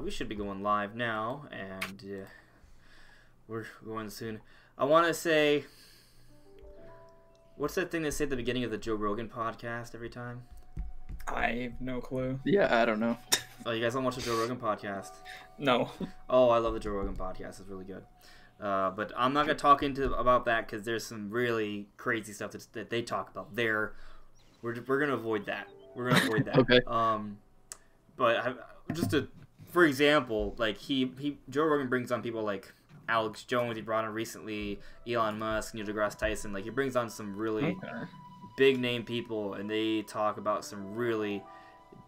We should be going live now, and we're going soon. I want to say, what's that thing they say at the beginning of the Joe Rogan podcast every time? I have no clue. Yeah, I don't know. Oh, you guys don't watch the Joe Rogan podcast? No. Oh, I love the Joe Rogan podcast. It's really good. But I'm not going to talk about that because there's some really crazy stuff that they talk about there. We're going to avoid that. We're going to avoid that. Okay. For example, like Joe Rogan brings on people like Alex Jones. He brought on recently Elon Musk, Neil deGrasse Tyson. Like he brings on some really big name people, and they talk about some really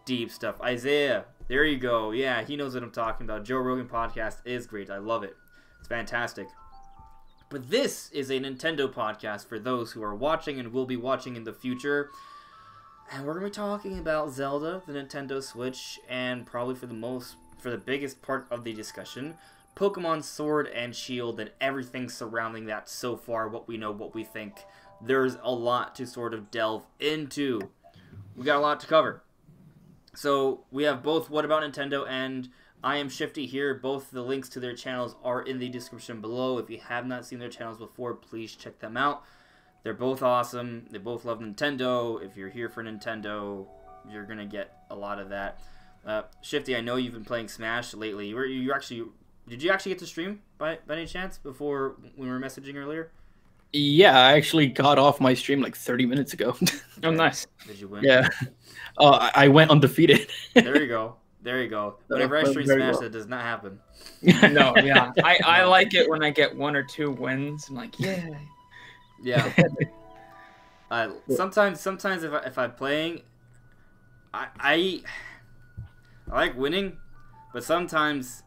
deep stuff. Isaiah, there you go. Yeah, he knows what I'm talking about. Joe Rogan podcast is great. I love it. It's fantastic. But this is a Nintendo podcast for those who are watching and will be watching in the future. And we're going to be talking about Zelda, the Nintendo Switch, and probably for the biggest part of the discussion, Pokemon Sword and Shield and everything surrounding that so far, what we know, what we think. There's a lot to sort of delve into. We got a lot to cover. So we have both What About Nintendo and I Am Shifty here. Both the links to their channels are in the description below. If you have not seen their channels before, please check them out. They're both awesome. They both love Nintendo. If you're here for Nintendo, you're going to get a lot of that. Shifty, I know you've been playing Smash lately. Did you actually get to stream by any chance before we were messaging earlier? Yeah, I actually got off my stream like 30 minutes ago. Oh, nice. Did you win? Yeah. I went undefeated. There you go. There you go. Whenever I stream Smash, that does not happen. No, yeah. I like it when I get 1 or 2 wins. I'm like, yeah. Yeah. Sometimes if I'm playing, I like winning, but sometimes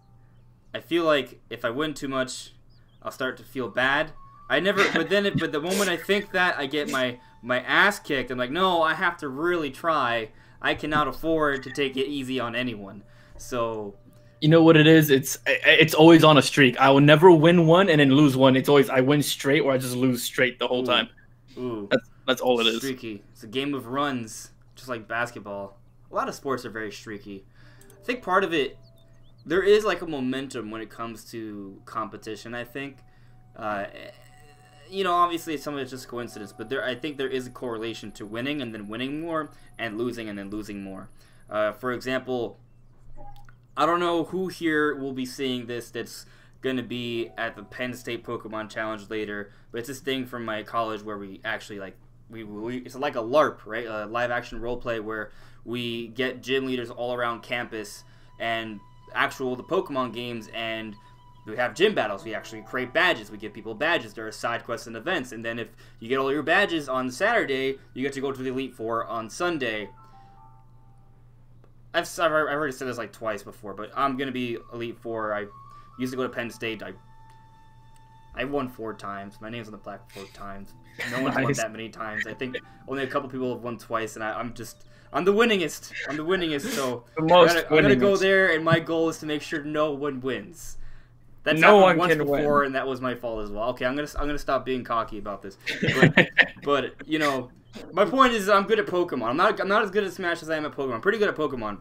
I feel like if I win too much, I'll start to feel bad. But the moment I think that, I get my ass kicked. I'm like, no, I have to really try. I cannot afford to take it easy on anyone. So, you know what it is? It's always on a streak. I will never win one and then lose one. It's always I win straight or I just lose straight the whole time. Ooh, that's all it is. Streaky. It's a game of runs, just like basketball. A lot of sports are very streaky. I think part of it, there is like a momentum when it comes to competition. I think, obviously some of it's just coincidence, but I think there is a correlation to winning and then winning more and then losing more. For example, I don't know who here will be seeing this that's going to be at the Penn State Pokemon Challenge later, but it's this thing from my college where we actually it's like a LARP, right? A live action role play where we get gym leaders all around campus and the Pokemon games, and we have gym battles. We actually create badges. We give people badges. There are side quests and events, and then if you get all your badges on Saturday, you get to go to the Elite Four on Sunday. I've already said this like twice before, but I'm gonna be Elite Four. I used to go to Penn State. I won 4 times. My name's on the plaque 4 times. No one's won that many times. I think only a couple people have won twice, and I'm the winningest. I'm the winningest. So I'm gonna go there, and my goal is to make sure no one wins. That's no happened one once can before, win. and that was my fault as well. Okay, I'm gonna stop being cocky about this. But my point is I'm good at Pokemon. I'm not as good at Smash as I am at Pokemon. I'm pretty good at Pokemon,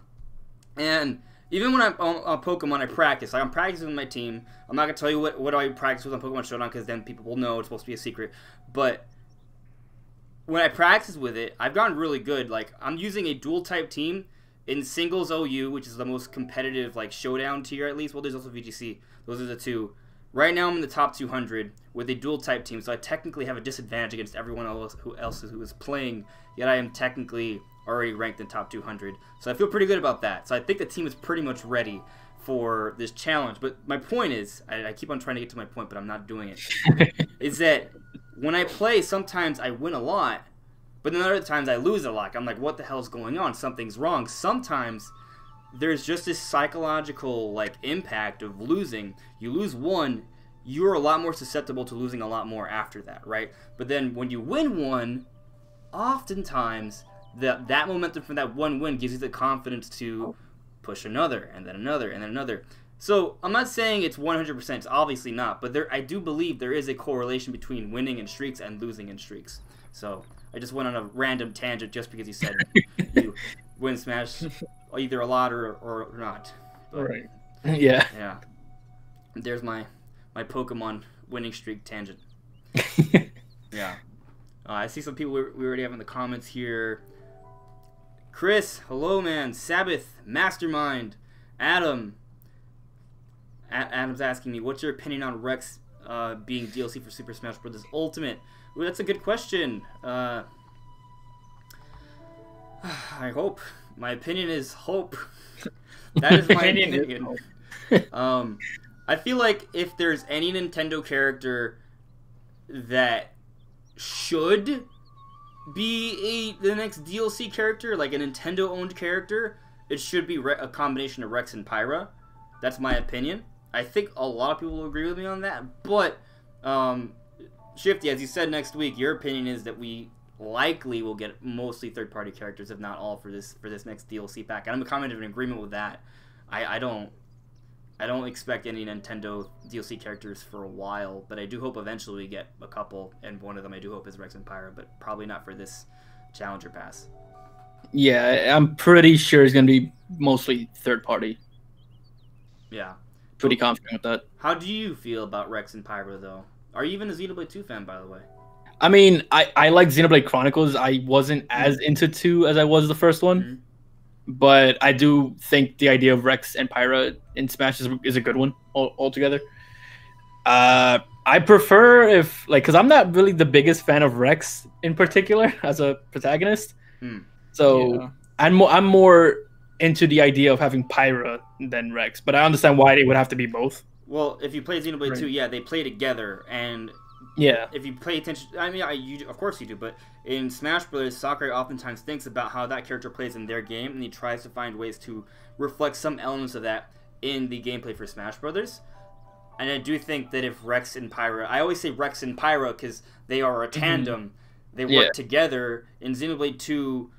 and even when I'm on Pokemon, I practice. I'm practicing with my team. I'm not gonna tell you what I practice with on Pokemon Showdown because then people will know it's supposed to be a secret. But when I practice with it, I've gotten really good. Like I'm using a dual type team in singles OU, which is the most competitive like showdown tier at least. Well, there's also VGC. Those are the two. Right now I'm in the top 200 with a dual type team, so I technically have a disadvantage against everyone else who is playing. Yet I am technically already ranked in top 200, so I feel pretty good about that. So I think the team is pretty much ready for this challenge. But my point is, I keep on trying to get to my point, but I'm not doing it. Is that when I play, sometimes I win a lot, but then other times I lose a lot. I'm like, what the hell's going on? Something's wrong. Sometimes there's just this psychological like impact of losing. You lose one, you're a lot more susceptible to losing a lot more after that, right? But then when you win one, oftentimes that momentum from that one win gives you the confidence to push another, and then another, and then another. So I'm not saying it's 100%, it's obviously not, but I do believe there is a correlation between winning in streaks and losing in streaks. So I just went on a random tangent just because you said you win Smash either a lot or not. But, Right. Yeah. Yeah. There's my Pokemon winning streak tangent. Yeah. I see some people we already have in the comments here. Chris, hello man. Sabbath, Mastermind, Adam. Adam's asking me, what's your opinion on Rex being DLC for Super Smash Bros. Ultimate? Ooh, that's a good question. I hope. My opinion is hope. That is my opinion. I feel like if there's any Nintendo character that should be the next DLC character, like a Nintendo-owned character, it should be a combination of Rex and Pyra. That's my opinion. I think a lot of people will agree with me on that. But, Shifty, as you said next week, your opinion is that we likely will get mostly third-party characters, if not all, for this next DLC pack. And I'm kind of in agreement with that. I don't expect any Nintendo DLC characters for a while, but I do hope eventually we get a couple, and one of them I do hope is Rex and Pyra, but probably not for this Challenger Pass. Yeah, I'm pretty sure it's going to be mostly third party. Yeah. Pretty confident with that. How do you feel about Rex and Pyra, though? Are you even a Xenoblade 2 fan, by the way? I mean, I like Xenoblade Chronicles. I wasn't as into 2 as I was the first one. Mm-hmm. But I do think the idea of Rex and Pyra in Smash is a good one altogether. I prefer because I'm not really the biggest fan of Rex in particular as a protagonist. So yeah. I'm more into the idea of having Pyra than Rex. But I understand why they would have to be both. Well, if you play Xenoblade 2, yeah, they play together, and yeah, if you pay attention, I mean, of course you do, but in Smash Bros., Sakurai oftentimes thinks about how that character plays in their game, and he tries to find ways to reflect some elements of that in the gameplay for Smash Bros. And I do think that if Rex and Pyra, I always say Rex and Pyra because they are a tandem, they work together. In Xenoblade 2,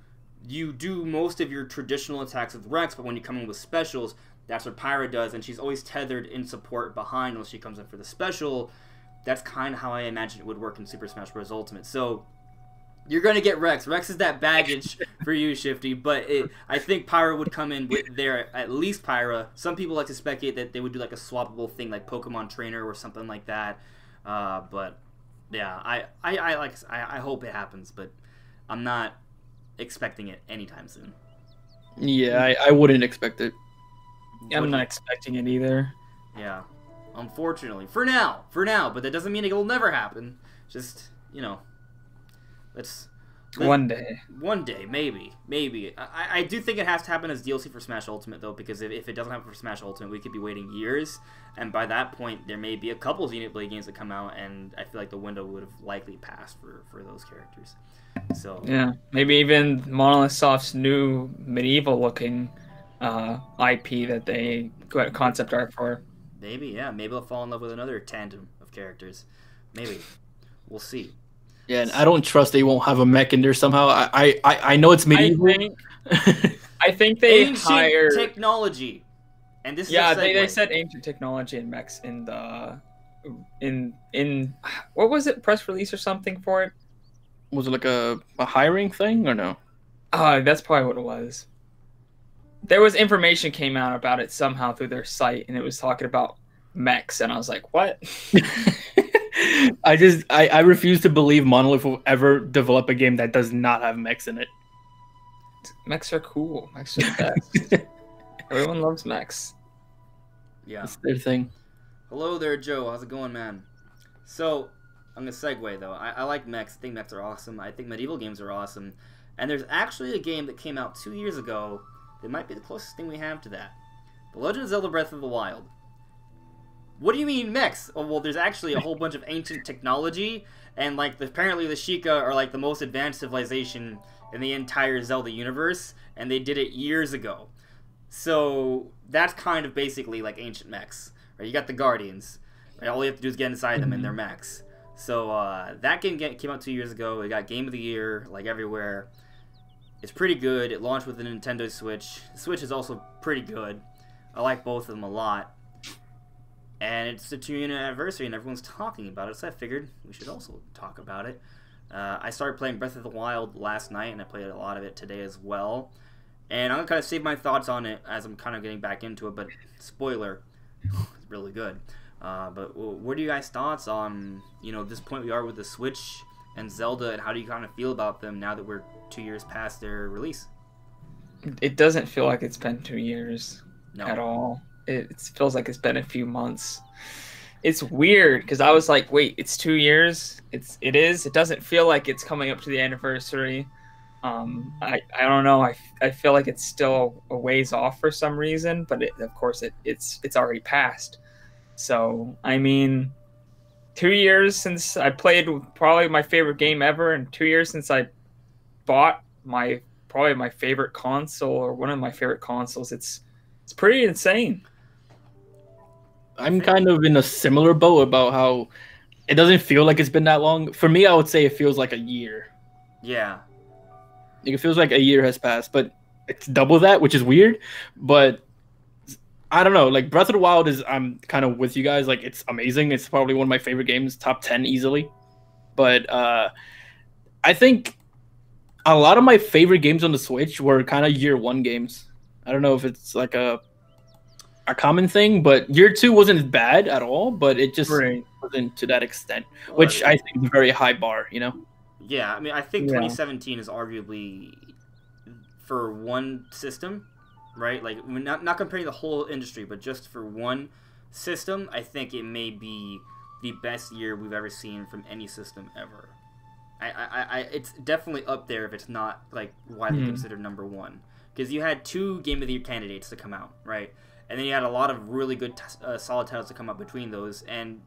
you do most of your traditional attacks with Rex, but when you come in with specials, that's what Pyra does, and she's always tethered in support behind unless she comes in for the special. That's kind of how I imagine it would work in Super Smash Bros. Ultimate. So you're going to get Rex. Rex is that baggage for you, Shifty, but I think Pyra would come in with at least Pyra. Some people like to speculate that they would do like a swappable thing like Pokemon Trainer or something like that. But yeah, I hope it happens, but I'm not expecting it anytime soon. Yeah, I wouldn't expect it. I'm not expecting it either. Yeah. Unfortunately. For now. But that doesn't mean it will never happen. Just, let's one day. One day, maybe. I do think it has to happen as DLC for Smash Ultimate, though, because if it doesn't happen for Smash Ultimate, we could be waiting years, and by that point, there may be a couple of Xenoblade games that come out, and I feel like the window would have likely passed for those characters. So yeah, maybe even Monolith Soft's new medieval-looking IP that they got concept art for. Maybe, yeah. Maybe they'll fall in love with another tandem of characters. Maybe. We'll see. Yeah, and I don't trust they won't have a mech in there somehow. I know it's medieval. I think they ancient hired technology. And this yeah, is they said ancient technology and mechs in the in what was it, press release or something for it? Was it like a hiring thing or no? That's probably what it was. There was information came out about it somehow through their site, and it was talking about mechs, and I was like, what? I refuse to believe Monolith will ever develop a game that does not have mechs in it. Mechs are cool. Mechs are the best. Everyone loves mechs. Yeah. It's their thing. Hello there, Joe. How's it going, man? So, I'm going to segue, though. I like mechs. I think mechs are awesome. I think medieval games are awesome. And there's actually a game that came out 2 years ago that might be the closest thing we have to that. The Legend of Zelda Breath of the Wild. What do you mean mechs? Oh, well, there's actually a whole bunch of ancient technology, and apparently the Sheikah are the most advanced civilization in the entire Zelda universe, and they did it years ago. So that's kind of basically like ancient mechs. Right? You got the Guardians. Right? All you have to do is get inside them, and they're mechs. So that game came out 2 years ago. It got Game of the Year everywhere. It's pretty good. It launched with the Nintendo Switch. The Switch is also pretty good. I like both of them a lot. And it's the 2-year anniversary, and everyone's talking about it, so I figured we should also talk about it. I started playing Breath of the Wild last night, and I played a lot of it today as well. And I'm gonna kind of save my thoughts on it as I'm kind of getting back into it. But spoiler, it's really good. But what are you guys' thoughts on this point we are with the Switch and Zelda, and how do you kind of feel about them now that we're 2 years past their release? It doesn't feel like it's been 2 years No. at all. It feels like it's been a few months. It's weird because I was like, wait, it's 2 years. It is. It doesn't feel like it's coming up to the anniversary. I don't know. I feel like it's still a ways off for some reason, but of course it's already passed. So I mean, 2 years since I played probably my favorite game ever, and 2 years since I bought probably my favorite console, or one of my favorite consoles. It's pretty insane. I'm kind of in a similar boat about how it doesn't feel like it's been that long. For me, I would say it feels like a year. Yeah. Like, it feels like a year has passed, but it's double that, which is weird. But I don't know. Like, Breath of the Wild I'm kind of with you guys. Like, it's amazing. It's probably one of my favorite games, top 10 easily. But I think a lot of my favorite games on the Switch were kind of year one games. I don't know if it's like a common thing, but year two wasn't bad at all, but it just wasn't to that extent, which I think is a very high bar, Yeah, I mean, I think 2017 is arguably, for one system, right? Like, not comparing the whole industry, but just for one system, I think it may be the best year we've ever seen from any system ever. It's definitely up there if it's not, like, widely considered number one. Because you had 2 Game of the Year candidates to come out, right? And then you had a lot of really good, solid titles to come up between those. And,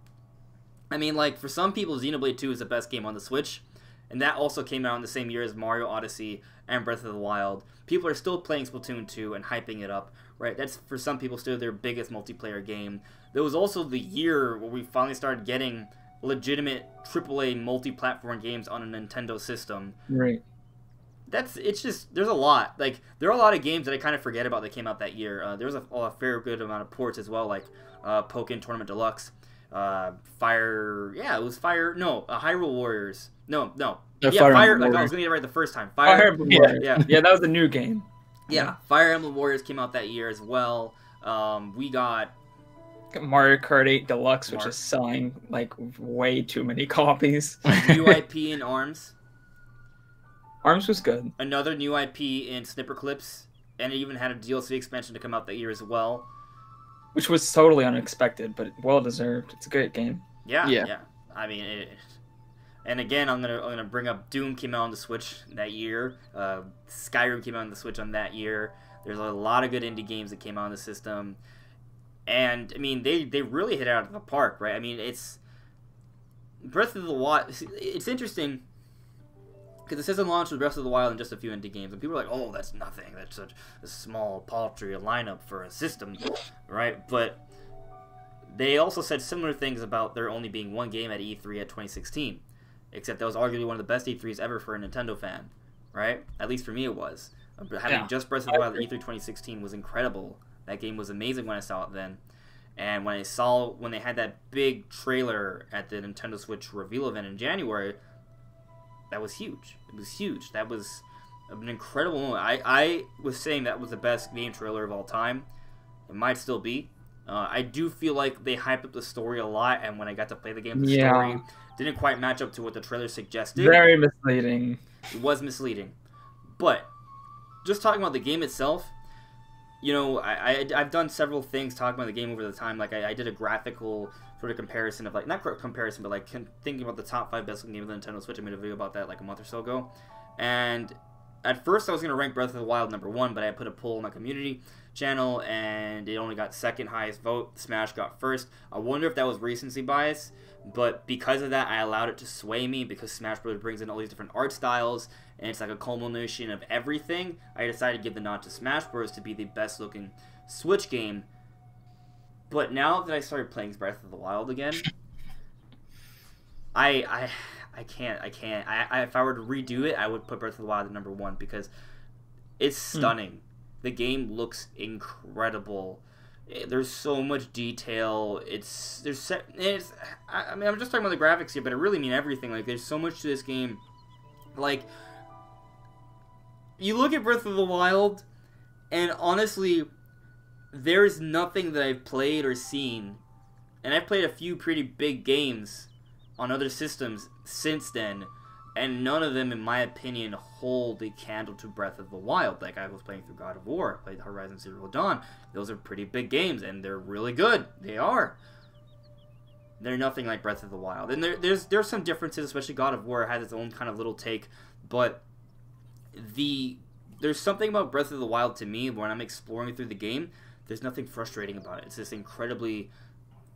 I mean, like, for some people, Xenoblade 2 is the best game on the Switch. And that also came out in the same year as Mario Odyssey and Breath of the Wild. People are still playing Splatoon 2 and hyping it up, right? That's, for some people, still their biggest multiplayer game. There was also the year where we finally started getting legitimate AAA multi-platform games on a Nintendo system. Right. It's just, there's a lot. Like, there are a lot of games that I kind of forget about that came out that year. There was a fair good amount of ports as well, like Pokken Tournament Deluxe, Hyrule Warriors. No. Fire like, I was gonna get it right the first time. Fire Emblem Warriors. Yeah, that was a new game. Yeah, Fire Emblem Warriors came out that year as well. We got Mario Kart 8 Deluxe, which is selling like way too many copies. New IP in ARMS. ARMS was good. Another new IP in Snipper Clips, and it even had a DLC expansion to come out that year as well. Which was totally unexpected, but well deserved. It's a great game. Yeah. I mean, and again, I'm gonna bring up Doom came out on the Switch that year. Skyrim came out on the Switch on that year. There's a lot of good indie games that came out on the system, and I mean, they really hit it out of the park, right? I mean, it's Breath of the Wild. It's interesting. Because the system launched with Breath of the Wild and just a few indie games, and people are like, "Oh, that's nothing. That's such a small, paltry lineup for a system, right?" But they also said similar things about there only being one game at E3 at 2016, except that was arguably one of the best E3s ever for a Nintendo fan, right? At least for me, it was. Having just Breath of the Wild at E3 2016 was incredible. That game was amazing when I saw it then, and when they had that big trailer at the Nintendo Switch reveal event in January. That was huge. It was huge. That was an incredible moment. I was saying that was the best game trailer of all time. It might still be. I do feel like they hyped up the story a lot, and when I got to play the game, the story didn't quite match up to what the trailer suggested. Very misleading. It was misleading. But, just talking about the game itself, I've done several things talking about the game over the time. Like, I did a graphical sort of comparison of, like, not comparison, but, like, thinking about the top 5 best games on the Nintendo Switch. I made a video about that, like, a month or so ago. And at first I was going to rank Breath of the Wild number 1, but I put a poll on my community channel, and it only got second highest vote. Smash got first. I wonder if that was recency bias, but because of that, I allowed it to sway me, because Smash Bros. Brings in all these different art styles, and it's like a culmination of everything. I decided to give the nod to Smash Bros. To be the best looking Switch game. But now that I started playing Breath of the Wild again, I can't. If I were to redo it, I would put Breath of the Wild at number 1, because it's stunning. The game looks incredible. There's so much detail. I'm just talking about the graphics here, but I really mean everything. Like, there's so much to this game. Like, you look at Breath of the Wild, And honestly, there's nothing that I've played or seen, and I've played a few pretty big games on other systems since then, and none of them, in my opinion, hold a candle to Breath of the Wild. Like, I was playing through God of War, played Horizon Zero Dawn. Those are pretty big games, and they're really good. They are. They're nothing like Breath of the Wild. And there's some differences, especially God of War has its own kind of little take, but there's something about Breath of the Wild to me when I'm exploring through the game. There's nothing frustrating about it. It's this incredibly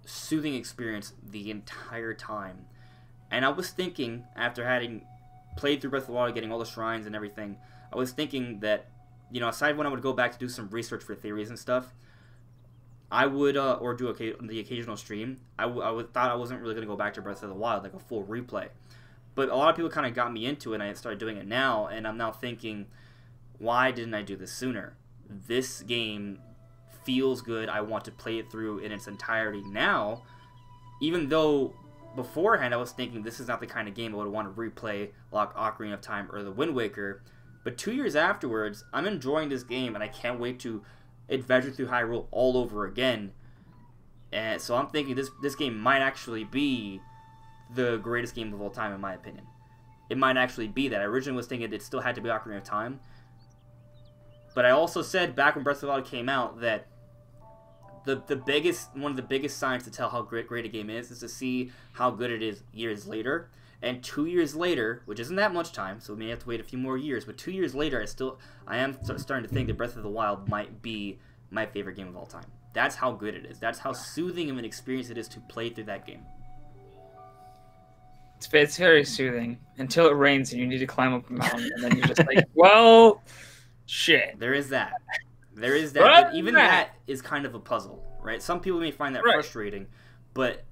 soothing experience the entire time. And I was thinking, after having played through Breath of the Wild, getting all the shrines and everything, I was thinking that, you know, aside when I would go back to do some research for theories and stuff, I would, or do the occasional stream, I thought I wasn't really going to go back to Breath of the Wild, like a full replay. But a lot of people kind of got me into it, and I started doing it now, and I'm now thinking, why didn't I do this sooner? This game feels good. I want to play it through in its entirety now, even though beforehand I was thinking this is not the kind of game I would want to replay like Ocarina of Time or the Wind Waker. But 2 years afterwards, I'm enjoying this game, and I can't wait to adventure through Hyrule all over again. And so I'm thinking this game might actually be the greatest game of all time, in my opinion. It might actually be that. I originally was thinking it still had to be Ocarina of Time. But I also said back when Breath of the Wild came out that one of the biggest signs to tell how great a game is to see how good it is years later. And 2 years later, which isn't that much time, so we may have to wait a few more years, but 2 years later, I am starting to think that Breath of the Wild might be my favorite game of all time. That's how good it is. That's how soothing of an experience it is to play through that game. It's very soothing until it rains and you need to climb up a mountain, and then you're just like, well, shit. There is that. There is that. But even that is kind of a puzzle, right? Some people may find that frustrating, but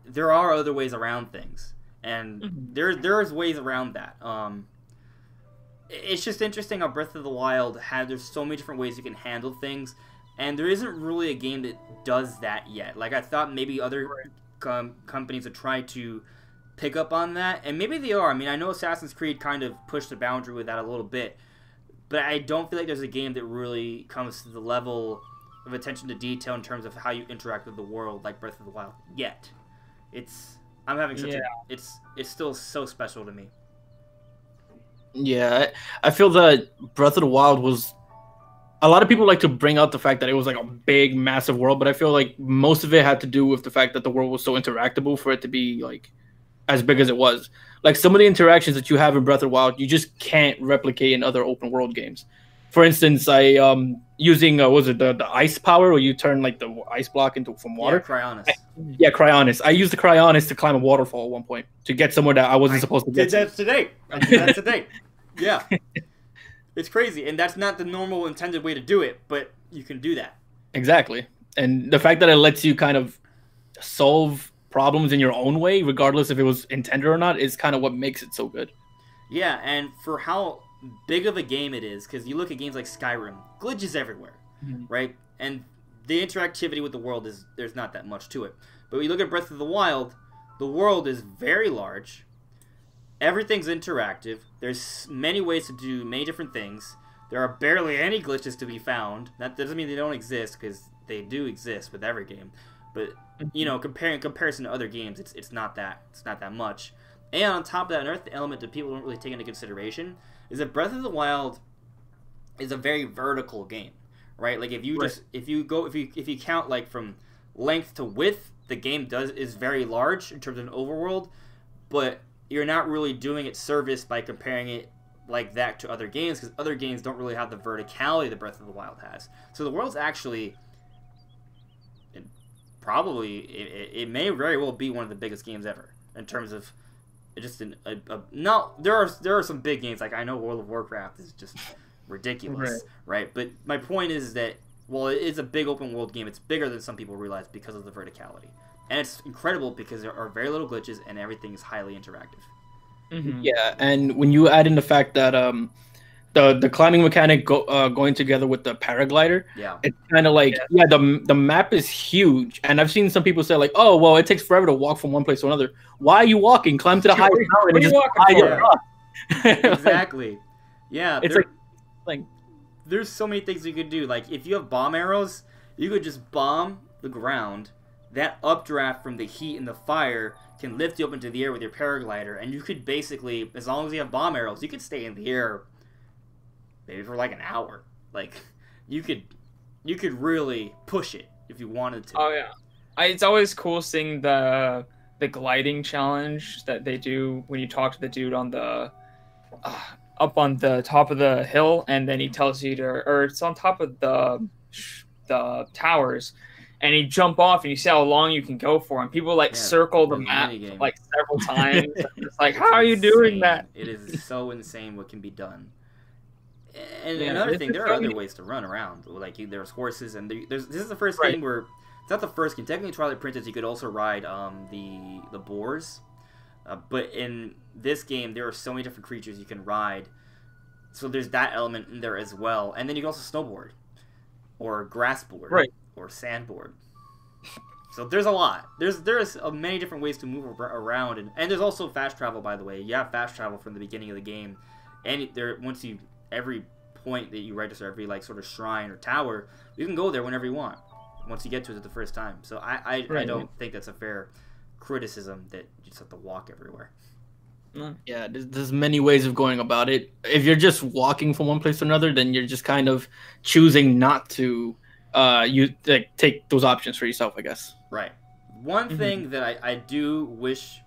there are other ways around things. And there's ways around that. It's just interesting how Breath of the Wild there's so many different ways you can handle things, and there isn't really a game that does that yet. Like, I thought maybe other companies would try to pick up on that, and maybe they are. I mean, I know Assassin's Creed kind of pushed the boundary with that a little bit, but I don't feel like there's a game that really comes to the level of attention to detail in terms of how you interact with the world like Breath of the Wild yet. I'm having such it's still so special to me. Yeah, I feel that Breath of the Wild was... A lot of people like to bring out the fact that it was like a big, massive world, but I feel like most of it had to do with the fact that the world was so interactable for it to be like as big as it was. Like, some of the interactions that you have in Breath of the Wild, you just can't replicate in other open world games. For instance, I using the ice power, where you turn like the ice block from water. Cryonis. Cryonis. I used the Cryonis to climb a waterfall at one point to get somewhere that I wasn't supposed to get. I did that today. Yeah, it's crazy, and that's not the normal intended way to do it, but you can do that. Exactly, and the fact that it lets you kind of solve problems in your own way, regardless if it was intended or not, is kind of what makes it so good. Yeah, and for how big of a game it is, because you look at games like Skyrim, glitches everywhere, right? And the interactivity with the world there's not that much to it. But when you look at Breath of the Wild, the world is very large. Everything's interactive. There's many ways to do many different things. There are barely any glitches to be found. That doesn't mean they don't exist, because they do exist with every game. But you know, comparison to other games, it's not that much. And on top of that, another element that people don't really take into consideration is that Breath of the Wild is a very vertical game, right? Like, if you count like from length to width, the game is very large in terms of an overworld, but you're not really doing it service by comparing it like that to other games, because other games don't really have the verticality that Breath of the Wild has. So the world's actually it may very well be one of the biggest games ever in terms of just there are some big games, like I know World of Warcraft is just ridiculous, right? But my point is that while it is a big open world game, it's bigger than some people realize because of the verticality, and it's incredible because there are very little glitches and everything is highly interactive. Yeah, and when you add in the fact that the climbing mechanic going together with the paraglider, it's kind of like the map is huge, and I've seen some people say like, oh well, it takes forever to walk from one place to another. Why are you walking? Climb to the highest mountain and just fly across. Exactly. Yeah, it's like there's so many things you could do. Like if you have bomb arrows, you could just bomb the ground. That updraft from the heat and the fire can lift you up into the air with your paraglider, and you could basically, as long as you have bomb arrows, you could stay in the air maybe for like an hour. Like you could really push it if you wanted to. Oh yeah, it's always cool seeing the gliding challenge that they do when you talk to the dude on the up on the top of the hill, and then he tells you to, or it's on top of the towers. And you jump off, and you see how long you can go for, and people circle the map like several times. It's like, how are you doing that? It is so insane what can be done. And another thing, there are other ways to run around. Like there's horses, and this is the first game where it's not the first game. Technically, Twilight Princess, you could also ride the boars, but in this game, there are so many different creatures you can ride. So there's that element in there as well, and then you can also snowboard, or grass board. Right. Or sandboard. So there's a lot. There's many different ways to move around, and there's also fast travel. By the way, you have fast travel from the beginning of the game, and every point that you register, every like sort of shrine or tower, you can go there whenever you want. Once you get to it the first time. So I don't think that's a fair criticism that you just have to walk everywhere. Yeah, there's many ways of going about it. If you're just walking from one place to another, then you're just kind of choosing not to. You take those options for yourself, I guess. Right. One thing that I do wish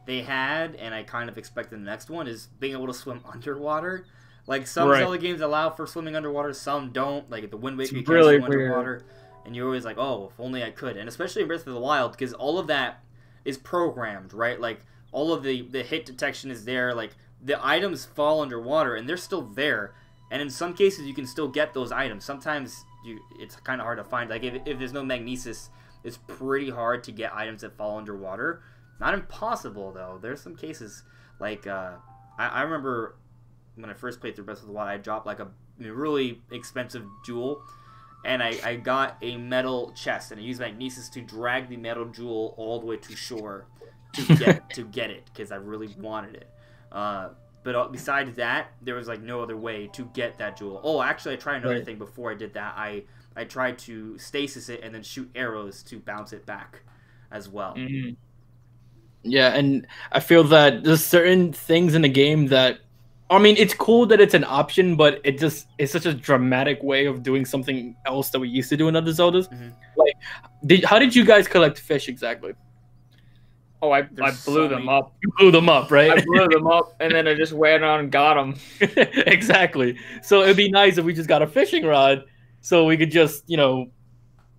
they had, and I kind of expect in the next one, is being able to swim underwater. Like some Zelda games allow for swimming underwater, some don't. Like at the Wind Waker, you can't swim underwater, and you're always like, oh, if only I could. And especially in Breath of the Wild, because all of that is programmed, right? Like all of the hit detection is there. Like the items fall underwater, and they're still there. And in some cases, you can still get those items. Sometimes it's kind of hard to find. Like if there's no magnesis, it's pretty hard to get items that fall underwater. Not impossible though. There's some cases like I remember when I first played through Breath of the Wild, I dropped like a really expensive jewel, and I got a metal chest, and I used magnesis to drag the metal jewel all the way to shore to get it because I really wanted it. But besides that, there was like no other way to get that jewel. Oh, actually, I tried another thing before I did that. I tried to stasis it and then shoot arrows to bounce it back as well. Mm-hmm. Yeah, and I feel that there's certain things in the game that, I mean, it's cool that it's an option, but it's such a dramatic way of doing something else that we used to do in other Zeldas. Mm-hmm. Like, how did you guys collect fish exactly? Oh, I blew them up. You blew them up, right? I blew them up, and then I just went on and got them. Exactly. So it'd be nice if we just got a fishing rod, so we could just,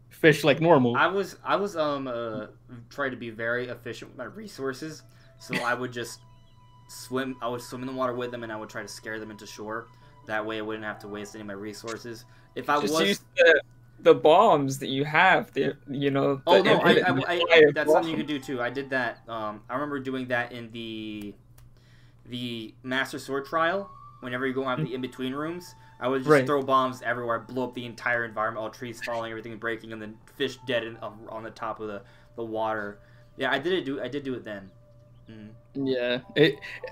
fish like normal. I was trying to be very efficient with my resources, so I would just swim. I would swim in the water with them, and I would try to scare them into shore. That way, I wouldn't have to waste any of my resources. If I just use the bombs that you have, that's something you could do too. I did that. I remember doing that in the Master Sword trial. Whenever you go out the in-between rooms, I would just throw bombs everywhere, blow up the entire environment, all trees falling, everything breaking, and then fish dead on the top of the water. Yeah, I did do it then. Mm-hmm. Yeah,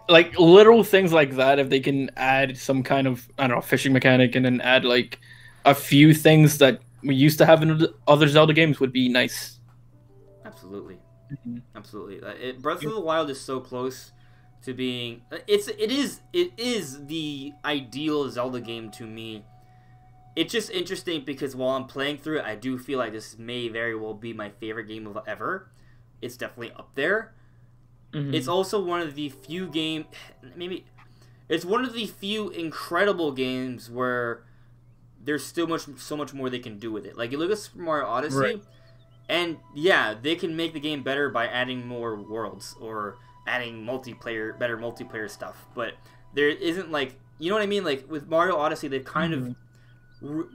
like little things like that. If they can add some kind of, I don't know, fishing mechanic, and then add like a few things that we used to have in other Zelda games, would be nice. Absolutely, absolutely. Breath of the Wild is so close to being. It is the ideal Zelda game to me. It's just interesting because while I'm playing through it, I do feel like this may very well be my favorite game of ever. It's definitely up there. Mm-hmm. It's also one of the few it's one of the few incredible games where there's still so much more they can do with it. Like, you look at Super Mario Odyssey, and yeah, they can make the game better by adding more worlds or adding better multiplayer stuff. But there isn't, like, you know what I mean? Like, with Mario Odyssey, they've kind of,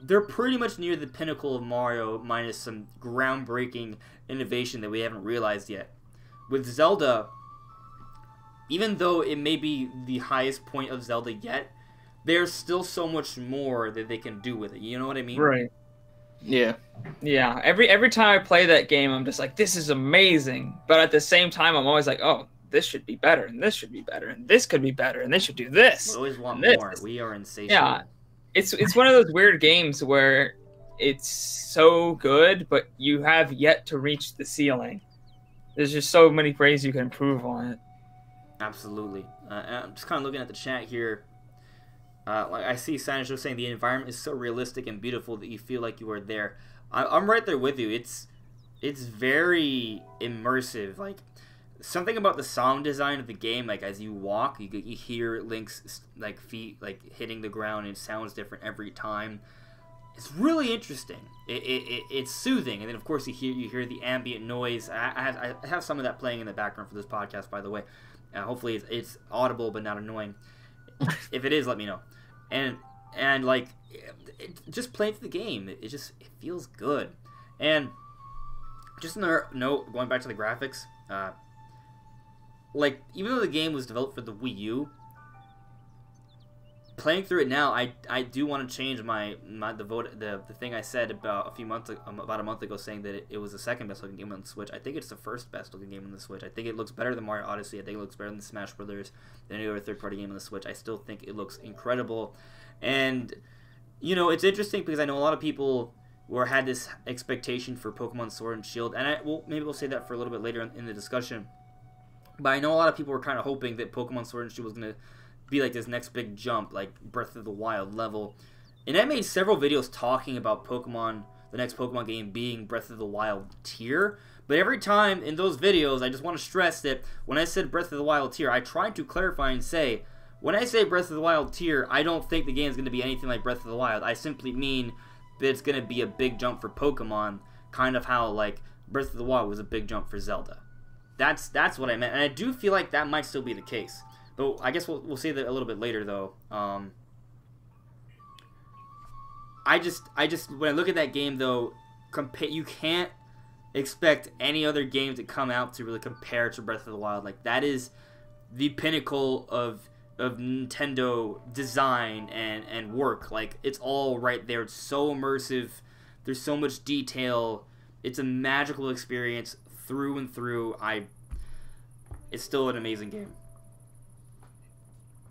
they're pretty much near the pinnacle of Mario, minus some groundbreaking innovation that we haven't realized yet. With Zelda, even though it may be the highest point of Zelda yet, there's still so much more that they can do with it. You know what I mean? Right. Yeah. Yeah. Every time I play that game, I'm just like, this is amazing. But at the same time, I'm always like, oh, this should be better, and this should be better, and this could be better, and they should do this. We always want more. We are insatiable. Yeah. it's one of those weird games where it's so good, but you have yet to reach the ceiling. There's just so many ways you can improve on it. Absolutely. I'm just kind of looking at the chat here. Like I see Sancho saying the environment is so realistic and beautiful that you feel like you are there. I'm right there with you. It's very immersive. Like something about the sound design of the game. Like as you walk, you hear Link's like feet like hitting the ground, and it sounds different every time. It's really interesting. It's soothing, and then of course you hear the ambient noise. I have some of that playing in the background for this podcast, by the way. Hopefully it's audible but not annoying. If it is, let me know. And like just playing through the game, it feels good. And just another note, going back to the graphics, like even though the game was developed for the Wii U, playing through it now, I do want to change the thing I said about a month ago, saying that it was the second best looking game on the Switch. I think it's the first best looking game on the Switch. I think it looks better than Mario Odyssey. I think it looks better than Smash Brothers, than any other third party game on the Switch. I still think it looks incredible, and it's interesting because I know a lot of people had this expectation for Pokemon Sword and Shield, and maybe we'll say that for a little bit later in the discussion. But I know a lot of people were kind of hoping that Pokemon Sword and Shield was going to be like this next big jump, like Breath of the Wild level. And I made several videos talking about the next Pokemon game being Breath of the Wild tier. But every time in those videos, I just want to stress that when I said Breath of the Wild tier, I tried to clarify and say, when I say Breath of the Wild tier, I don't think the game is going to be anything like Breath of the Wild. I simply mean that it's going to be a big jump for Pokemon, kind of how like Breath of the Wild was a big jump for Zelda. That's what I meant, and I do feel like that might still be the case. But I guess we'll say that a little bit later, though. I just when I look at that game, though, you can't expect any other game to come out to really compare to Breath of the Wild. Like that is the pinnacle of Nintendo design and work. Like it's all right there. It's so immersive. There's so much detail. It's a magical experience through and through. It's still an amazing game.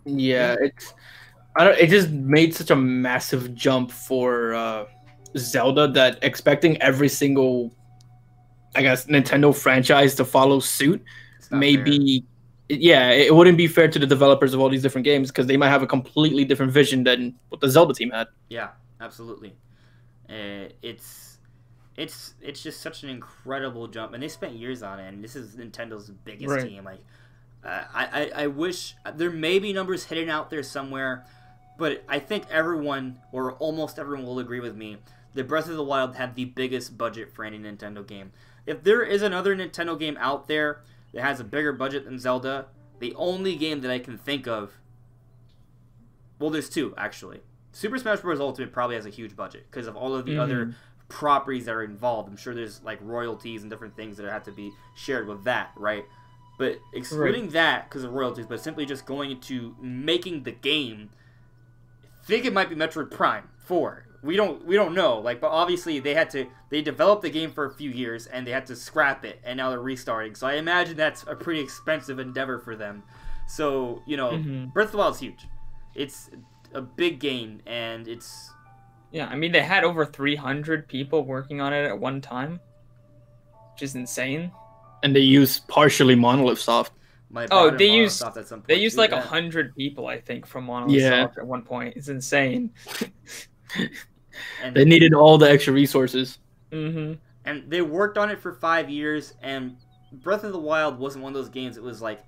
Yeah, it just made such a massive jump for Zelda that expecting every single, I guess, Nintendo franchise to follow suit maybe, yeah, it wouldn't be fair to the developers of all these different games because they might have a completely different vision than what the Zelda team had. Yeah, absolutely. It's just such an incredible jump, and they spent years on it. And this is Nintendo's biggest team. Like, I wish there may be numbers hidden out there somewhere, but I think everyone or almost everyone will agree with me that Breath of the Wild had the biggest budget for any Nintendo game. If there is another Nintendo game out there that has a bigger budget than Zelda, the only game that I can think of, well, there's two actually. Super Smash Bros. Ultimate probably has a huge budget because of all of the other properties that are involved. I'm sure there's like royalties and different things that have to be shared with that, right? But excluding that because of royalties, but simply just going into making the game, I think it might be Metroid Prime 4. We don't know. Like, but obviously they developed the game for a few years and they had to scrap it, and now they're restarting. So I imagine that's a pretty expensive endeavor for them. So Breath of the Wild is huge. It's a big game, and it's. Yeah, I mean they had over 300 people working on it at one time, which is insane. And they use partially Monolith Soft. They used like 100 people, I think, from Monolith Soft at one point. It's insane. And they needed all the extra resources. And they worked on it for 5 years. And Breath of the Wild wasn't one of those games. It was like,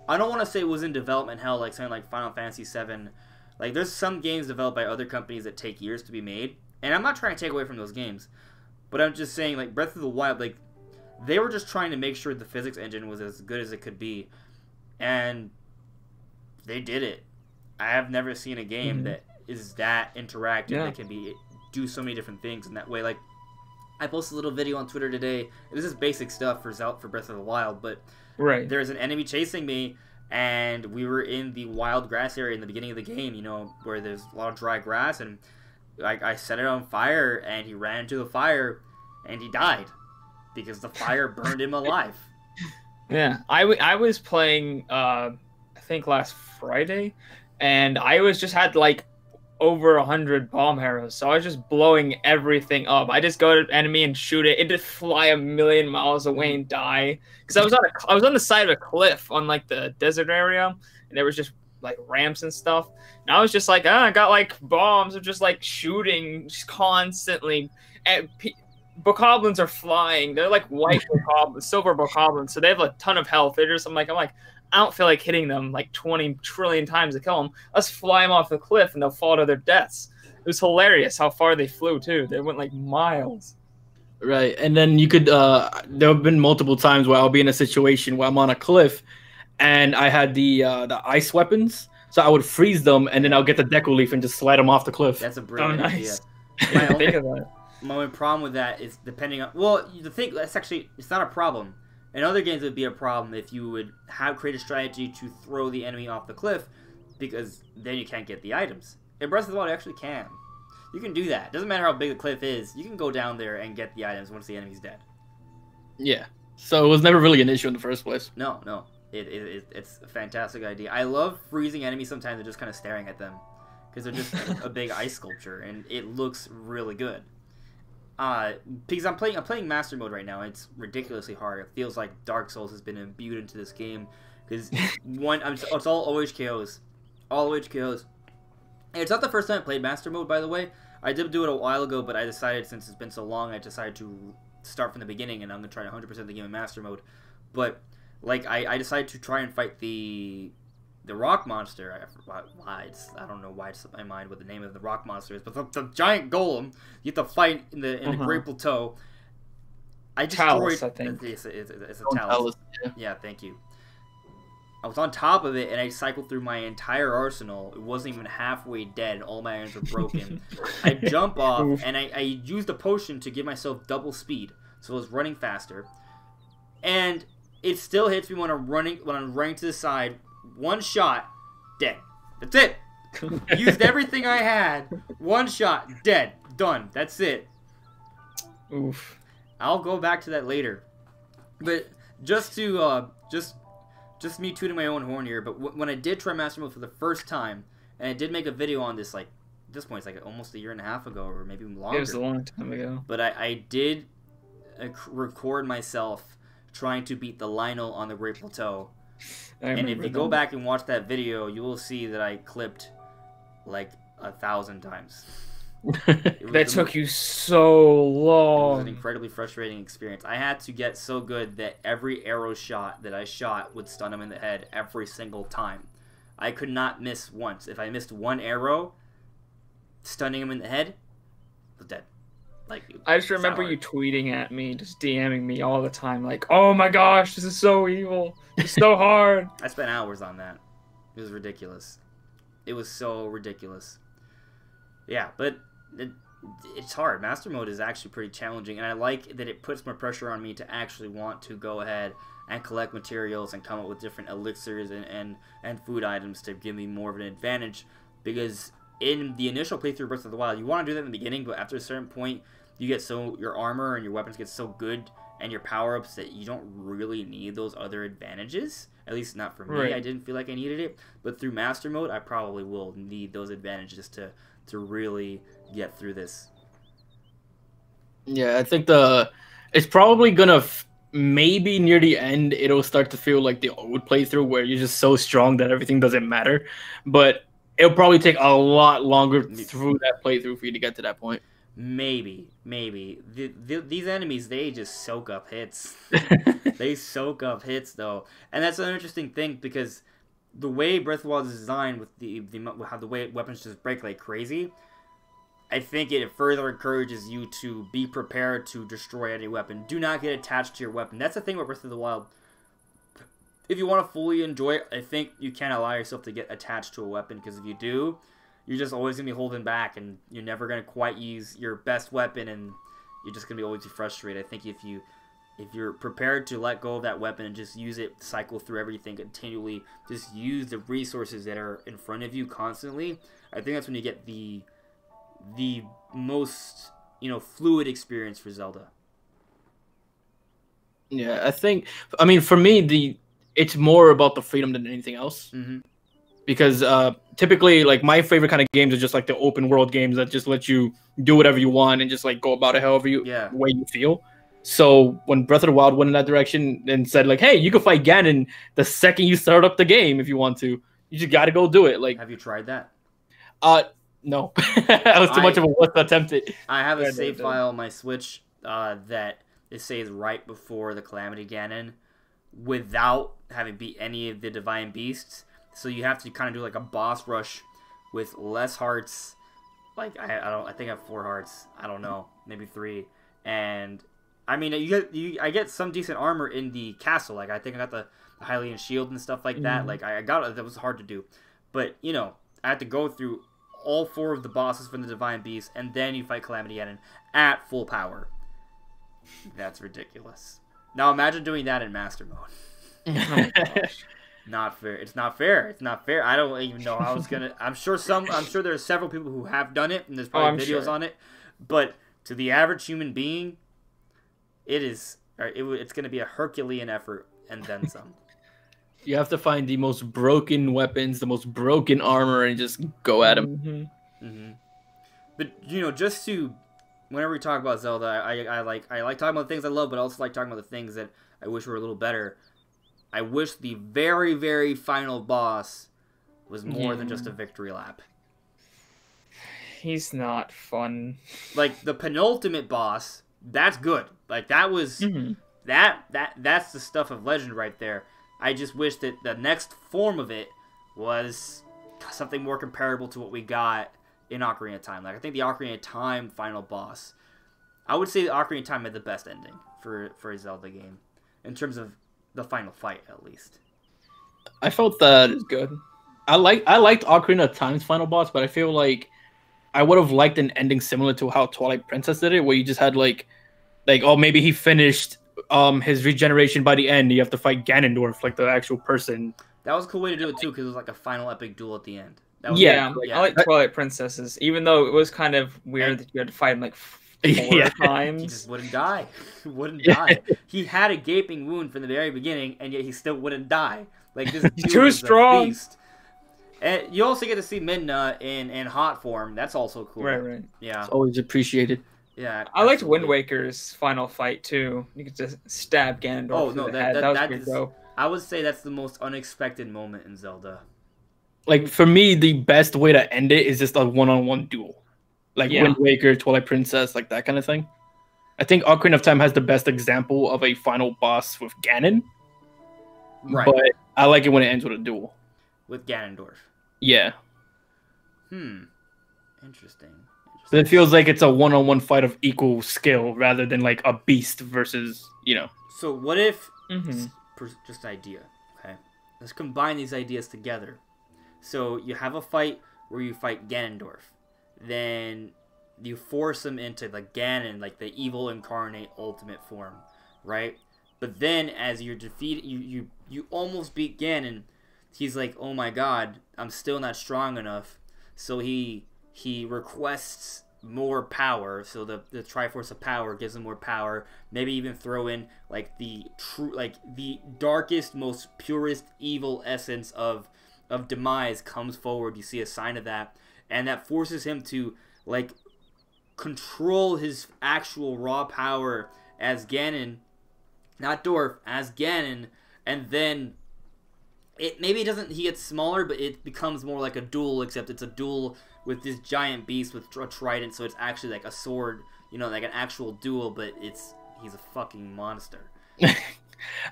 I don't want to say it was in development hell, like something like Final Fantasy VII. Like there's some games developed by other companies that take years to be made. And I'm not trying to take away from those games, but I'm just saying like Breath of the Wild, like. They were just trying to make sure the physics engine was as good as it could be, and they did it. I have never seen a game that is that interactive that can do so many different things in that way. Like, I posted a little video on Twitter today. This is basic stuff for Breath of the Wild, but there's an enemy chasing me, and we were in the wild grass area in the beginning of the game, where there's a lot of dry grass, and I set it on fire, and he ran into the fire, and he died. Because the fire burned him alive. Yeah, I was playing, I think last Friday, and I was just had like over 100 bomb arrows, so I was just blowing everything up. I just go to enemy and shoot it. It just fly a million miles away and die. Because I was on the side of a cliff on like the desert area, and there was just like ramps and stuff. And I was just like, I got like bombs of just like shooting just constantly. And bokoblins are flying. They're like white bokoblins, silver bokoblins, so they have a ton of health. They're just, I'm like, I don't feel like hitting them like 20 trillion times to kill them. Let's fly them off the cliff and they'll fall to their deaths. It was hilarious how far they flew too. They went like miles. Right, and then you could. There have been multiple times where I'll be in a situation where I'm on a cliff, and I had the ice weapons, so I would freeze them, and then I'll get the Deku Leaf and just slide them off the cliff. That's a brilliant nice. idea. My only problem with that is depending on. Well, the thing that's actually it's not a problem. In other games, it would be a problem if you would create a strategy to throw the enemy off the cliff, because then you can't get the items. In Breath of the Wild, you actually can. You can do that. Doesn't matter how big the cliff is. You can go down there and get the items once the enemy's dead. Yeah. So it was never really an issue in the first place. No. It's a fantastic idea. I love freezing enemies sometimes and just kind of staring at them, because they're just a big ice sculpture, and it looks really good. Because I'm playing Master Mode right now. It's ridiculously hard. It feels like Dark Souls has been imbued into this game, because it's all OHKOs, all OHKOs. And it's not the first time I played Master Mode, by the way. I did do it a while ago, but I decided, since it's been so long, I decided to start from the beginning, and I'm gonna try to 100% the game in Master Mode. But like I decided to try and fight the rock monster. I don't know why it's in my mind what the name of the rock monster is, but the giant golem you have to fight in the Great Plateau. I destroyed. Talus, I think. It's a Talus. Yeah, thank you. I was on top of it, and I cycled through my entire arsenal. It wasn't even halfway dead. All my irons were broken. I jump off, and I used a potion to give myself double speed, so I was running faster. And it still hits me when I'm running to the side. One shot, dead. That's it. Used everything I had. One shot, dead. Done. That's it. Oof. I'll go back to that later. But just to just me tooting my own horn here. But when I did try Master Mode for the first time, and I did make a video on this, like at this point it's like almost a year and a half ago, or maybe even longer. It was a long time ago. But I did record myself trying to beat the Lynel on the Great Plateau. And if you go back and watch that video, you will see that I clipped like 1,000 times. That took you so long. It was an incredibly frustrating experience. I had to get so good that every arrow shot that I shot would stun him in the head every single time. I could not miss once. If I missed one arrow, stunning him in the head, I was dead. Like, I just remember you tweeting at me, just DMing me all the time, like, "Oh my gosh, this is so evil. It's so hard." I spent hours on that. It was ridiculous. It was so ridiculous. Yeah, but it's hard. Master Mode is actually pretty challenging, and I like that it puts more pressure on me to actually want to go ahead and collect materials and come up with different elixirs and food items to give me more of an advantage, because in the initial playthrough of Breath of the Wild, you want to do that in the beginning, but after a certain point, you get your armor and your weapons get so good, and your power-ups, that you don't really need those other advantages. At least not for me. Right. I didn't feel like I needed it. But through Master Mode, I probably will need those advantages to really get through this. Yeah, I think it's probably gonna maybe near the end it'll start to feel like the old playthrough where you're just so strong that everything doesn't matter. But it'll probably take a lot longer through that playthrough for you to get to that point. Maybe. These enemies, they just soak up hits. They soak up hits, though. And that's an interesting thing, because the way Breath of the Wild is designed, with how the way weapons just break like crazy, I think it further encourages you to be prepared to destroy any weapon. Do not get attached to your weapon. That's the thing about Breath of the Wild. If you want to fully enjoy it, I think you can't allow yourself to get attached to a weapon, because if you do, you're just always going to be holding back, and you're never going to quite use your best weapon, and you're just going to be always frustrated. I think if you're prepared to let go of that weapon and just use it, cycle through everything continually, just use the resources that are in front of you constantly, I think that's when you get the most, fluid experience for Zelda. Yeah, I mean, for me, it's more about the freedom than anything else. Mm-hmm. because typically like my favorite kind of games are just like the open world games that just let you do whatever you want and just like go about it however way you feel. So when Breath of the Wild went in that direction and said like, hey, you can fight Ganon the second you start up the game if you want to. You just got to go do it. Like, have you tried that? No. I was too much of a wuss to attempt it. I have a save file on my Switch that it saves right before the Calamity Ganon without having beat any of the Divine Beasts. So you have to kind of do like a boss rush with less hearts. Like I think I have 4 hearts. I don't know, maybe 3. And I mean, I get some decent armor in the castle. Like I think I got the Hylian shield and stuff like that. Like I got it. That was hard to do, but you know, I had to go through all 4 of the bosses from the Divine Beast, and then you fight Calamity Ganon at full power. That's ridiculous. Now imagine doing that in Master Mode. Oh, gosh. Not fair. It's not fair. It's not fair. I don't even know how it's gonna. I'm sure there are several people who have done it, and there's probably videos on it. But to the average human being, it's gonna be a Herculean effort and then some. You have to find the most broken weapons, the most broken armor, and just go at them. But you know, just to whenever we talk about Zelda, I like talking about the things I love, but I also like talking about the things that I wish were a little better. I wish the very, very final boss was more than just a victory lap. He's not fun. Like the penultimate boss, that's good. Like that was that's the stuff of legend right there. I just wish that the next form of it was something more comparable to what we got in Ocarina of Time. Like I think the Ocarina of Time final boss, I would say the Ocarina of Time had the best ending for a Zelda game in terms of the final fight, at least. I felt that it's good. I liked Ocarina of Time's final boss, but I feel like I would have liked an ending similar to how Twilight Princess did it, where you just had like oh, maybe he finished his regeneration by the end. You have to fight Ganondorf, like the actual person. That was a cool way to do it too, because it was like a final epic duel at the end. That was I like Twilight Princesses, even though it was kind of weird that you had to fight him like 4 times. He just wouldn't die. He had a gaping wound from the very beginning, and yet he still wouldn't die. Like this dude too strong. Beast. And you also get to see Midna in hot form. That's also cool. Right. Yeah. It's always appreciated. Yeah. I liked Wind Waker's final fight too. You could just stab Ganondorf through the head. That was pretty dope. I would say that's the most unexpected moment in Zelda. Like for me, the best way to end it is just a one-on-one duel. Like Wind Waker, Twilight Princess, like that kind of thing. I think Ocarina of Time has the best example of a final boss with Ganon. Right. But I like it when it ends with a duel. With Ganondorf. Yeah. Interesting. So it feels like it's a one-on-one fight of equal skill rather than like a beast versus, you know. So what if, just an idea, okay? Let's combine these ideas together. So you have a fight where you fight Ganondorf. Then you force him into the Ganon, like the evil incarnate ultimate form, right? But then as you're defeated, you almost beat Ganon. He's like, oh my god, I'm still not strong enough. So he requests more power. So the Triforce of Power gives him more power. Maybe even throw in like the darkest, most purest evil essence of Demise comes forward. You see a sign of that. And that forces him to, like, control his actual raw power as Ganon, not Dorf, as Ganon, and then he gets smaller, but it becomes more like a duel, except it's a duel with this giant beast with a trident, so it's actually like a sword, you know, like an actual duel, but he's a fucking monster.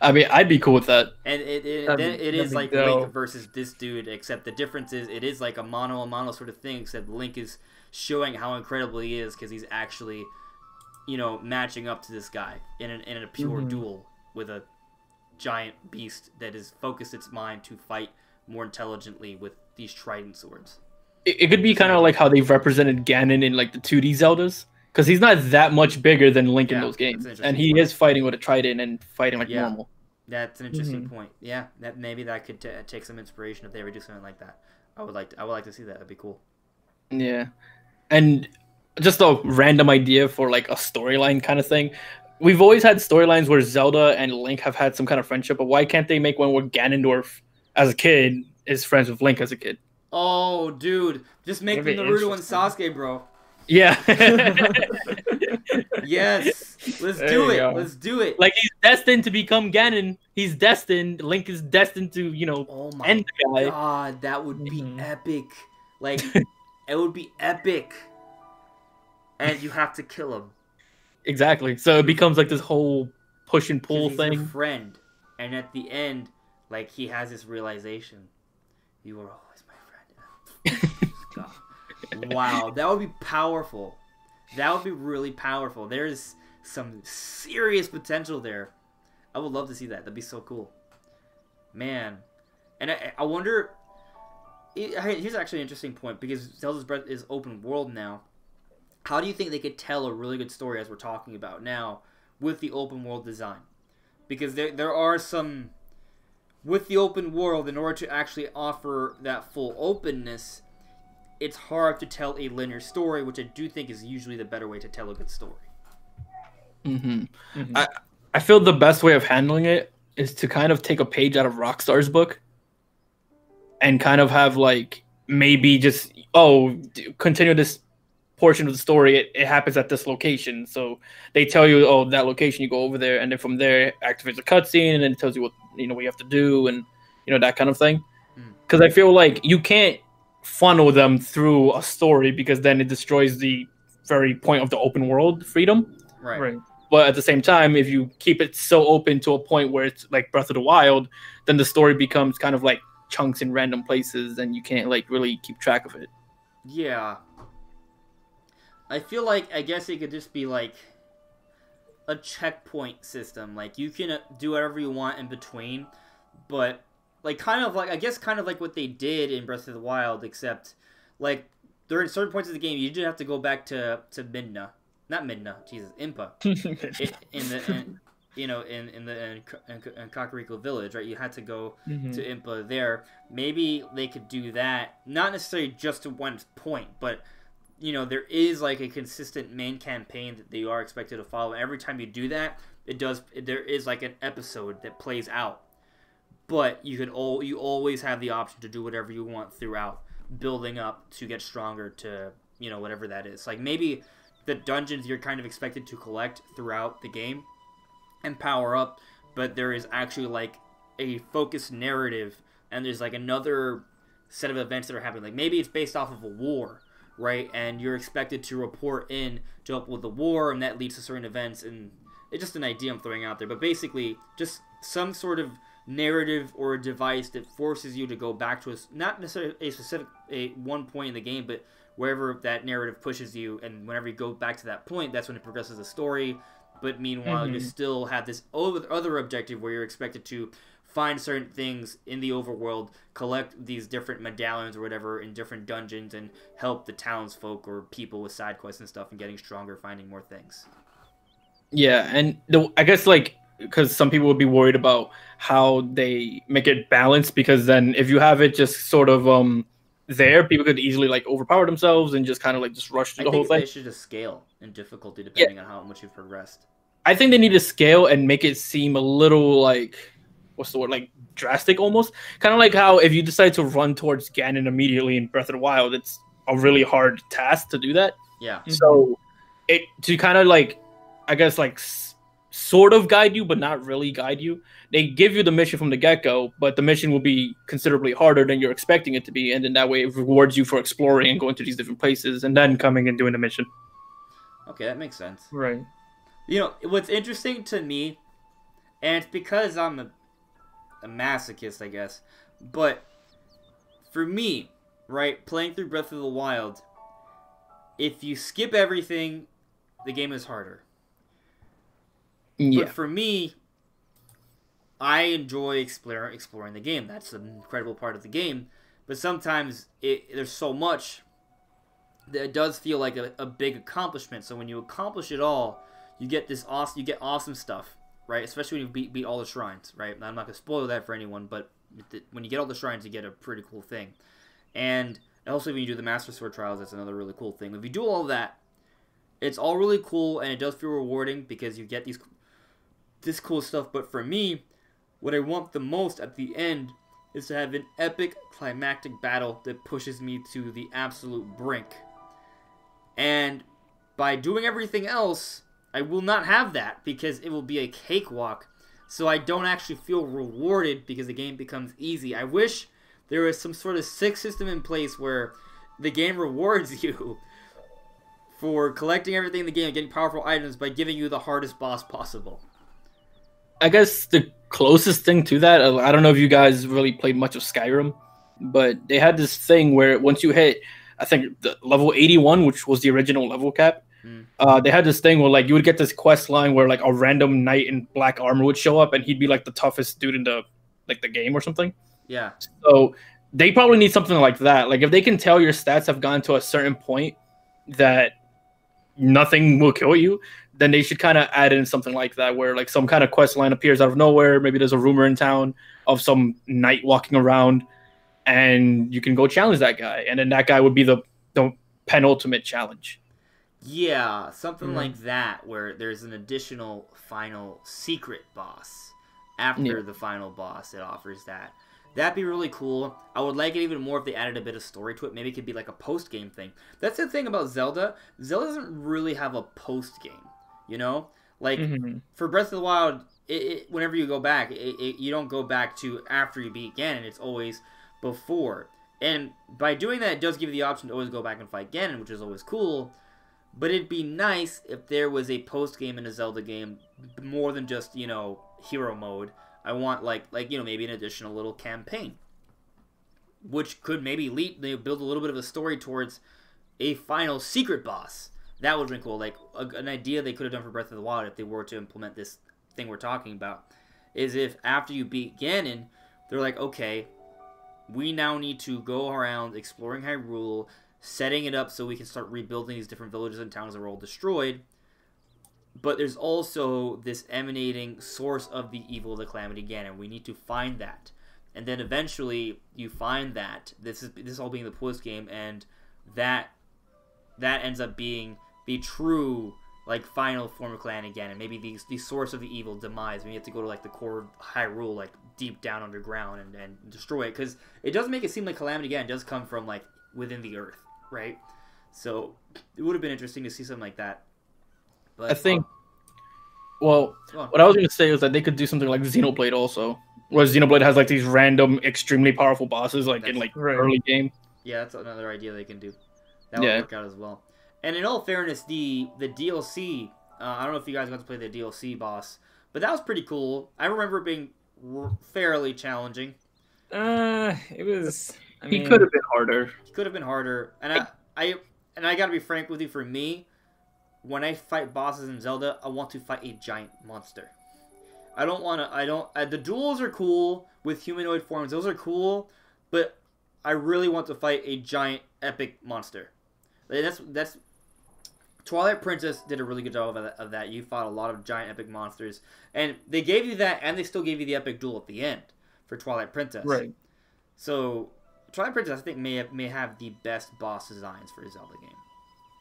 I mean, I'd be cool with that. And it is like Link versus this dude, except the difference is it is like a mano sort of thing, except Link is showing how incredible he is because he's actually, you know, matching up to this guy in a pure duel with a giant beast that has focused its mind to fight more intelligently with these trident swords. It could be kind of like how they've represented Ganon in like the 2D Zeldas. Because he's not that much bigger than Link in those games, and he is fighting with a trident and fighting like normal. That's an interesting point. Yeah, maybe that could take some inspiration if they ever do something like that. I would like to see that. That'd be cool. Yeah, and just a random idea for like a storyline kind of thing. We've always had storylines where Zelda and Link have had some kind of friendship, but why can't they make one where Ganondorf, as a kid, is friends with Link as a kid. Oh, dude, just make Maybe Naruto and interesting. Sasuke, bro. Yeah. Yes, let's There do you it. go. Let's do it. Like he's destined to become Ganon. He's destined. Link is destined to, you know, Oh my end the guy. god, that would be Mhm. epic. Like, it would be epic. And you have to kill him. Exactly. So it becomes like this whole push and 'Cause pull he's your thing. friend. And at the end, like, he has this realization. You were always my friend. God. Wow, that would be powerful. That would be really powerful. There's some serious potential there. I would love to see that. That'd be so cool. Man. And I wonder... Here's actually an interesting point, because Zelda's Breath is open world now. How do you think they could tell a really good story, as we're talking about now, with the open world design? Because there are some... With the open world, in order to actually offer that full openness, it's hard to tell a linear story, which I do think is usually the better way to tell a good story. Mm-hmm. Mhm. I feel the best way of handling it is to kind of take a page out of Rockstar's book and kind of have like maybe just continue this portion of the story. It happens at this location, so they tell you, oh, that location, you go over there, and then from there it activates a cutscene, and then it tells you what you have to do, and that kind of thing. Because I feel like you can't funnel them through a story, because then it destroys the very point of the open world freedom. Right. But at the same time, if you keep it so open to a point where it's like Breath of the Wild, then the story becomes kind of like chunks in random places, and you can't like really keep track of it. Yeah. I feel like, I guess it could just be like a checkpoint system. Like, you can do whatever you want in between, but like kind of like what they did in Breath of the Wild, except like during certain points of the game, you just have to go back to Midna. Not Midna, Jesus, Impa. In Kakariko Village, right? You had to go Mhm. to Impa there. Maybe they could do that, not necessarily just to one point, but there is like a consistent main campaign that they are expected to follow. And every time you do that, there is like an episode that plays out. But you always have the option to do whatever you want throughout, building up to get stronger to whatever that is. Like maybe the dungeons you're kind of expected to collect throughout the game and power up, but there is actually like a focused narrative, and there's like another set of events that are happening. Like maybe it's based off of a war, right? And you're expected to report in to help with the war, and that leads to certain events. And it's just an idea I'm throwing out there, but basically just some sort of narrative or a device that forces you to go back to not necessarily a one point in the game, but wherever that narrative pushes you, and whenever you go back to that point, that's when it progresses the story. But meanwhile, you still have this other objective where you're expected to find certain things in the overworld, collect these different medallions or whatever in different dungeons, and help the townsfolk or people with side quests and stuff and getting stronger, finding more things. Yeah, and I guess like because some people would be worried about how they make it balanced, because then if you have it just sort of there, people could easily like overpower themselves and just kind of like just rush through the whole thing. They should just scale in difficulty depending on how much you've progressed. I think they need to scale and make it seem a little like, what's the word, like drastic almost. Kind of like how if you decide to run towards Ganon immediately in Breath of the Wild, it's a really hard task to do that. Yeah. So it to kind of like, I guess like sort of guide you, but not really guide you. They give you the mission from the get-go, but the mission will be considerably harder than you're expecting it to be, and then that way it rewards you for exploring and going to these different places and then coming and doing the mission. Okay, that makes sense. Right. What's interesting to me, and it's because I'm a masochist, I guess, but for me, right, playing through Breath of the Wild, if you skip everything, the game is harder. Yeah. But for me, I enjoy exploring the game. That's an incredible part of the game. But sometimes there's so much that it does feel like a big accomplishment. So when you accomplish it all, you get awesome stuff, right? Especially when you beat all the shrines, right? I'm not gonna spoil that for anyone, but when you get all the shrines, you get a pretty cool thing. And also when you do the Master Sword trials, that's another really cool thing. If you do all of that, it's all really cool, and it does feel rewarding because you get this cool stuff. But for me, what I want the most at the end is to have an epic climactic battle that pushes me to the absolute brink. And by doing everything else, I will not have that because it will be a cakewalk. So I don't actually feel rewarded because the game becomes easy. I wish there was some sort of sick system in place where the game rewards you for collecting everything in the game and getting powerful items by giving you the hardest boss possible. I guess the closest thing to that, I don't know if you guys really played much of Skyrim, but they had this thing where once you hit, I think, the level 81, which was the original level cap, they had this thing where like you would get this quest line where like a random knight in black armor would show up and he'd be like the toughest dude in the game or something. Yeah. So they probably need something like that. Like if they can tell your stats have gone to a certain point that nothing will kill you, then they should kind of add in something like that where like some kind of quest line appears out of nowhere. Maybe there's a rumor in town of some knight walking around and you can go challenge that guy. And then that guy would be the penultimate challenge. Yeah, something like that, where there's an additional final secret boss after the final boss. It offers that. That'd be really cool. I would like it even more if they added a bit of story to it. Maybe it could be like a post-game thing. That's the thing about Zelda. Zelda doesn't really have a post-game, you know? Like, for Breath of the Wild, whenever you go back, you don't go back to after you beat Ganon. It's always before. And by doing that, it does give you the option to always go back and fight Ganon, which is always cool. But it'd be nice if there was a post-game in a Zelda game, more than just, you know, hero mode. I want, like you know, maybe an additional little campaign. Which could maybe build a little bit of a story towards a final secret boss. That would have been cool. Like, an idea they could have done for Breath of the Wild if they were to implement this thing we're talking about. Is if after you beat Ganon, they're like, okay, we now need to go around exploring Hyrule, setting it up so we can start rebuilding these different villages and towns that were all destroyed. But there's also this emanating source of the evil, the Calamity Ganon. We need to find that. And then eventually you find that. This all being the post game, and that ends up being the true like final form of Calamity Ganon. Maybe the source of the evil demise. We have to go to like the core of Hyrule, like deep down underground and destroy it. Because it does make it seem like Calamity Ganon does come from like within the earth. Right, so it would have been interesting to see something like that. But I think, well, what I was going to say is that they could do something like Xenoblade also, where Xenoblade has like these random, extremely powerful bosses, like in like early game. Yeah, that's another idea they can do. That would work out as well. And in all fairness, the DLC, I don't know if you guys got to play the DLC boss, but that was pretty cool. I remember it being fairly challenging. It was. I mean, he could have been harder. He could have been harder, and I gotta be frank with you. For me, when I fight bosses in Zelda, I want to fight a giant monster. I don't want to. The duels are cool with humanoid forms; those are cool, but I really want to fight a giant epic monster. That's. Twilight Princess did a really good job of that. You fought a lot of giant epic monsters, and they gave you that, and they still gave you the epic duel at the end for Twilight Princess. Right. So. Twilight Princess, I think, may have the best boss designs for a Zelda game.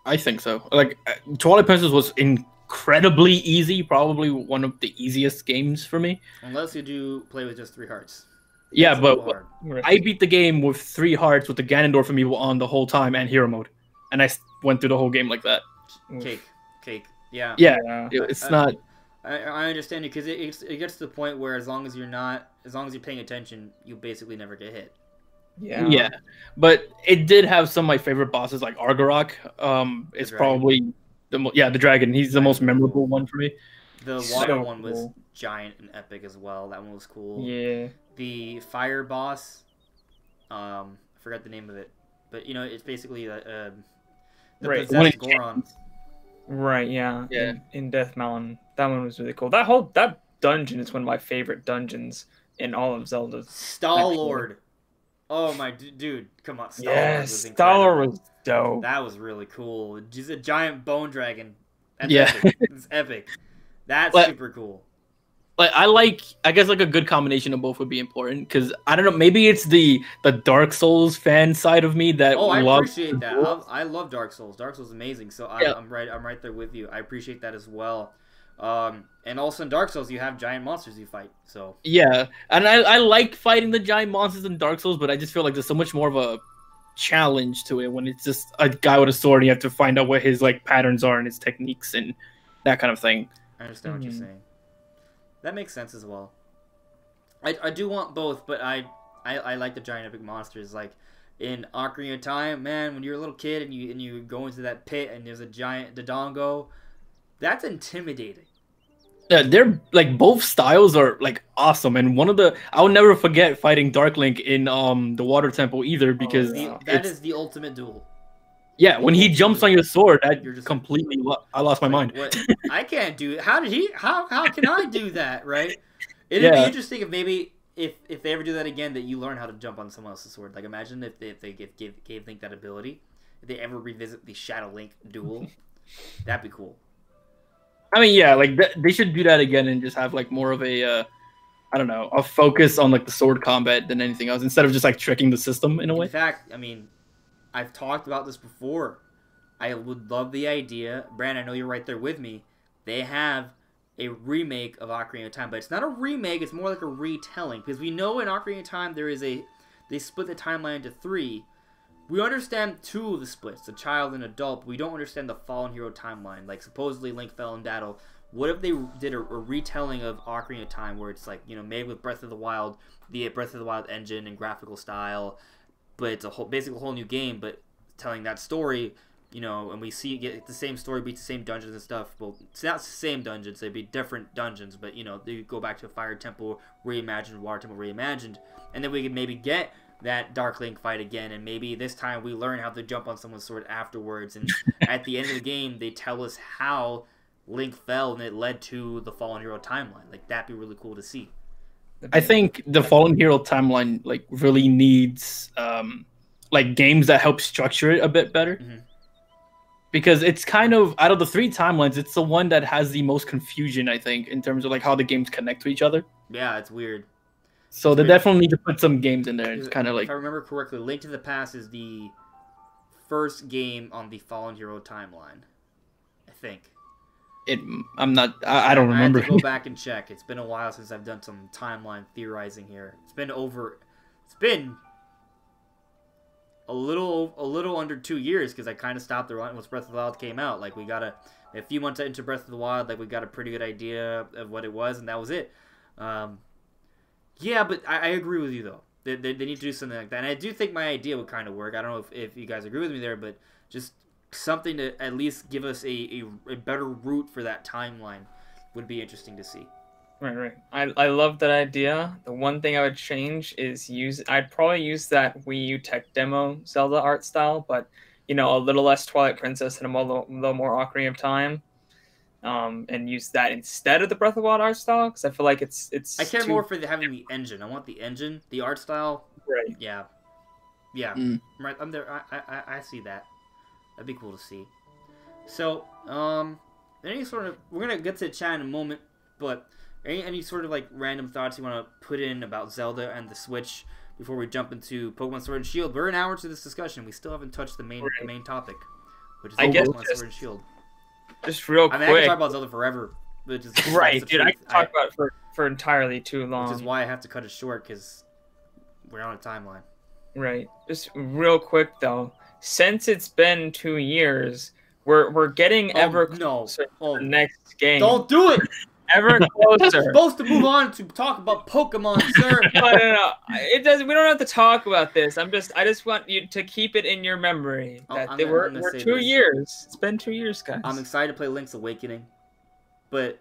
I think so. Like, Twilight Princess was incredibly easy, probably one of the easiest games for me. Unless you do play with just 3 hearts. Yeah, but I beat the game with 3 hearts with the Ganondorf amiibo on the whole time and hero mode. And I went through the whole game like that. Cake. Yeah. Yeah, it's not... I understand you, because it gets to the point where as long as you're paying attention, you basically never get hit. Yeah, but it did have some of my favorite bosses, like Argarok. It's probably the dragon. He's the most memorable one for me. The water one was giant and epic as well. That one was cool. Yeah. The fire boss, I forgot the name of it, but you know it's basically the possessed Goron. Right. Yeah. In Death Mountain, that one was really cool. That dungeon is one of my favorite dungeons in all of Zelda. Star-Lord. Oh my dude, come on! Star-Lord was dope. That was really cool. Just a giant bone dragon. That's yeah, epic. It's epic. That's super cool. Like I guess like a good combination of both would be important, because I don't know, maybe it's the Dark Souls fan side of me that. I appreciate that. I love Dark Souls. Dark Souls is amazing. So I'm right there with you. I appreciate that as well. And also in Dark Souls, you have giant monsters you fight. So Yeah, and I like fighting the giant monsters in Dark Souls, but I just feel like there's so much more of a challenge to it when it's just a guy with a sword and you have to find out what his like patterns are and his techniques and that kind of thing. I understand what you're saying. That makes sense as well. I do want both, but I like the giant epic monsters. Like in Ocarina of Time, man, when you're a little kid and you go into that pit and there's a giant Dodongo, that's intimidating. Yeah, they're like both styles are like awesome, and one of the I'll never forget fighting Dark Link in the Water Temple either because that is the ultimate duel. Yeah, when he jumps on your sword, that You're just completely I lost my mind. What? I can't do it. How did he? How can I do that? Right? It'd be interesting if maybe if they ever do that again, that you learn how to jump on someone else's sword. Like imagine if they gave Link that ability. If they ever revisit the Shadow Link duel, that'd be cool. I mean, yeah, like they should do that again and just have like more of a, I don't know, a focus on like the sword combat than anything else, instead of just like tricking the system in a way. In fact, I mean, I've talked about this before. I would love the idea, Brand. I know you're right there with me. They have a remake of Ocarina of Time, but it's not a remake. It's more like a retelling because we know in Ocarina of Time they split the timeline into 3. We understand 2 of the splits, the child and adult, but we don't understand the fallen hero timeline. Like, supposedly Link fell in battle. What if they did a retelling of Ocarina of Time where it's like, made with Breath of the Wild, the Breath of the Wild engine and graphical style, but it's basically a whole new game, but telling that story, and we get the same story, beats the same dungeons and stuff. Well, it's not the same dungeons, they'd be different dungeons, but, they go back to a Fire Temple reimagined, Water Temple reimagined, and then we could maybe get that Dark Link fight again, and maybe this time we learn how to jump on someone's sword afterwards, and at the end of the game they tell us how Link fell and it led to the Fallen Hero timeline. Like, that'd be really cool to see. I think the Fallen Hero timeline like really needs like games that help structure it a bit better. Because it's kind of, out of the 3 timelines, it's the one that has the most confusion, I think, in terms of like how the games connect to each other. Yeah, it's weird. So they definitely need to put some games in there. It's kind of like, if I remember correctly, Link to the Past is the first game on the Fallen Hero timeline. I think. I don't remember. I have to go back and check. It's been a while since I've done some timeline theorizing here. It's been a little under 2 years because I kind of stopped the run once Breath of the Wild came out. Like, a few months into Breath of the Wild, like we got a pretty good idea of what it was, and that was it. Yeah, but I agree with you, though. They need to do something like that. And I do think my idea would kind of work. I don't know if you guys agree with me there, but just something to at least give us a better route for that timeline would be interesting to see. Right. I love that idea. The one thing I would change is I'd probably use that Wii U tech demo Zelda art style, but, a little less Twilight Princess and a little more Ocarina of Time. And use that instead of the Breath of the Wild art style, because I feel like it's. I care more for having the engine. I want the engine, the art style. Right. Yeah. Right. I'm there. I see that. That'd be cool to see. So, any sort of, we're gonna get to the chat in a moment, but any sort of like random thoughts you want to put in about Zelda and the Switch before we jump into Pokemon Sword and Shield? We're an hour into this discussion. We still haven't touched the main topic, which is Pokemon Sword and Shield. Just real quick. I mean, I can talk about Zelda forever. But right, dude. I can talk about it for entirely too long. Which is why I have to cut it short, because we're on a timeline. Right. Just real quick, though. Since it's been 2 years, we're getting ever closer to the next game. Don't do it! Ever closer. We're supposed to move on to talk about Pokemon, sir. No. It doesn't. We don't have to talk about this. I just want you to keep it in your memory that we're 2 years. It's been 2 years, guys. I'm excited to play Link's Awakening, but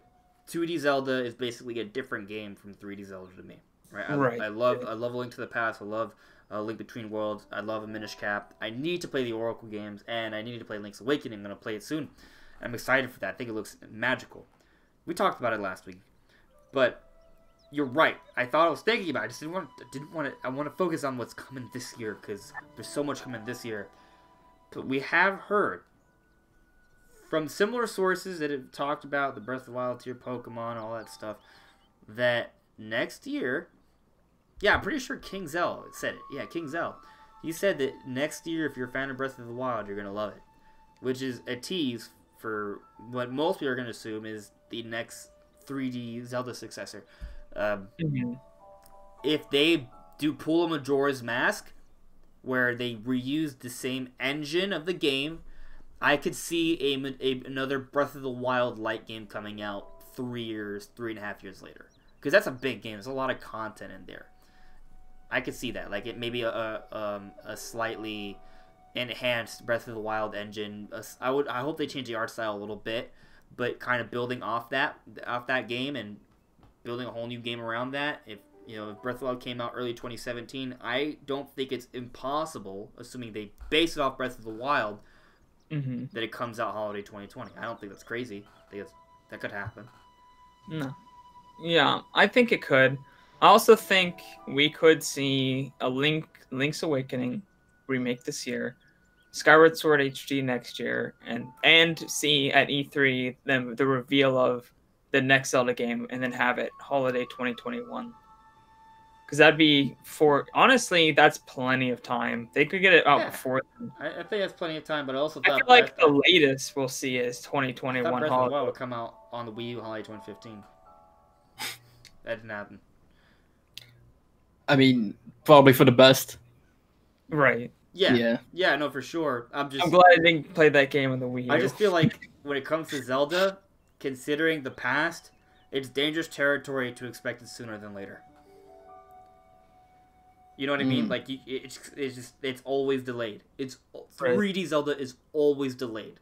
2D Zelda is basically a different game from 3D Zelda to me. Right. I love A Link to the Past. I love Link Between Worlds. I love a Minish Cap. I need to play the Oracle games, and I need to play Link's Awakening. I'm gonna play it soon. I'm excited for that. I think it looks magical. We talked about it last week, but you're right. I was thinking about it. I just didn't want to. I want to focus on what's coming this year because there's so much coming this year. But we have heard from similar sources that have talked about the Breath of the Wild tier Pokemon, all that stuff, that next year, yeah, I'm pretty sure King Zell said it. Yeah, King Zell. He said that next year, if you're a fan of Breath of the Wild, you're gonna love it, which is a tease for what most people are gonna assume is the next 3D Zelda successor. Mhm. If they do pull a Majora's Mask, where they reuse the same engine of the game, I could see another Breath of the Wild light game coming out 3.5 years later. Because that's a big game. There's a lot of content in there. I could see that. Like, it maybe a slightly enhanced Breath of the Wild engine. I hope they change the art style a little bit, but kind of building off that game and building a whole new game around that. If Breath of the Wild came out early 2017, I don't think it's impossible, assuming they base it off Breath of the Wild, that it comes out holiday 2020. I don't think that's crazy. I think that could happen. No. Yeah, I think it could. I also think we could see a Link's Awakening remake this year, Skyward Sword HD next year, and see at E3 the reveal of the next Zelda game, and then have it holiday 2021. Because that'd be honestly, that's plenty of time. They could get it out before then. I think that's plenty of time, but I also I thought feel like the latest we'll see is 2021 Breath of the holiday. Wild would come out on the Wii U holiday 2015. That didn't happen. I mean, probably for the best. Right. Yeah, no, for sure. I'm glad I didn't play that game on the Wii U. I just feel like when it comes to Zelda, considering the past, it's dangerous territory to expect it sooner than later. You know what I mean? Like, it's always delayed. 3D Zelda is always delayed.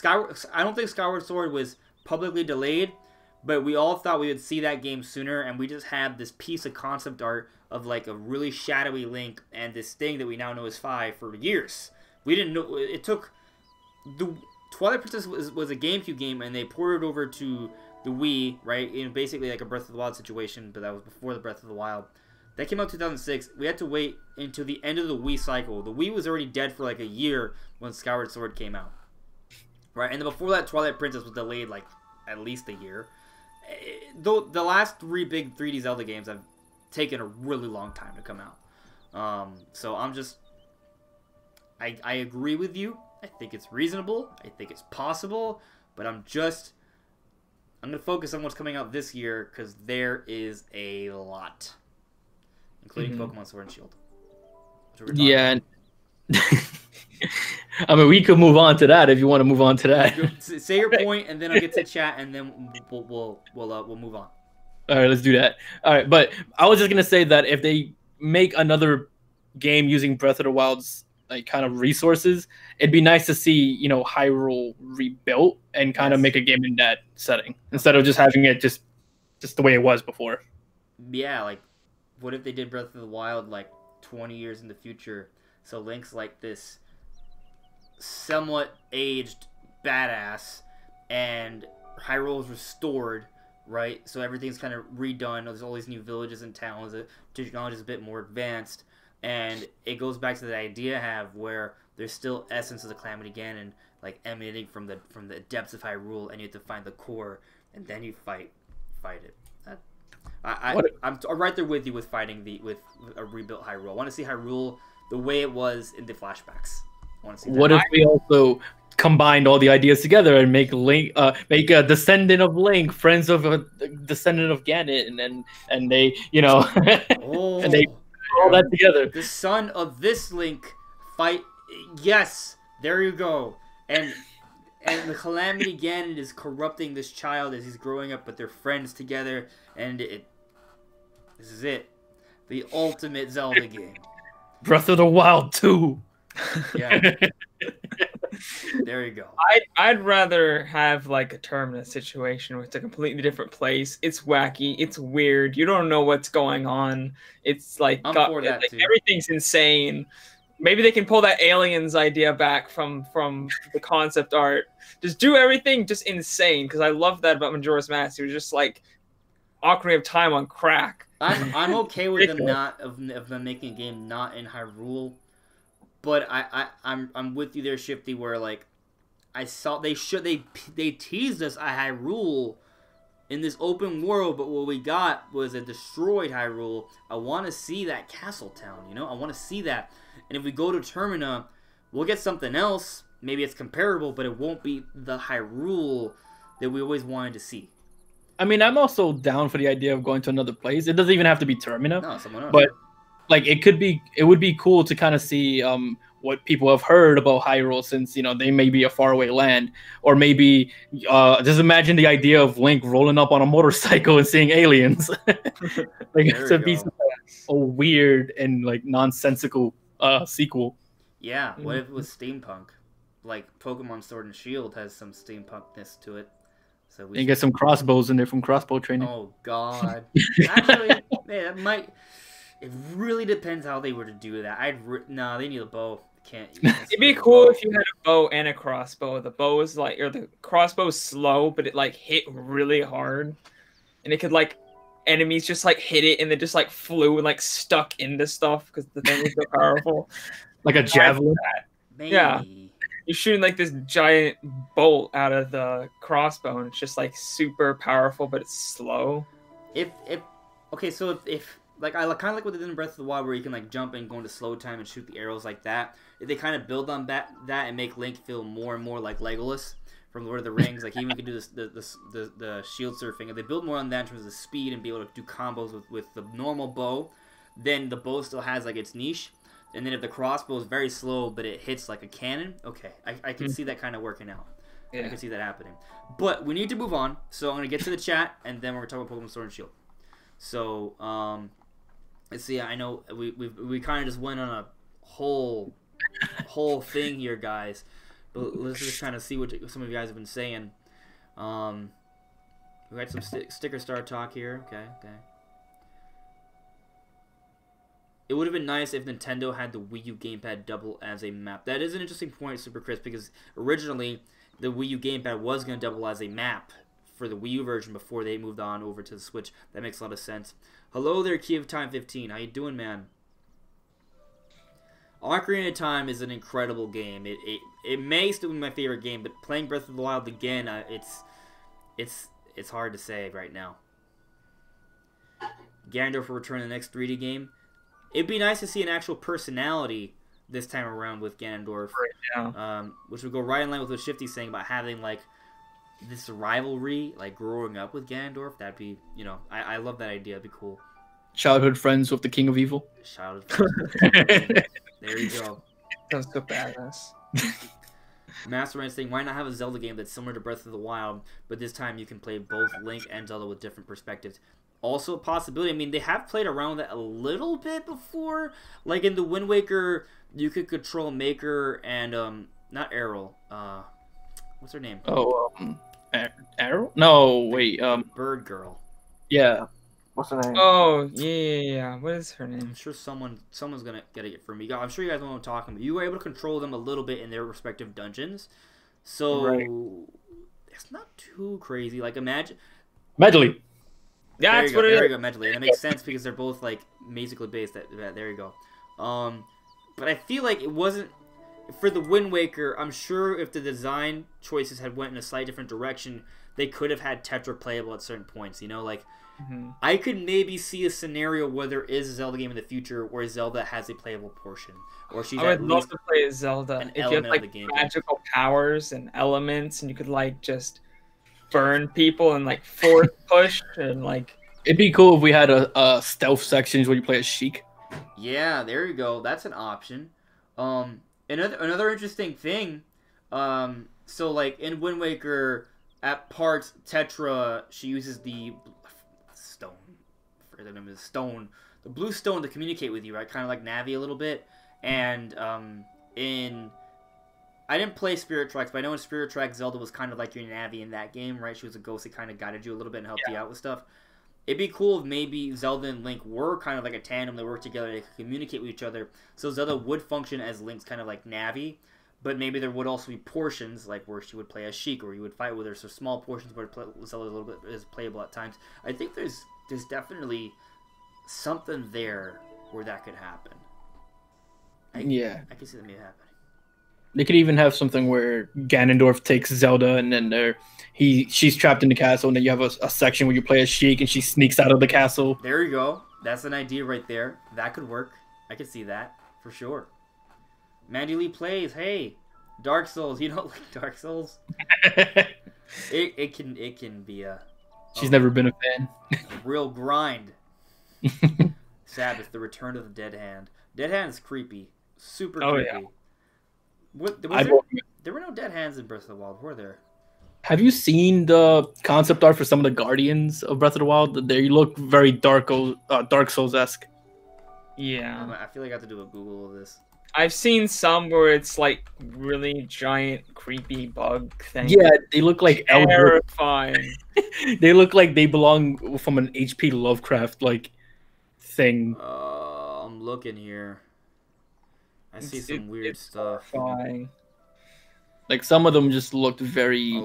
I don't think Skyward Sword was publicly delayed, but we all thought we would see that game sooner, and we just had this piece of concept art of like a really shadowy Link and this thing that we now know is 5 for years. We didn't know it took. The Twilight Princess was a GameCube game, and they ported it over to the Wii, right? Basically like a Breath of the Wild situation, but that was before the Breath of the Wild. That came out in 2006. We had to wait until the end of the Wii cycle. The Wii was already dead for like a year when Skyward Sword came out, right? And then before that, Twilight Princess was delayed like at least a year. Though the last 3 big 3D Zelda games have taken a really long time to come out. So I'm just... I agree with you. I think it's reasonable. I think it's possible. But I'm going to focus on what's coming out this year because there is a lot. Including Pokemon Sword and Shield. Yeah. I mean, we could move on to that if you want to move on to that. Say your point, and then I'll get to chat, and then we'll move on. All right, let's do that. All right, but I was just gonna say that if they make another game using Breath of the Wild's like kind of resources, it'd be nice to see Hyrule rebuilt and kind of make a game in that setting instead of just having it just the way it was before. Yeah, like what if they did Breath of the Wild like 20 years in the future? So Link's like this somewhat aged badass, and Hyrule is restored, right? So everything's kind of redone. There's all these new villages and towns. The technology is a bit more advanced, and it goes back to the idea I have where there's still essence of the Calamity Ganon like emanating from the depths of Hyrule, and you have to find the core, and then you fight it. I'm right there with you with fighting with a rebuilt Hyrule. I want to see Hyrule the way it was in the flashbacks. I want to see that. What if we also combined all the ideas together and make Link, make a descendant of Link, friends of a descendant of Ganon, and they, and they all that together. The son of this Link fight. Yes, there you go. And the Calamity Ganon is corrupting this child as he's growing up, but they're friends together, and this is it. The ultimate Zelda game. Breath of the Wild 2. Yeah. There you go. I'd rather have like a Terminus situation where it's a completely different place. It's wacky. It's weird. You don't know what's going on. It's like, for that too. Everything's insane. Maybe they can pull that aliens idea back from the concept art. Just do everything just insane, because I love that about Majora's Mask. It was just like Ocarina of Time on crack. I'm okay with them making a game not in Hyrule, but I'm with you there, Shifty. Where like I saw they teased us at Hyrule in this open world, but what we got was a destroyed Hyrule. I want to see that castle town. I want to see that. And if we go to Termina, we'll get something else. Maybe it's comparable, but it won't be the Hyrule that we always wanted to see. I mean, I'm also down for the idea of going to another place. It doesn't even have to be Termina. No, someone else. But like, it would be cool to kind of see what people have heard about Hyrule, since they may be a faraway land, or maybe just imagine the idea of Link rolling up on a motorcycle and seeing aliens. Like, it's to be a weird and like nonsensical sequel. Yeah, what if it was steampunk? Like Pokemon Sword and Shield has some steampunkness to it. So we get some crossbows in there from crossbow training. Oh God! Actually, man, that might. It really depends how they were to do that. No, they need a bow. Can't. It'd be cool if you had a bow and a crossbow. The bow is like, or the crossbow is slow, but it like hit really hard, and it could like enemies just like hit it and then just like flew and like stuck into stuff because the thing was so powerful. Like a javelin. Maybe. Yeah. You're shooting like this giant bolt out of the crossbow, and it's just like super powerful, but it's slow. Okay, so if like I kind of like what they did in Breath of the Wild, where you can like jump and go into slow time and shoot the arrows like that. If they kind of build on that and make Link feel more and more like Legolas from Lord of the Rings, like he even could do the shield surfing. If they build more on that in terms of speed and be able to do combos with the normal bow, then the bow still has like its niche. And then if the crossbow is very slow, but it hits like a cannon, okay, I can see that kind of working out. Yeah. I can see that happening. But we need to move on, so I'm going to get to the chat, and then we're going to talk about Pokemon Sword and Shield. So, let's see, I know we kind of just went on a whole thing here, guys. But let's just kind of see what some of you guys have been saying. We got some sticker star talk here. Okay. It would have been nice if Nintendo had the Wii U gamepad double as a map. That is an interesting point, Super Chris, because originally the Wii U gamepad was going to double as a map for the Wii U version before they moved on over to the Switch. That makes a lot of sense. Hello there, Key of Time 15. How you doing, man? Ocarina of Time is an incredible game. It may still be my favorite game, but playing Breath of the Wild again, it's hard to say right now. Ganondorf will return in the next 3D game. It'd be nice to see an actual personality this time around with Ganondorf, which would go right in line with what Shifty's saying about having like this rivalry, like growing up with Ganondorf. That'd be, I love that idea. It'd be cool. Childhood friends with the King of Evil. Childhood friends. There you go. That's so badass. Master Ryan's saying, why not have a Zelda game that's similar to Breath of the Wild, but this time you can play both Link and Zelda with different perspectives? Also a possibility. I mean, they have played around with that a little bit before. Like in the Wind Waker, you could control Maker and not Errol. What's her name? Oh, Errol? No, wait. Bird Girl. Yeah. What's her name? Oh, yeah. What is her name? I'm sure someone's gonna get it for me. I'm sure you guys know what I'm talking about. You were able to control them a little bit in their respective dungeons, so it's not too crazy. Like imagine Medley. Yeah, that's what it is. There you go, Medley. That makes sense because they're both like musically based. There you go. But I feel like it wasn't for the Wind Waker. I'm sure if the design choices had went in a slightly different direction, they could have had Tetra playable at certain points. I could maybe see a scenario where there is a Zelda game in the future where Zelda has a playable portion, or she's. I would love to play as Zelda an if you had element of like the game. magical powers and elements, and you could like just burn people and like force push and like. It'd be cool if we had a stealth sections where you play as Sheik. Yeah, there you go. That's an option. Another interesting thing. So like in Wind Waker, at parts Tetra, she uses the stone. I forget the name of the stone. The blue stone to communicate with you, right? Kind of like Navi a little bit. And I didn't play Spirit Tracks, but I know in Spirit Tracks, Zelda was kind of like your Navi in that game, right? She was a ghost that kind of guided you a little bit and helped you out with stuff. It'd be cool if maybe Zelda and Link were kind of like a tandem. They work together. They could communicate with each other. So Zelda would function as Link's kind of like Navi, but maybe there would also be portions like where she would play as Sheik, or you would fight with her. So small portions where Zelda a little bit is playable at times. I think there's definitely something there where that could happen. I can see that maybe happening. They could even have something where Ganondorf takes Zelda, and then she's trapped in the castle, and then you have a section where you play as Sheik, and she sneaks out of the castle. There you go. That's an idea right there. That could work. I could see that for sure. Mandy Lee plays. Hey, Dark Souls. You don't like Dark Souls? It can be She's never been a fan. a real grind. Sabbath, the return of the dead hand. Dead hand is creepy, super creepy. Yeah. There were no dead hands in Breath of the Wild, were there? Have you seen the concept art for some of the Guardians of Breath of the Wild? They look very Dark Souls-esque. Yeah. I feel like I have to do a Google of this. I've seen some where it's like really giant, creepy bug thing. Yeah, they look like elder. Terrifying. They look like they belong from an H.P. Lovecraft like thing. I'm looking here. I see some weird stuff. Terrifying. Like some of them just looked very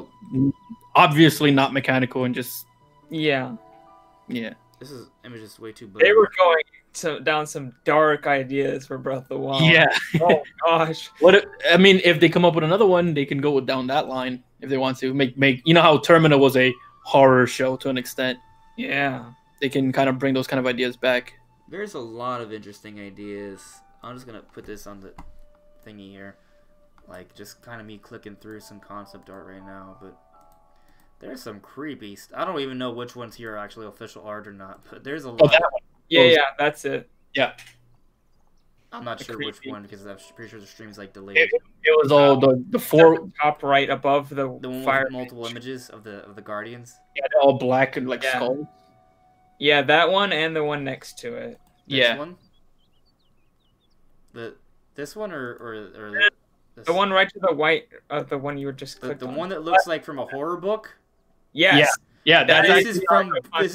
obviously not mechanical and just Yeah. This image is way too blurry. They were going down some dark ideas for Breath of the Wild. Yeah. Oh gosh. If they come up with another one, they can go down that line if they want to. Make you know how Termina was a horror show to an extent. Yeah. They can kind of bring those kind of ideas back. There's a lot of interesting ideas. I'm just gonna put this on the thingy here. Like, just kind of me clicking through some concept art right now, but there's some creepy I don't even know which ones here are actually official art or not, but there's a lot. Yeah, that's it. Yeah. I'm not sure which one because I'm pretty sure the stream's like delayed. It was all the four top right above the one fire. with multiple images of the Guardians. Yeah, they're all black and like skull. Yeah, that one and the one next to it. This one? This one or the one right to the white, the one you were just clicked the on. one that looks like from a horror book. Yes. Yeah. This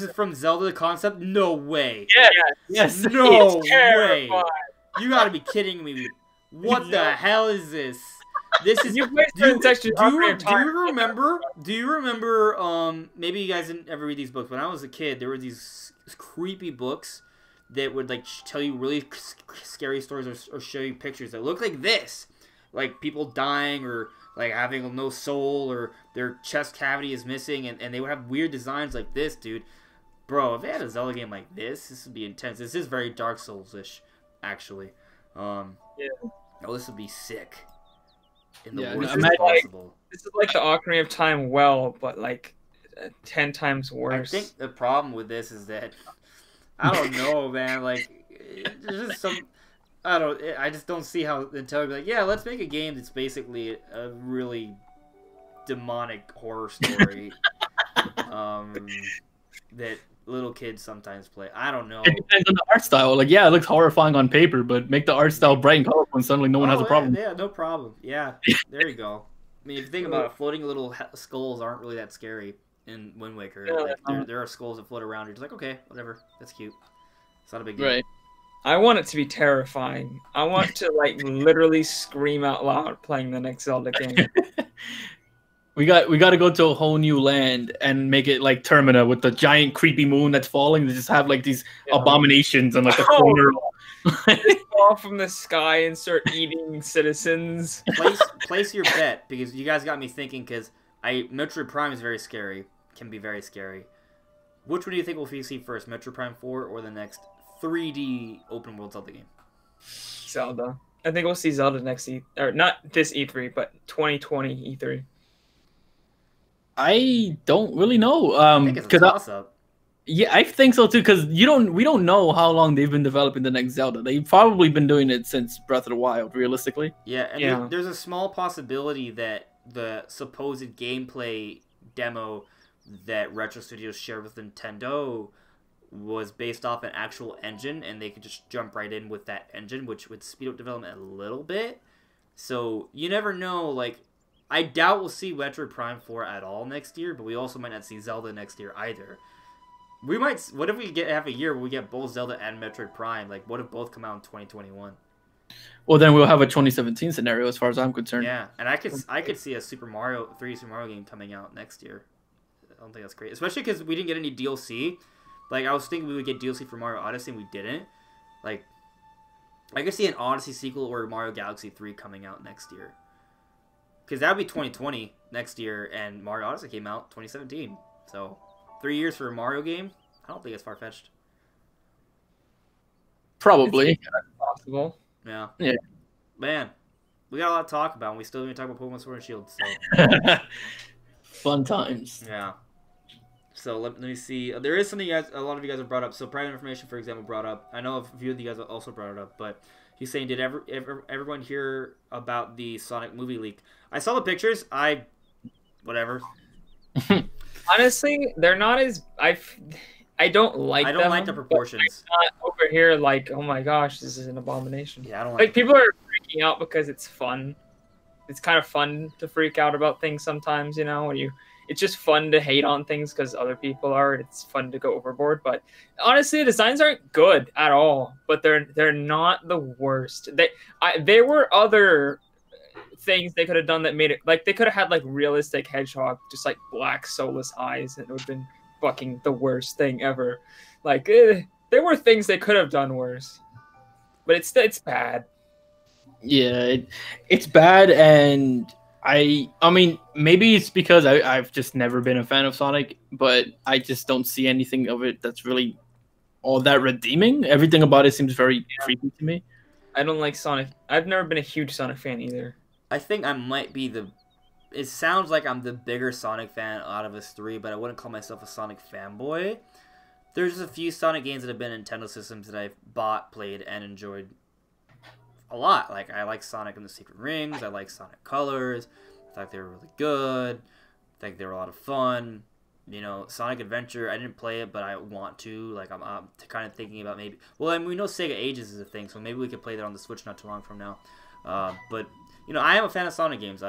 is from Zelda the concept. No way. Yeah. Yes. No way. You gotta be kidding me. What the hell is this? This is. Do you remember? Maybe you guys didn't ever read these books. When I was a kid, there were these creepy books that would like tell you really scary stories or show you pictures that look like this. Like people dying or like having no soul or their chest cavity is missing and they would have weird designs like this, dude. Bro, if they had a Zelda game like this would be intense. This is very Dark Souls-ish, actually. Yeah. Oh, this would be sick. In the Yeah, worst no, way possible. This is like the Ocarina of Time but like 10 times worse. I think the problem with this is that I don't know, man. Like, there's just some. I just don't see how Nintendo would be like, yeah, let's make a game that's basically a really demonic horror story that little kids sometimes play. I don't know. It depends on the art style. Like, yeah, it looks horrifying on paper, but make the art style bright and colorful, and suddenly no one has a problem. Yeah, no problem. Yeah, there you go. I mean, if you think about it, floating little skulls aren't really that scary in Wind Waker. Like, there are skulls that float around. You're just like, okay, whatever. That's cute. It's not a big deal. Right. I want it to be terrifying. I want to like literally scream out loud playing the next Zelda game. We got to go to a whole new land and make it like Termina with the giant creepy moon that's falling. They just have like these abominations and like a corner. Fall from the sky and start eating citizens. Place your bet because you guys got me thinking. Because Metroid Prime is very scary. Can be very scary. Which one do you think we'll see first, Metroid Prime 4 or the next 3D open world Zelda game? Zelda. I think we'll see Zelda next or not this E3, but 2020 E3. I don't really know. I think it's a toss-up. Yeah, I think so too. Because we don't know how long they've been developing the next Zelda. They've probably been doing it since Breath of the Wild, realistically. Yeah, and there's a small possibility that the supposed gameplay demo that Retro Studios shared with Nintendo was based off an actual engine, and they could just jump right in with that engine, which would speed up development a little bit. So you never know. Like, I doubt we'll see Metroid Prime 4 at all next year, but we also might not see Zelda next year either. We might. What if we have a year where we get both Zelda and Metroid Prime? Like, what if both come out in 2021? Well, then we'll have a 2017 scenario, as far as I'm concerned. Yeah, and I could see a 3D Super Mario game coming out next year. I don't think that's great, especially because we didn't get any DLC. Like, I was thinking we would get DLC for Mario Odyssey, and we didn't. Like, I could see an Odyssey sequel or Mario Galaxy 3 coming out next year. Because that would be 2020 next year, and Mario Odyssey came out 2017. So, 3 years for a Mario game? I don't think it's far-fetched. Probably. It's possible. Yeah. Yeah. Man, we got a lot to talk about, and we still didn't talk about Pokemon Sword and Shield. So. Fun times. Yeah. So let me see. There is something a lot of you guys have brought up. So private information, for example, brought up. I know a few of you guys also brought it up, but he's saying, did everyone hear about the Sonic movie leak? I saw the pictures. Whatever. Honestly, they're not as I don't like. I don't like the proportions. I'm not over here like, oh my gosh, this is an abomination. Yeah, I don't like people are freaking out because it's fun. It's kind of fun to freak out about things sometimes, you know, when it's just fun to hate on things because other people are. It's fun to go overboard, but honestly, the designs aren't good at all. But they're not the worst. There were other things they could have done that made it like they could have had like realistic Hedgehog, just like black soulless eyes, and it would have been fucking the worst thing ever. Like there were things they could have done worse, but it's bad. Yeah, it's bad, and I mean, maybe it's because I've just never been a fan of Sonic, but I just don't see anything of it that's really all that redeeming. Everything about it seems very creepy to me. I don't like Sonic. I've never been a huge Sonic fan either. I think I might be it sounds like I'm the bigger Sonic fan out of us three, but I wouldn't call myself a Sonic fanboy. There's a few Sonic games that have been Nintendo systems that I've bought, played, and enjoyed a lot. Like, I like Sonic and the Secret Rings. I like Sonic Colors. I thought they were really good. I think they were a lot of fun. You know, Sonic Adventure, I didn't play it, but I want to. Like, I'm kind of thinking about maybe... Well, I mean, we know Sega Ages is a thing, so maybe we could play that on the Switch not too long from now. But, you know, I am a fan of Sonic games.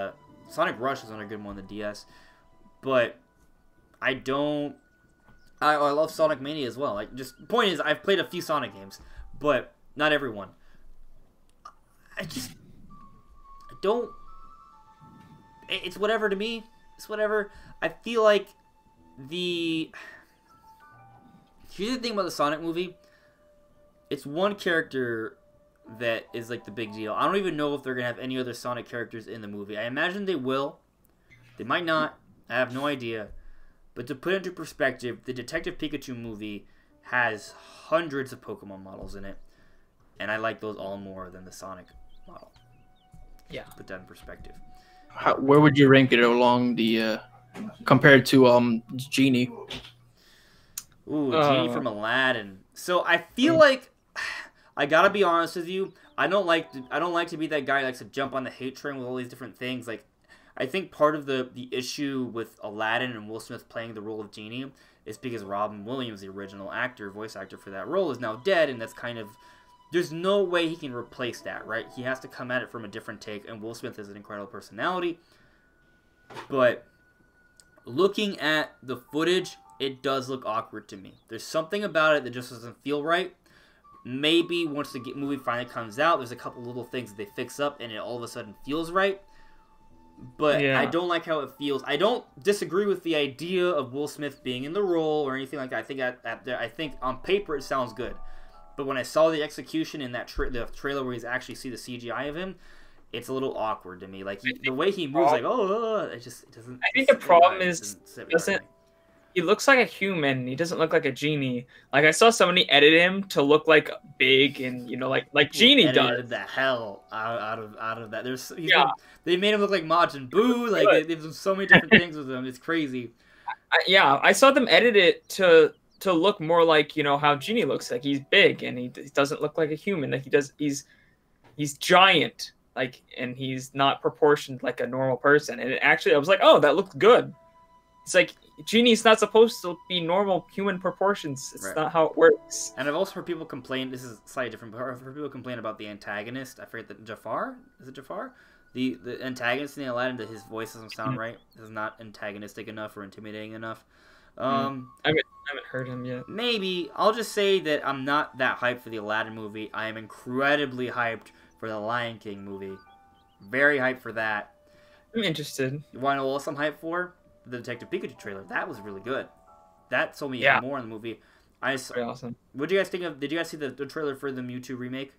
Sonic Rush is another good one on the DS. But I don't... I love Sonic Mania as well. Like, just... The point is, I've played a few Sonic games, but not every one. I don't... It's whatever to me. It's whatever. I feel like here's the thing about the Sonic movie. It's one character that is like the big deal. I don't even know if they're going to have any other Sonic characters in the movie. I imagine they will. They might not. I have no idea. But to put into perspective, the Detective Pikachu movie has hundreds of Pokemon models in it. And I like those all more than the Sonic model. Yeah. Put that in perspective. Where would you rank it along the compared to Genie? Ooh, Genie from Aladdin. So I feel like I gotta be honest with you. I don't like to be that guy who likes to jump on the hate train with all these different things. Like, I think part of the issue with Aladdin and Will Smith playing the role of Genie is because Robin Williams, the original voice actor for that role, is now dead, and that's kind of... There's no way he can replace that, right? He has to come at it from a different take, and Will Smith has an incredible personality. But looking at the footage, it does look awkward to me. There's something about it that just doesn't feel right. Maybe once the movie finally comes out, there's a couple little things that they fix up, and it all of a sudden feels right. But yeah. I don't like how it feels. I don't disagree with the idea of Will Smith being in the role or anything like that. I think on paper it sounds good. But when I saw the execution in that the trailer where you actually see the CGI of him, it's a little awkward to me. Like the way he moves, like it doesn't. I think the problem is he looks like a human. He doesn't look like a genie. Like I saw somebody edit him to look like big and like Genie does. The hell out of that. They made him look like Majin Buu. Like they've done so many different things with him. It's crazy. I saw them edit it to look more like how Genie looks. Like he's big and he doesn't look like a human. Like he's giant. Like and he's not proportioned like a normal person. And actually, I was like, oh, that looks good. It's like Genie's not supposed to be normal human proportions. It's not how it works. And I've also heard people complain. This is slightly different, but I've heard people complain about the antagonist. I forget Jafar. Is it Jafar? The antagonist in the Aladdin, that his voice doesn't sound right. Is not antagonistic enough or intimidating enough. I haven't heard him yet. Maybe I'll just say that I'm not that hyped for the Aladdin movie. I am incredibly hyped for the Lion King movie. Very hyped for that. I'm interested. You want to know what else I'm hyped for? The Detective Pikachu trailer. That was really good. That told me even more in the movie. Pretty awesome. What did you guys think of? Did you guys see the trailer for the Mewtwo remake?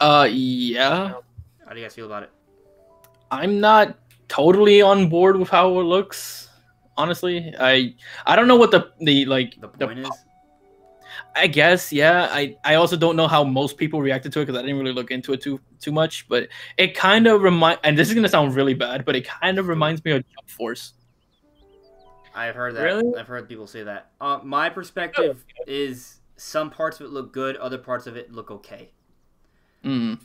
Yeah. How do you guys feel about it? I'm not totally on board with how it looks. Honestly, I don't know what the point is. I guess, yeah. I also don't know how most people reacted to it because I didn't really look into it too much. But it kind of and this is gonna sound really bad, but it kind of reminds me of Jump Force. I've heard that. Really? I've heard people say that. My perspective is some parts of it look good, other parts of it look okay. Mm.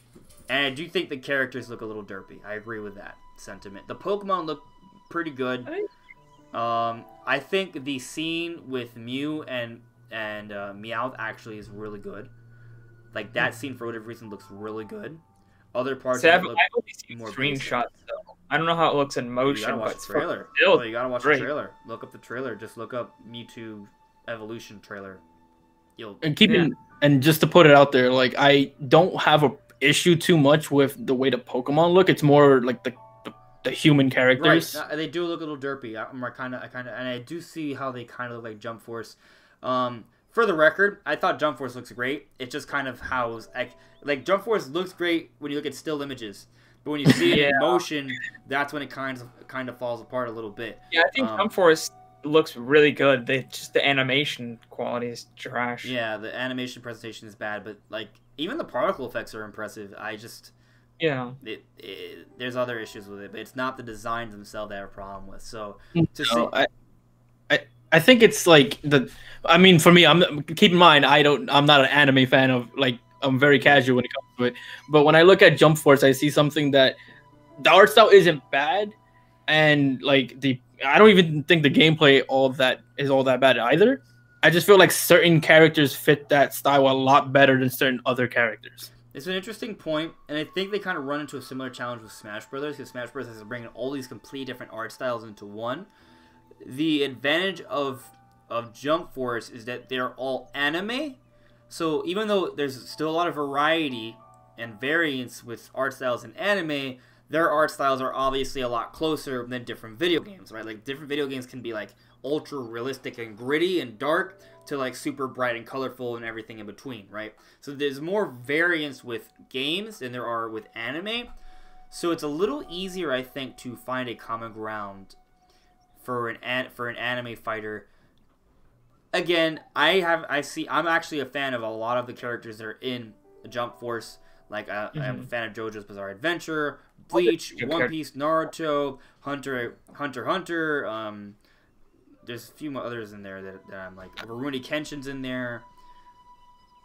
And I do think the characters look a little derpy. I agree with that sentiment. The Pokemon look pretty good. I think the scene with Mew and Meowth actually is really good. Like that scene for whatever reason looks really good. Other parts See, of I've it look only seen more screenshots though. I don't know how it looks in You motion, gotta but watch it's the trailer. fucking still Oh, you gotta watch great. the trailer. Look up the trailer. Just look up Mewtwo Evolution trailer. You'll And just to put it out there, like I don't have a issue too much with the way the Pokemon look. It's more like the human characters. Right. They do look a little derpy. And I do see how they kind of look like Jump Force. For the record, I thought Jump Force looks great. It's just kind of how like Jump Force looks great when you look at still images, but when you see it in motion, that's when it kind of falls apart a little bit. Yeah, I think Jump Force looks really good. Just the animation quality is trash. Yeah, the animation presentation is bad, but like even the particle effects are impressive. There's other issues with it, but it's not the designs themselves that I have a problem with. So I think it's like I mean, for me, keep in mind, I'm not an anime fan of like. I'm very casual when it comes to it. But when I look at Jump Force, I see something that the art style isn't bad, and like I don't even think the gameplay is all that bad either. I just feel like certain characters fit that style a lot better than certain other characters. It's an interesting point, and I think they kind of run into a similar challenge with Smash Brothers, because Smash Brothers is bringing all these complete different art styles into one. The advantage of Jump Force is that they're all anime, so even though there's still a lot of variety and variance with art styles in anime, their art styles are obviously a lot closer than different video games, right? Like different video games can be like ultra realistic and gritty and dark to like super bright and colorful and everything in between, right? So there's more variance with games than there are with anime. So it's a little easier, I think, to find a common ground for an anime fighter. Again, I'm actually a fan of a lot of the characters that are in Jump Force. Like I'm a fan of JoJo's Bizarre Adventure, Bleach, One Piece, Naruto, Hunter. There's a few more others in there that I'm like. Rurouni Kenshin's in there.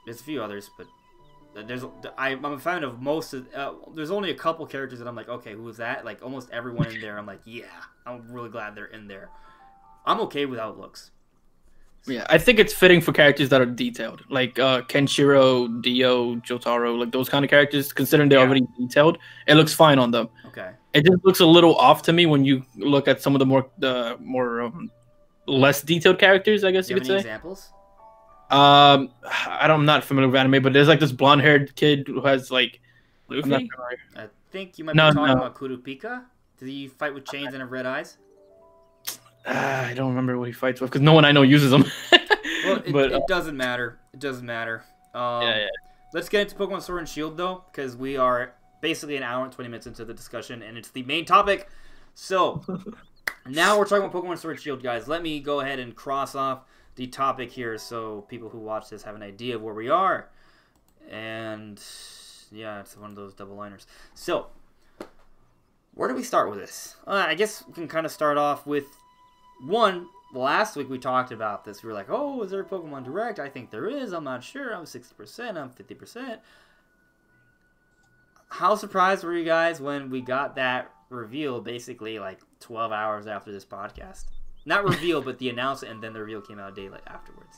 There's a few others, but I'm a fan of most of. There's only a couple characters that I'm like, okay, who is that? Like almost everyone in there, I'm like, yeah, I'm really glad they're in there. I'm okay with how it looks. Yeah, I think it's fitting for characters that are detailed, like Kenshiro, Dio, Jotaro, like those kind of characters. Considering they're already detailed, it looks fine on them. Okay. It just looks a little off to me when you look at some of the more less detailed characters, I guess you could say. Examples? I'm not familiar with anime, but there's like this blonde-haired kid who has like. Luffy? I think you might be talking about Kurapika. Does he fight with chains and have red eyes? I don't remember what he fights with because no one I know uses them. Well, it doesn't matter. It doesn't matter. Let's get into Pokemon Sword and Shield though, because we are basically an hour and 20 minutes into the discussion, and it's the main topic. So now we're talking about Pokemon Sword and Shield, guys. Let me go ahead and cross off the topic here so people who watch this have an idea of where we are. And yeah, it's one of those double liners. So where do we start with this? I guess we can kind of start off with one. Last week we talked about this. We were like, oh, is there a Pokemon Direct? I think there is. I'm not sure. I'm 60%. I'm 50%. How surprised were you guys when we got that reveal basically like 12 hours after this podcast? Not reveal, but the announcement, and then the reveal came out a day afterwards.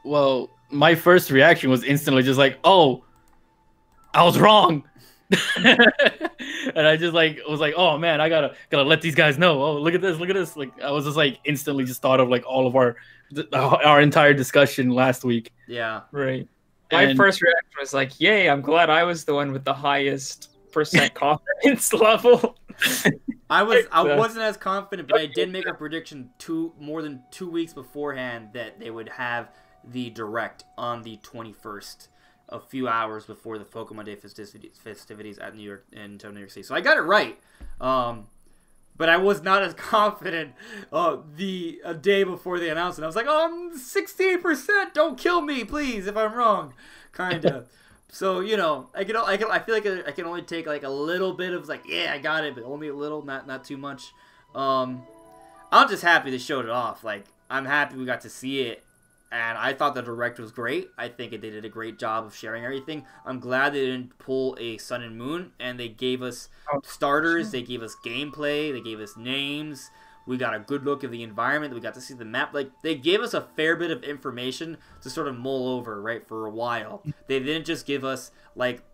Well, my first reaction was instantly just like, oh, I was wrong. And I just like was like, oh man, I gotta let these guys know. Oh, look at this. Like I was just like instantly just thought of like all of our entire discussion last week. Yeah. Right. My first reaction was like, yay, I'm glad I was the one with the highest percent confidence level. I wasn't as confident, but I did make a prediction more than 2 weeks beforehand that they would have the Direct on the 21st. A few hours before the Pokemon Day festivities at New York City. So I got it right. But I was not as confident a day before the announcement. I was like, oh, I'm 16%. Don't kill me, please, if I'm wrong. Kind of. So, you know, I feel like I can only take like a little bit of like, yeah, I got it, but only a little, not too much. I'm just happy they showed it off. Like, I'm happy we got to see it, and I thought the direct was great. I think they did a great job of sharing everything. I'm glad they didn't pull a Sun and Moon, and they gave us starters, they gave us gameplay, they gave us names. We got a good look of the environment. We got to see the map. Like, they gave us a fair bit of information to sort of mull over, right, for a while. They didn't just give us, like,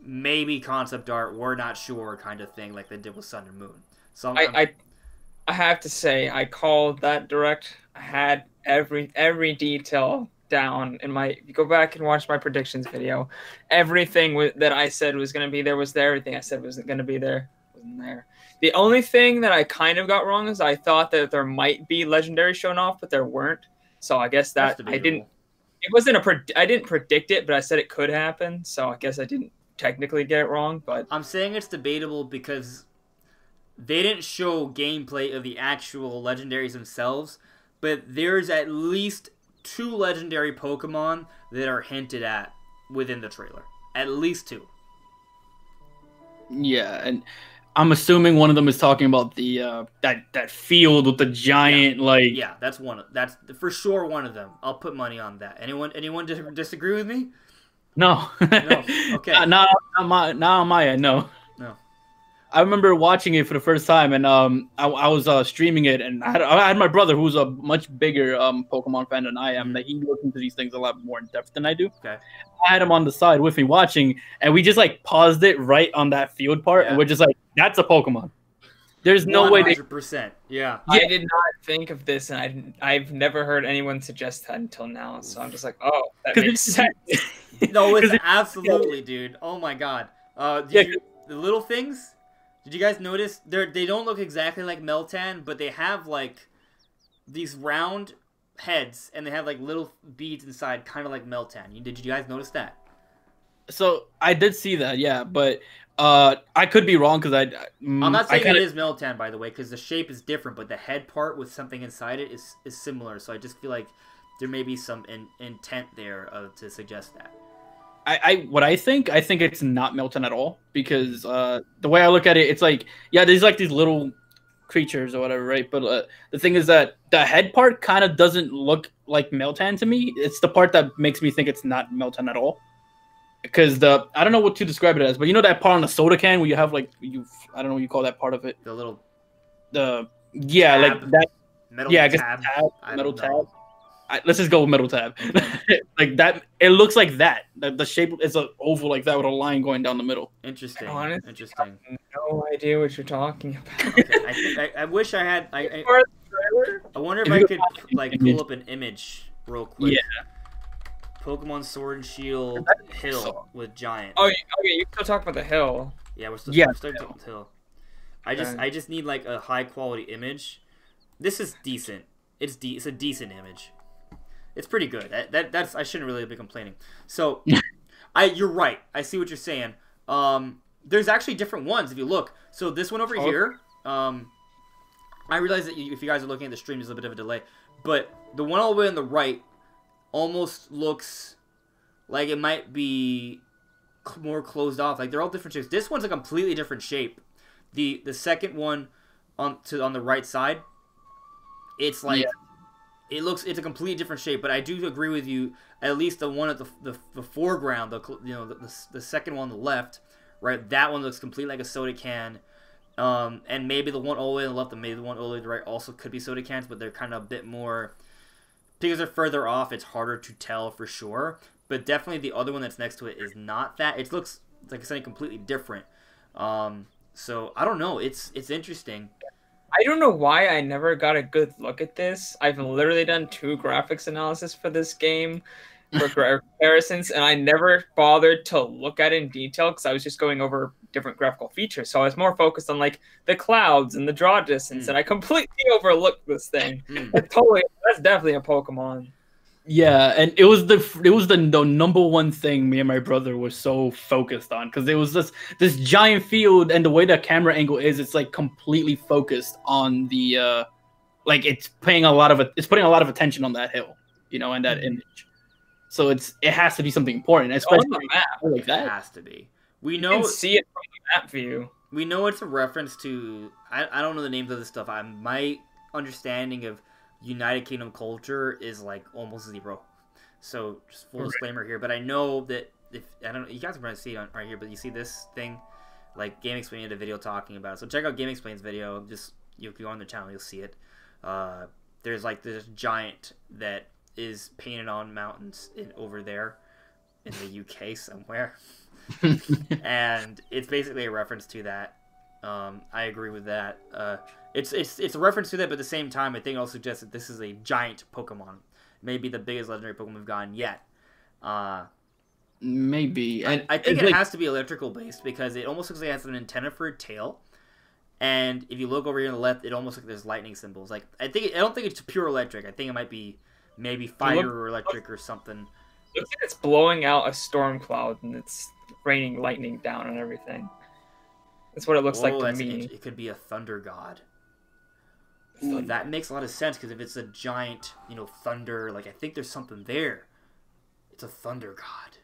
maybe concept art, we're not sure kind of thing like they did with Sun and Moon. So I have to say, I called that direct. I had every detail down in my. If you go back and watch my predictions video, everything that I said was going to be there was there. Everything I said wasn't going to be there wasn't there. The only thing that I kind of got wrong is I thought that there might be legendary shown off, but there weren't. So I guess that I didn't. It wasn't I didn't predict it, but I said it could happen. So I guess I didn't technically get it wrong. But I'm saying it's debatable because they didn't show gameplay of the actual legendaries themselves, but there's at least 2 legendary Pokemon that are hinted at within the trailer. At least 2. Yeah, and I'm assuming one of them is talking about the that field with the giant Yeah, that's for sure one of them. I'll put money on that. Anyone disagree with me? No. No. Okay. Not on my end. No. I remember watching it for the first time, and I was streaming it, and I had my brother, who's a much bigger Pokemon fan than I am, that he looks into these things a lot more in depth than I do. Okay. I had him on the side with me watching, and we just like paused it right on that field part, and we're just like, "That's a Pokemon." There's no 100%. Way. 100%. Yeah. I did not think of this, and I've never heard anyone suggest that until now. So I'm just like, oh, that makes sense. No, it's absolutely, dude. Oh my god. The little things. Did you guys notice they don't look exactly like Meltan, but they have like these round heads and they have like little beads inside, kind of like Meltan. Did you guys notice that? So I did see that, yeah, but I could be wrong because I'm not saying it is Meltan, by the way, because the shape is different, but the head part with something inside it is similar. So I just feel like there may be some intent there to suggest that. I think it's not Meltan at all, because the way I look at it, it's like, yeah, there's like these little creatures or whatever, right? But the thing is that the head part kind of doesn't look like Meltan to me. It's the part that makes me think it's not Meltan at all, because I don't know what to describe it as, but you know that part on the soda can where you have like I don't know what you call that part of it, the little tab. Like that metal tab. Metal tab. Let's just go with metal tab. Like that, it looks like that. The shape is an oval like that with a line going down the middle. Interesting. Honestly, Interesting. I have no idea what you're talking about. Okay, I wish I had. I wonder if I could like pull up an image real quick. Yeah. Pokemon Sword and Shield hill with giant. Oh, okay. You still talk about the hill. Yeah, we're still talking about the hill. I just need like a high quality image. This is decent. It's a decent image. It's pretty good. That's I shouldn't really be complaining. So, you're right. I see what you're saying. There's actually different ones if you look. So this one over here. I realize that if you guys are looking at the stream, there's a bit of a delay, but the one all the way on the right almost looks like it might be more closed off. Like they're all different shapes. This one's a completely different shape. The second one on the right side, it's like. Yeah. It's a completely different shape, but I do agree with you. At least the one at the foreground, the second one on the left, right? That one looks completely like a soda can, and maybe the one all the way on the left and maybe the one all the way to the right also could be soda cans, but they're kind of a bit more because they're further off. It's harder to tell for sure, but definitely the other one that's next to it is not that. It looks like something completely different. So I don't know. It's interesting. I don't know why I never got a good look at this. I've literally done 2 graphics analysis for this game for comparisons, and I never bothered to look at it in detail because I was just going over different graphical features. So I was more focused on like the clouds and the draw distance, and I completely overlooked this thing. That's definitely a Pokemon. Yeah, and it was the number one thing me and my brother were so focused on, because it was this giant field, and the way the camera angle is, it's like completely focused on the like it's putting a lot of attention on that hill, and that image. So it has to be something important, especially on the map. Like that. It has to be. We know. You can see it from the map view. We know it's a reference to. I don't know the names of this stuff. I might understanding of United Kingdom culture is like almost zero. So just full disclaimer here, but I know that if I don't know, you guys can probably see it right here, but you see this thing, like Game Explain did a video talking about it. So check out Game Explain's video. Just you can go on their channel, you'll see it. There's like this giant that is painted on mountains over there in the UK somewhere, and it's basically a reference to that. I agree with that. It's a reference to that, but at the same time, I think it'll suggest that this is a giant Pokemon, maybe the biggest legendary Pokemon we've gotten yet. Maybe, and I think it has to be electrical based because it almost looks like it has an antenna for a tail. And if you look over here on the left, it almost looks like there's lightning symbols. Like I don't think it's pure electric. I think it might be maybe fire or electric or something. Looks like it's blowing out a storm cloud and it's raining lightning down on everything. That's what it looks like to me. It could be a thunder god. So that makes a lot of sense because if it's a giant, thunder, like I think there's something there. It's a thunder god.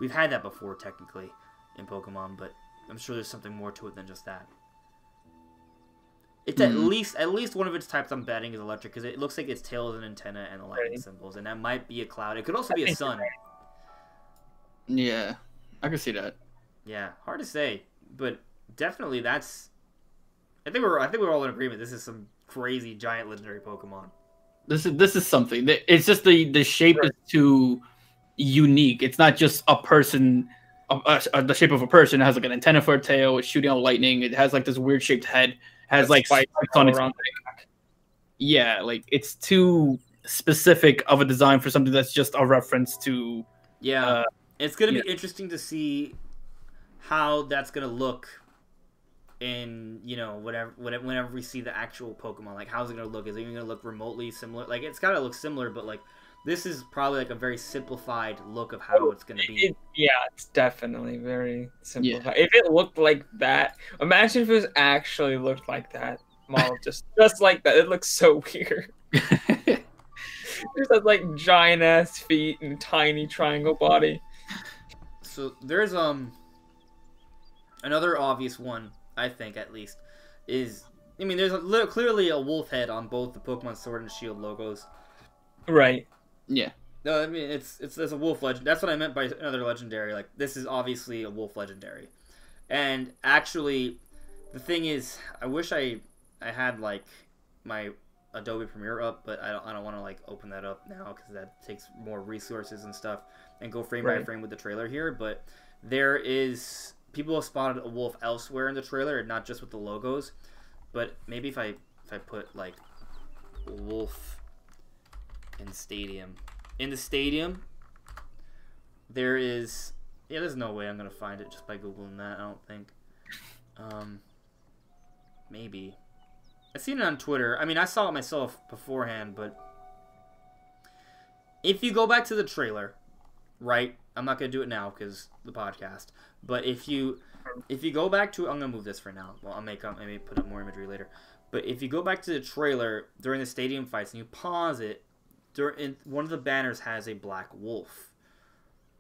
We've had that before, technically, in Pokemon, but I'm sure there's something more to it than just that. It's at least one of its types I'm betting is electric because it looks like its tail is an antenna and the lightning symbols, and that might be a cloud. It could also be a sun. Yeah, I can see that. Yeah, hard to say, but definitely that's. I think we're all in agreement. This is some crazy giant legendary Pokemon. This is something. It's just the shape is too unique. It's not just a person. The shape of a person. It has like an antenna for a tail. It's shooting out lightning. It has like this weird shaped head. Has like spikes on its back. Yeah, like it's too specific of a design for something that's just a reference to. Yeah, it's gonna be interesting to see how that's gonna look in whenever we see the actual Pokemon. Like, how's it gonna look? Is it even gonna look remotely similar? Like, it's gotta look similar, but like this is probably like a very simplified look of how it's gonna be. It's definitely very simplified. Yeah. If it looked like that, imagine if it was actually looked like that model, just like that. It looks so weird. It just has like giant ass feet and tiny triangle body. So there's another obvious one, I think at least, is there's clearly a wolf head on both the Pokemon Sword and Shield logos. Right. Yeah. No, there's a wolf legend. That's what I meant by another legendary. Like, this is obviously a wolf legendary. And actually, the thing is, I wish I had like my Adobe Premiere up, but I don't want to like open that up now because that takes more resources and stuff and go frame by frame with the trailer here. But people have spotted a wolf elsewhere in the trailer, not just with the logos. But maybe if I put like wolf in the stadium, there's no way I'm gonna find it just by googling that. I don't think. Maybe I've seen it on Twitter. I saw it myself beforehand, but if you go back to the trailer, right? I'm not gonna do it now because the podcast. But if you go back to, I'm gonna move this for now. Well, I may put up more imagery later. But if you go back to the trailer during the stadium fights and you pause it, one of the banners has a black wolf.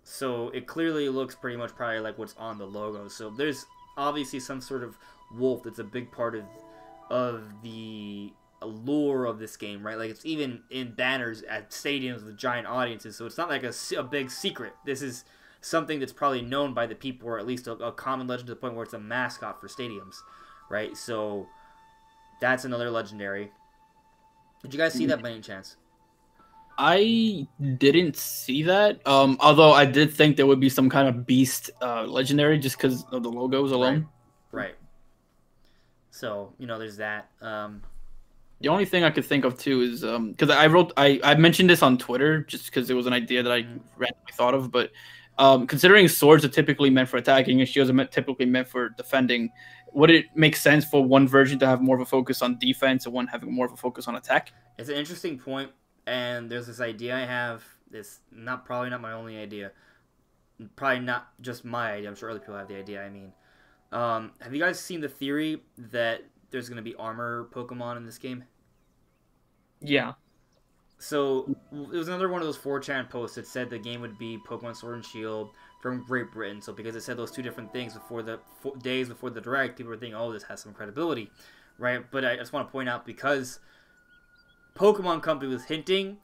So it clearly looks pretty much probably like what's on the logo. So there's obviously some sort of wolf that's a big part of the allure of this game, right? Like, it's even in banners at stadiums with giant audiences. So it's not like a big secret. This is something that's probably known by the people, or at least a common legend to the point where it's a mascot for stadiums, right? So that's another legendary. Did you guys see that by any chance? I didn't see that. Although I did think there would be some kind of beast legendary just because of the logos alone. Right. So, there's that. The only thing I could think of too is because I mentioned this on Twitter just because it was an idea that I randomly thought of, but considering swords are typically meant for attacking and shields are typically meant for defending, would it make sense for one version to have more of a focus on defense and one having more of a focus on attack? It's an interesting point. And there's this idea I have. It's probably not my only idea. Probably not just my idea. I'm sure other people have the idea. Have you guys seen the theory that there's going to be armor Pokemon in this game? Yeah. So it was another one of those 4chan posts that said the game would be Pokemon Sword and Shield from Great Britain. So because it said those two different things before days before the Direct, people were thinking, oh, this has some credibility, right? But I just want to point out, because Pokemon Company was hinting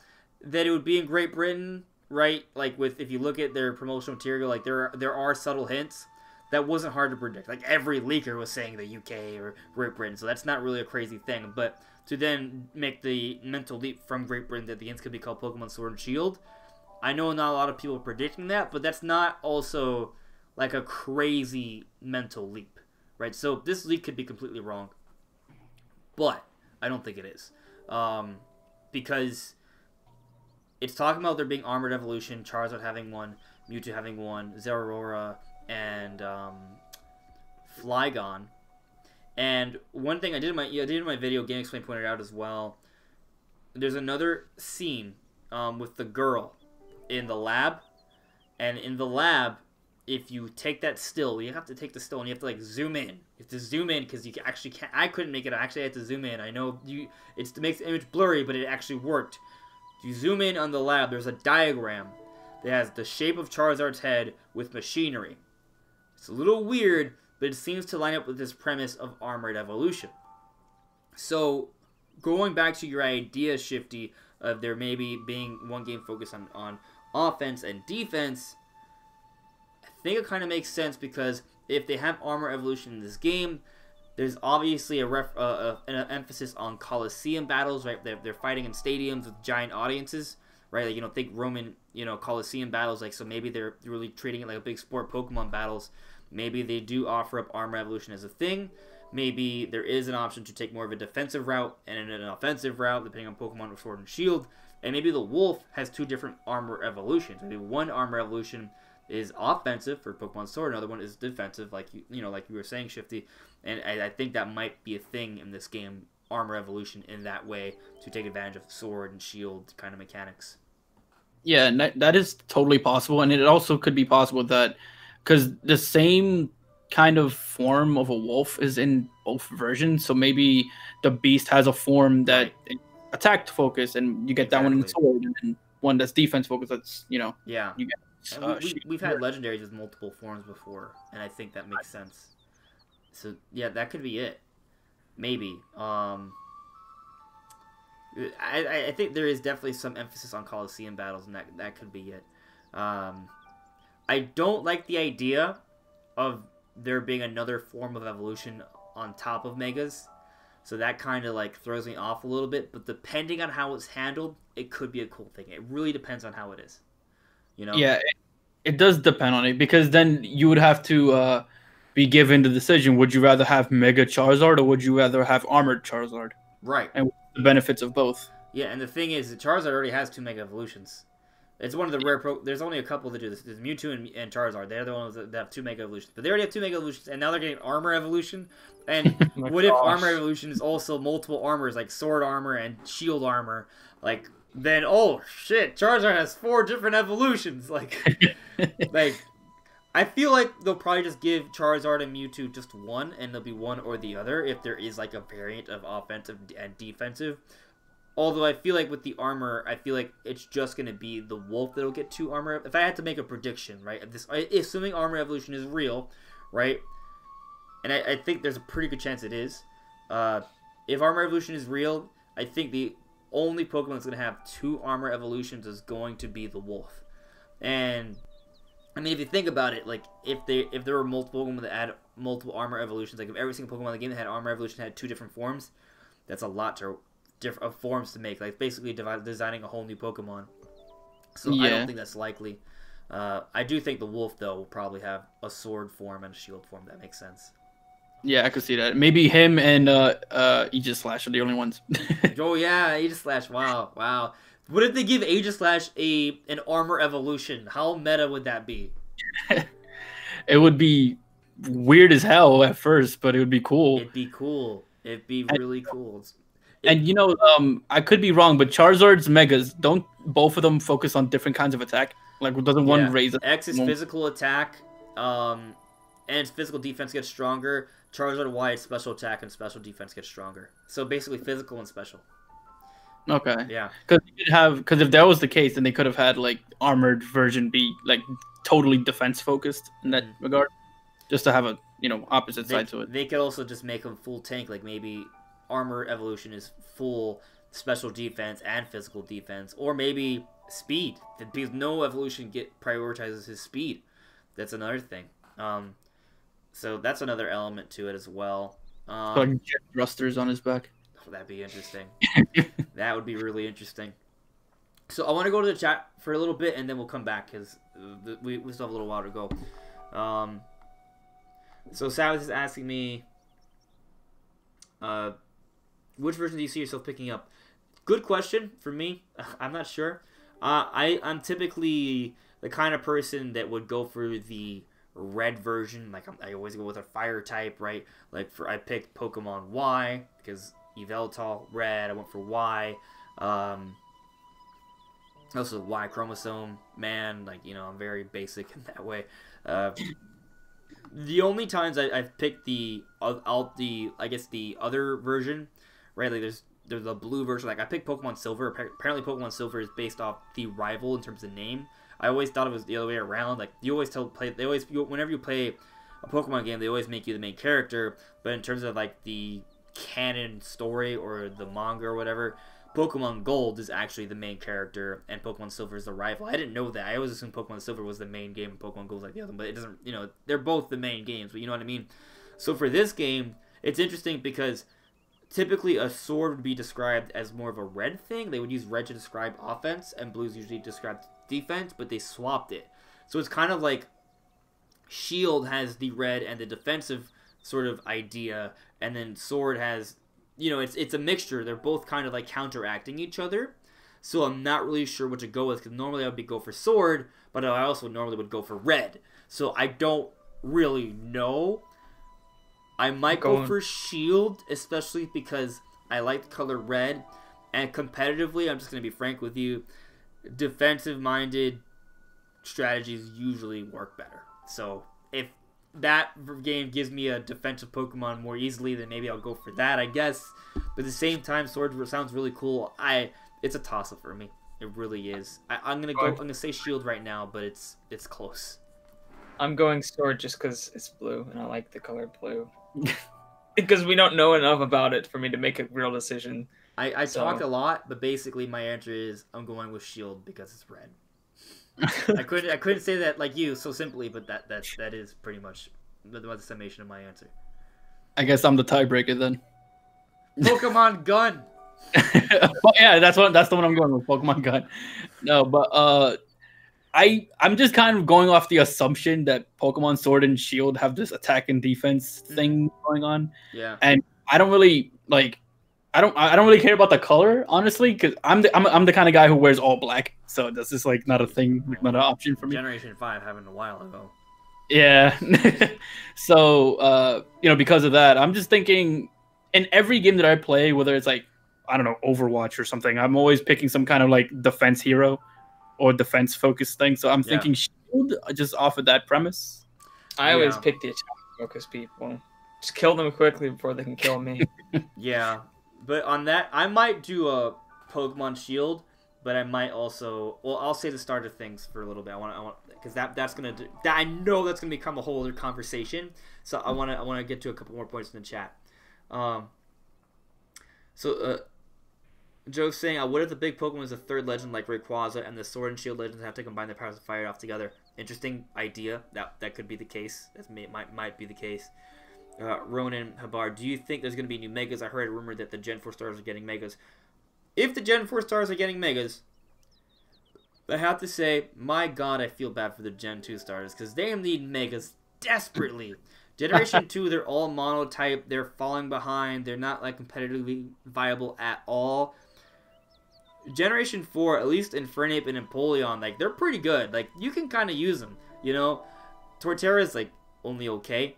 that it would be in Great Britain, right? Like, with, if you look at their promotional material, like, there are subtle hints. That wasn't hard to predict. Like, every leaker was saying the UK or Great Britain, so that's not really a crazy thing. But to then make the mental leap from Great Britain that the hints could be called Pokemon Sword and Shield, I know not a lot of people are predicting that, but that's not also like a crazy mental leap, right? So this leak could be completely wrong, but I don't think it is, because it's talking about there being Armored Evolution, Charizard having one, Mewtwo having one, Zeraora, and Flygon. And one thing I did in my video, Game Explain pointed out as well, there's another scene with the girl in the lab, and in the lab, if you take that still, you have to take the still and you have to like zoom in. You have to zoom in because you actually can't. I couldn't make it. I actually had to zoom in. I know it makes the image blurry, but it actually worked. If you zoom in on the lab, there's a diagram that has the shape of Charizard's head with machinery. It's a little weird, but it seems to line up with this premise of Armored Evolution. So, going back to your idea, Shifty, of there maybe being one game focused on offense and defense, I think it kind of makes sense, because if they have Armor Evolution in this game, there's obviously an emphasis on Coliseum battles, right? They're fighting in stadiums with giant audiences, right? Like, think Roman, Coliseum battles, like, so maybe they're really treating it like a big sport, Pokemon battles. Maybe they do offer up Armor Evolution as a thing. Maybe there is an option to take more of a defensive route and an offensive route, depending on Pokemon with Sword and Shield. And maybe the Wolf has two different Armor Evolutions. Maybe one Armor Evolution is offensive for Pokemon Sword, another one is defensive, like like you were saying, Shifty. And I think that might be a thing in this game, Armor Evolution in that way, to take advantage of Sword and Shield kind of mechanics. Yeah, and that is totally possible, and it also could be possible that, because the same kind of form of a wolf is in both versions, so maybe the beast has a form that attack focus, and you get that one in Sword, and then one that's defense focused. That's yeah. You get, we've had legendaries with multiple forms before, and I think that makes sense. So yeah, that could be it. Maybe. I think there is definitely some emphasis on Coliseum battles, and that could be it. I don't like the idea of there being another form of evolution on top of Megas, so that kind of like throws me off a little bit. But depending on how it's handled, it could be a cool thing. It really depends on how it is. Yeah, it does depend on it, because then you would have to be given the decision: would you rather have Mega Charizard, or would you rather have Armored Charizard? Right. And the benefits of both. Yeah, and the thing is, that Charizard already has 2 Mega Evolutions. It's one of the rare there's only a couple that do this. There's Mewtwo and Charizard. They're the ones that have 2 Mega Evolutions. But they already have 2 Mega Evolutions, and now they're getting Armor Evolution. And what if Armor Evolution is also multiple armors, like Sword Armor and Shield Armor? Like, then, oh, shit, Charizard has 4 different evolutions. Like, I feel like they'll probably just give Charizard and Mewtwo just one, and there'll be one or the other if there is, like, a variant of offensive and defensive. Although I feel like with the armor, I feel like it's just going to be the Wolf that'll get 2 armor. If I had to make a prediction, right, assuming Armor Evolution is real, right, and I think there's a pretty good chance it is. If Armor Evolution is real, I think the only Pokemon that's going to have 2 Armor Evolutions is going to be the Wolf. And I mean, if you think about it, like, if there were multiple Pokemon that had multiple Armor Evolutions, like if every single Pokemon in the game that had Armor Evolution had 2 different forms, that's a lot of forms to make. Like, basically designing a whole new Pokemon. So yeah. I don't think that's likely. I do think the Wolf, though, will probably have a Sword form and a Shield form. That makes sense. Yeah, I could see that. Maybe him and Aegislash are the only ones. Oh yeah, Aegislash. Wow. What if they give Aegislash an Armor Evolution? How meta would that be? It would be weird as hell at first, but it would be cool. It'd be really cool. And I could be wrong, but Charizard's Megas, don't both of them focus on different kinds of attack? Like, doesn't one raise? X is physical attack, and its physical defense gets stronger. Charizard Y is special attack and special defense gets stronger. So basically, physical and special. Okay. Yeah. Because if that was the case, then they could have had like armored version be like totally defense focused in that regard, just to have a opposite side to it. They could also just make them full tank, like maybe armor evolution is full special defense and physical defense, or maybe speed, because no evolution prioritizes his speed. That's another thing. So that's another element to it as well. Like jet thrusters on his back. That'd be interesting. That would be really interesting. So I want to go to the chat for a little bit, and then we'll come back because we still have a little while to go. So Savage is asking me, which version do you see yourself picking up? Good question for me. I'm not sure. I'm typically the kind of person that would go for the red version. Like I always go with a fire type, right? Like I picked Pokemon Y because Yveltal red. I went for Y. Also Y chromosome man. Like I'm very basic in that way. The only times I've picked the other version, right? Like there's the blue version. Like I picked Pokemon Silver. Apparently Pokemon Silver is based off the rival in terms of name. I always thought it was the other way around. Like you always whenever you play a Pokemon game, they always make you the main character. But in terms of like the canon story or the manga or whatever, Pokemon Gold is actually the main character and Pokemon Silver is the rival. I didn't know that. I always assumed Pokemon Silver was the main game and Pokemon Gold was like the other one, but it doesn't, they're both the main games, but you know what I mean? So for this game, it's interesting because typically a sword would be described as more of a red thing. They would use red to describe offense and blues usually describe defense, but they swapped it. So it's kind of like Shield has the red and the defensive sort of idea, and then Sword has, it's a mixture. They're both kind of like counteracting each other. So I'm not really sure what to go with, because normally I would go for Sword, but I also normally would go for red. So I don't really know. I might go for Shield, especially because I like the color red. And competitively, I'm just going to be frank with you, defensive-minded strategies usually work better. So if that game gives me a defensive Pokemon more easily, then maybe I'll go for that, I guess. But at the same time, Sword sounds really cool. It's a toss-up for me. It really is. I'm gonna say Shield right now, but it's close. I'm going Sword just because it's blue and I like the color blue. Because we don't know enough about it for me to make a real decision. I talked a lot, but basically my answer is I'm going with Shield because it's red. I couldn't say that like you so simply, but that is pretty much the summation of my answer. I guess I'm the tiebreaker then. Pokemon Gun. Yeah, that's the one I'm going with. Pokemon Gun. No, but I'm just kind of going off the assumption that Pokemon Sword and Shield have this attack and defense thing going on. Yeah. And I don't really like. I don't really care about the color, honestly, because I'm the kind of guy who wears all black, so this is like not a thing, not an option for me. Generation 5 happened a while ago. Yeah. So because of that, I'm just thinking in every game that I play, whether it's like I don't know Overwatch or something, I'm always picking some kind of like defense hero or defense focused thing. So I'm thinking Shield just off of that premise. I always pick the attack focused people. Just kill them quickly before they can kill me. Yeah. But on that, I might do a Pokemon Shield, but I might also. Well, I'll say the start of things for a little bit. I want because that's gonna. I know that's gonna become a whole other conversation. So I want to get to a couple more points in the chat. Joe's saying, what if the big Pokemon is a third legend like Rayquaza, and the Sword and Shield legends have to combine their powers to fight off together? Interesting idea. That could be the case. That might be the case. Ronan Habar, do you think there's going to be new Megas? I heard a rumor that the Gen 4 stars are getting Megas. If the Gen 4 stars are getting Megas, I have to say, my God, I feel bad for the Gen 2 stars, because they need Megas desperately. Generation 2, they're all monotype, they're falling behind, they're not like competitively viable at all. Generation 4, at least Infernape and Empoleon, like, they're pretty good. Like, you can kind of use them, Torterra's, like, only okay.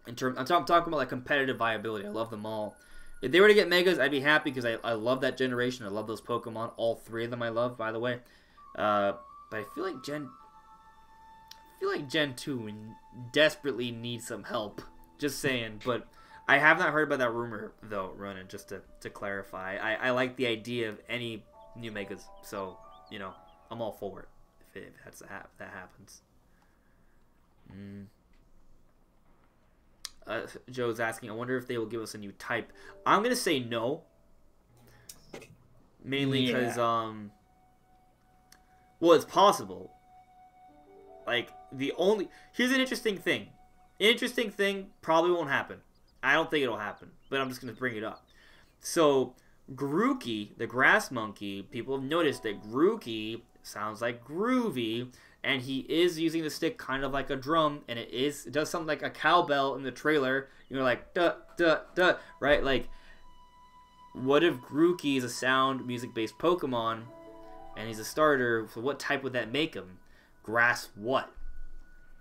I'm talking about like competitive viability. I love them all. If they were to get Megas, I'd be happy because I love that generation. I love those Pokemon. All three of them I love, by the way. But I feel like Gen 2 desperately needs some help. Just saying. But I have not heard about that rumor though, Ronan. Just to clarify, I like the idea of any new Megas. So I'm all for it if that happens. Joe's asking, I wonder if they will give us a new type. I'm gonna say no. Mainly because well, it's possible. Like here's an interesting thing. Interesting thing probably won't happen. I don't think it'll happen, but I'm just gonna bring it up. So Grookey, the grass monkey, people have noticed that Grookey sounds like groovy, and he is using the stick kind of like a drum, and it does something like a cowbell in the trailer. You're like duh duh duh, right? Like, what if Grookey is a sound music based Pokemon, and he's a starter? So what type would that make him? Grass what?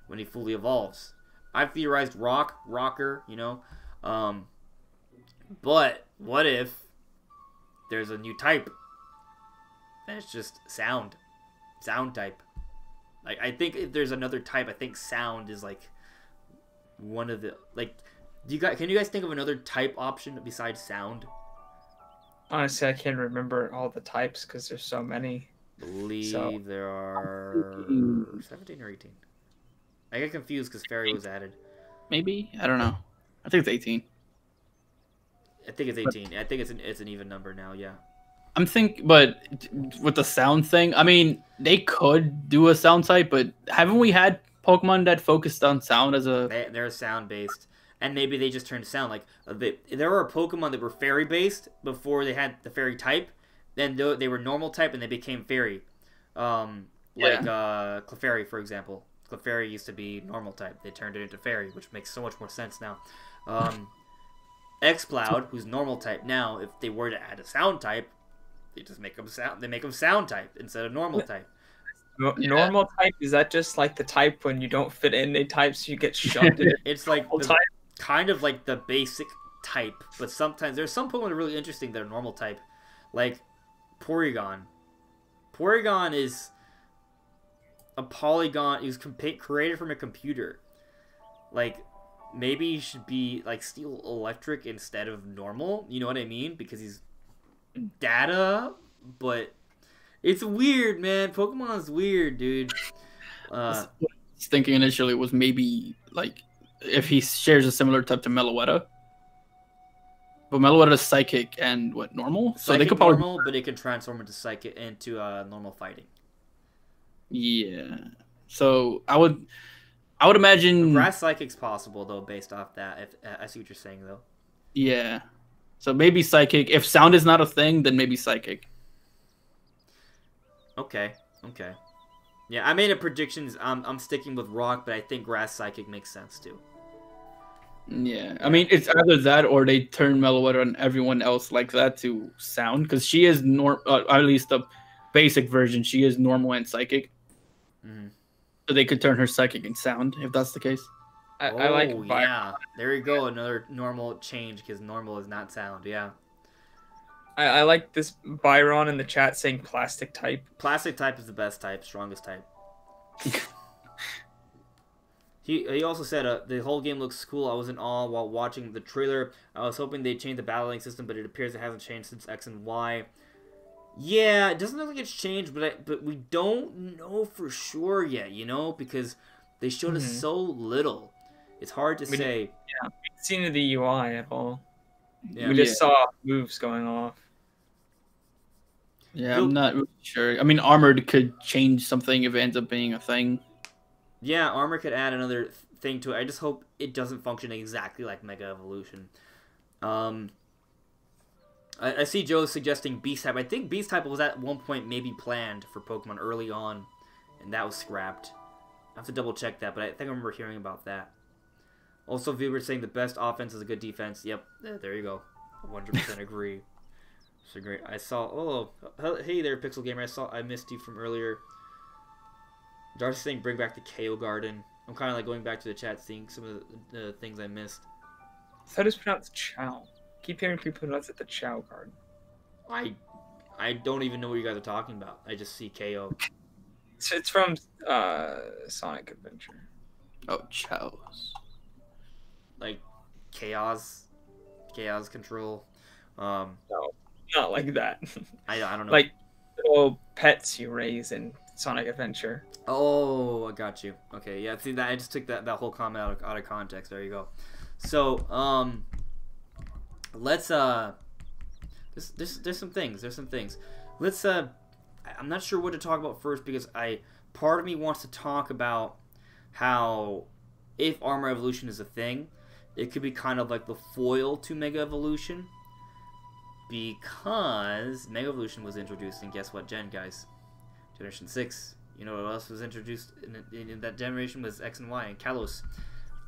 When he fully evolves, I've theorized rocker, you know. But what if there's a new type? And it's just sound type. Like, I think if there's another type, I think sound is like one of the, like, can you guys think of another type option besides sound? Honestly, I can't remember all the types because there's so many. I believe there are 17 or 18. I get confused because fairy was added. Maybe, I don't know. I think it's 18. I think it's 18. I think it's an even number now. Yeah. But with the sound thing, I mean, they could do a sound type, but haven't we had Pokemon that focused on sound as a? They're sound based, and maybe they just turned sound. Like there were Pokemon that were fairy based before they had the fairy type. Then they were normal type, and they became fairy. Like Clefairy, for example. Clefairy used to be normal type. They turned it into fairy, which makes so much more sense now. Xcloud, who's normal type now, if they were to add a sound type, they just make them sound. They make them sound type instead of normal type. Normal type, is that just like the type when you don't fit in a type, so you get shoved in? It's like kind of like the basic type, but sometimes there's some Pokemon that are really interesting that are normal type, like Porygon. Porygon is a polygon. He was created from a computer. Like, maybe he should be like Steel Electric instead of normal. You know what I mean? Because he's data, but it's weird, man. Pokemon's weird, dude. What I was thinking initially was maybe like if he shares a similar type to Meloetta. But Meloetta is psychic and what, normal? Psychic, so they could probably normal, but it can transform into psychic into normal fighting. Yeah. So I would imagine grass psychic's possible though, based off that. If I see what you're saying though. Yeah. So maybe psychic. If sound is not a thing, then maybe psychic. Okay. Yeah, I made a predictions. I'm sticking with rock, but I think grass psychic makes sense too. Yeah, I mean, it's either that or they turn Meloetta and everyone else like that to sound, because she is at least the basic version. She is normal and psychic, so they could turn her psychic and sound if that's the case. I like. Yeah, there you go. Another normal change because normal is not sound. Yeah. I like this Byron in the chat saying plastic type. Plastic type is the best type, strongest type. He also said the whole game looks cool. I was in awe while watching the trailer. I was hoping they'd change the battling system, but it appears it hasn't changed since X and Y. Yeah, it doesn't look like it's changed, but we don't know for sure yet, you know, because they showed us so little. It's hard to say. Yeah, we haven't seen the UI at all. Yeah. We just saw moves going off. Yeah, I'm not really sure. I mean, Armored could change something if it ends up being a thing. Yeah, Armor could add another thing to it. I just hope it doesn't function exactly like Mega Evolution. I see Joe suggesting Beast type. I think Beast type was at one point maybe planned for Pokemon early on, and that was scrapped. I have to double check that, but I think I remember hearing about that. Also, viewers saying the best offense is a good defense. Yep, there you go. 100% agree. So great. I saw. Oh, hey there, Pixel Gamer. I missed you from earlier. Darcy's saying bring back the KO Garden. I'm kind of like going back to the chat, seeing some of the things I missed. I thought it was pronounced Chow. Keep hearing people pronounce it the Chow Garden. I don't even know what you guys are talking about. I just see KO. It's from Sonic Adventure. Oh, Chows. Like chaos control. No, not like that. I don't know. Like little pets you raise in Sonic Adventure. Oh, I got you. Okay, yeah. See that I just took that whole comment out of context. There you go. So let's there's some things. Let's I'm not sure what to talk about first because part of me wants to talk about how if Armor Evolution is a thing, it could be kind of like the foil to Mega Evolution, because Mega Evolution was introduced in guess what gen, guys? Generation 6. You know what else was introduced in that generation was X and Y and Kalos.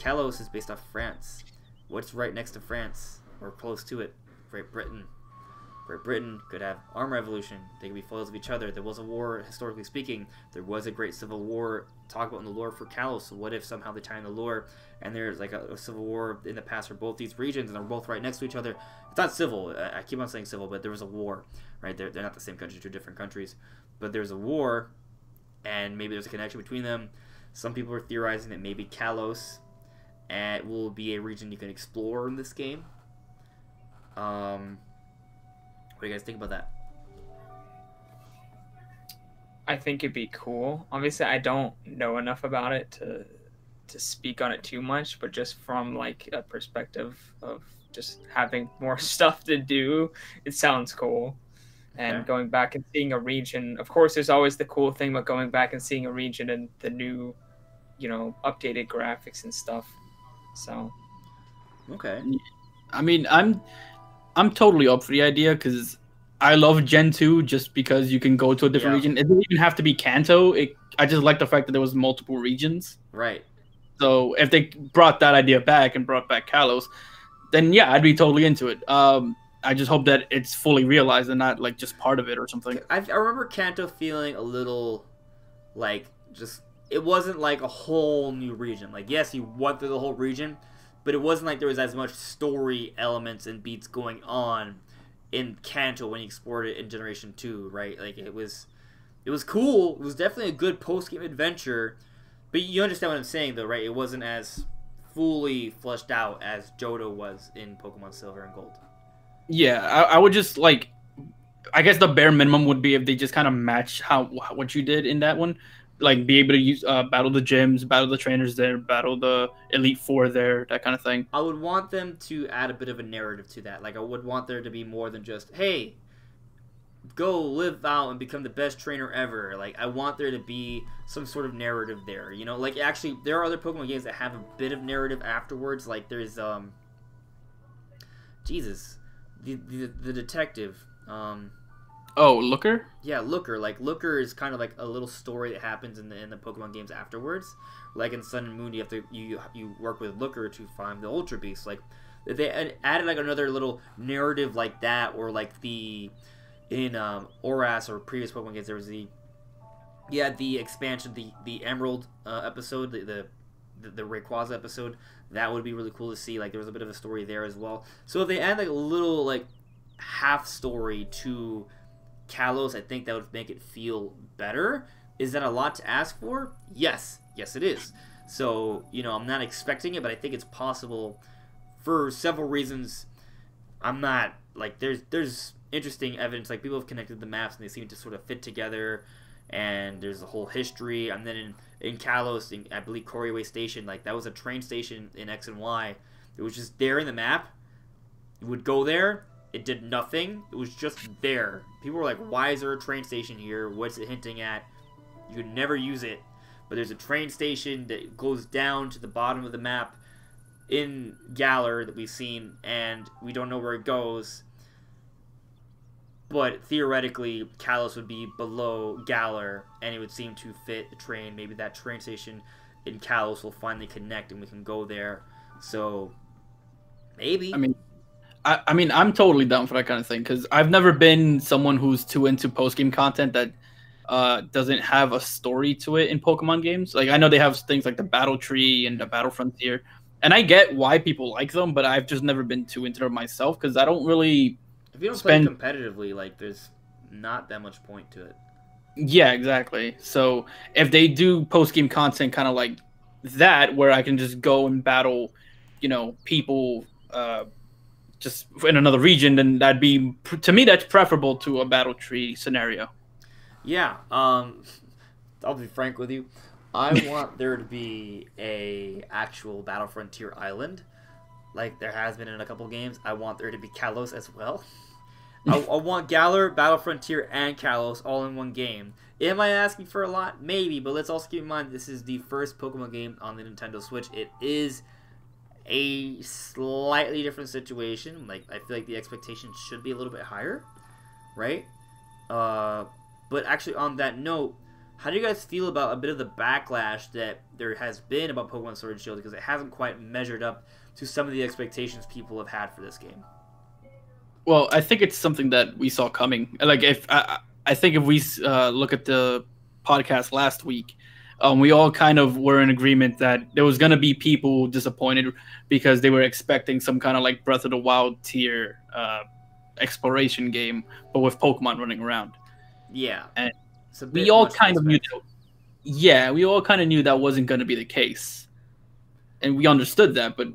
Kalos is based off France. What's right next to France or close to it? Great Britain. Great Britain could have Armor Evolution. They could be foils of each other. There was a war, historically speaking. There was a great civil war talk about in the lore for Kalos. So what if somehow they tie in the lore and there's like a civil war in the past for both these regions and they're both right next to each other? It's not civil. I keep on saying civil, but there was a war, right? They're not the same country, two different countries. But there's a war, and maybe there's a connection between them. Some people are theorizing that maybe Kalos will be a region you can explore in this game. What do you guys think about that? I think it'd be cool. Obviously, I don't know enough about it to speak on it too much, but just from like a perspective of just having more stuff to do, it sounds cool. And going back and seeing a region, of course, there's always the cool thing about going back and seeing a region and the new, updated graphics and stuff. So, okay. I mean, I'm totally up for the idea because I love Gen 2 just because you can go to a different region. It doesn't even have to be Kanto. I just like the fact that there was multiple regions. Right. So if they brought that idea back and brought back Kalos, then yeah, I'd be totally into it. I just hope that it's fully realized and not like just part of it or something. I remember Kanto feeling a little like it wasn't like a whole new region. Like, yes, you went through the whole region, but it wasn't like there was as much story elements and beats going on in Kanto when you explored it in Generation 2, right? Like, it was cool. It was definitely a good post-game adventure, but you understand what I'm saying, though, right? It wasn't as fully fleshed out as Johto was in Pokemon Silver and Gold. Yeah, I would just, like, I guess the bare minimum would be if they just kind of match what you did in that one. Like, be able to use battle the gyms, battle the trainers there, battle the Elite Four there, that kind of thing. I would want them to add a bit of a narrative to that. Like, I would want there to be more than just, hey, go live out and become the best trainer ever. Like, I want there to be some sort of narrative there. Like, actually, there are other Pokemon games that have a bit of narrative afterwards. Like, there's, Jesus, the detective, Oh, Looker? Yeah, Looker. Like, Looker is kind of like a little story that happens in the Pokemon games afterwards. Like in Sun and Moon, you have to you work with Looker to find the Ultra Beast. Like, they added like another little narrative like that, or like in Oras or previous Pokemon games, there was the expansion, the Emerald episode, the Rayquaza episode. That would be really cool to see. Like, there was a bit of a story there as well. So if they add like a little like half story to Kalos, I think that would make it feel better. Is that a lot to ask for? Yes it is. So, I'm not expecting it, but I think it's possible for several reasons. I'm not, like, there's interesting evidence, like, people have connected the maps and they seem to sort of fit together, and there's a whole history. And then in Kalos, I believe Koryue Station, like, that was a train station in X and Y. It was just there in the map. You would go there, it did nothing. It was just there. People were like, why is there a train station here? What's it hinting at? You could never use it. But there's a train station that goes down to the bottom of the map in Galar that we've seen, and we don't know where it goes. But theoretically, Kalos would be below Galar, and it would seem to fit the train. Maybe that train station in Kalos will finally connect, and we can go there. So, maybe. I mean, I'm totally down for that kind of thing because I've never been someone who's too into post-game content that doesn't have a story to it in Pokemon games. Like, I know they have things like the Battle Tree and the Battle Frontier, and I get why people like them, but I've just never been too into them myself because I don't really. If you don't play competitively, like, there's not that much point to it. Yeah, exactly. So if they do post-game content kind of like that, where I can just go and battle, people. Just in another region, then that'd be, to me, that's preferable to a Battle Tree scenario. Yeah, I'll be frank with you. I want there to be a actual Battle Frontier Island like there has been in a couple games. I want there to be Kalos as well. I want Galar, Battle Frontier, and Kalos all in one game. Am I asking for a lot? Maybe, but let's also keep in mind this is the first Pokemon game on the Nintendo Switch. It is a slightly different situation. Like, I feel like the expectations should be a little bit higher, right? But actually, on that note, how do you guys feel about a bit of the backlash that there has been about Pokemon Sword and Shield, because it hasn't quite measured up to some of the expectations people have had for this game? Well, I think it's something that we saw coming. Like, if I think if we look at the podcast last week, we all kind of were in agreement that there was going to be people disappointed because they were expecting some kind of like Breath of the Wild tier exploration game, but with Pokemon running around. Yeah, and we all kind of knew that. Yeah, we all kind of knew that wasn't going to be the case, and we understood that. But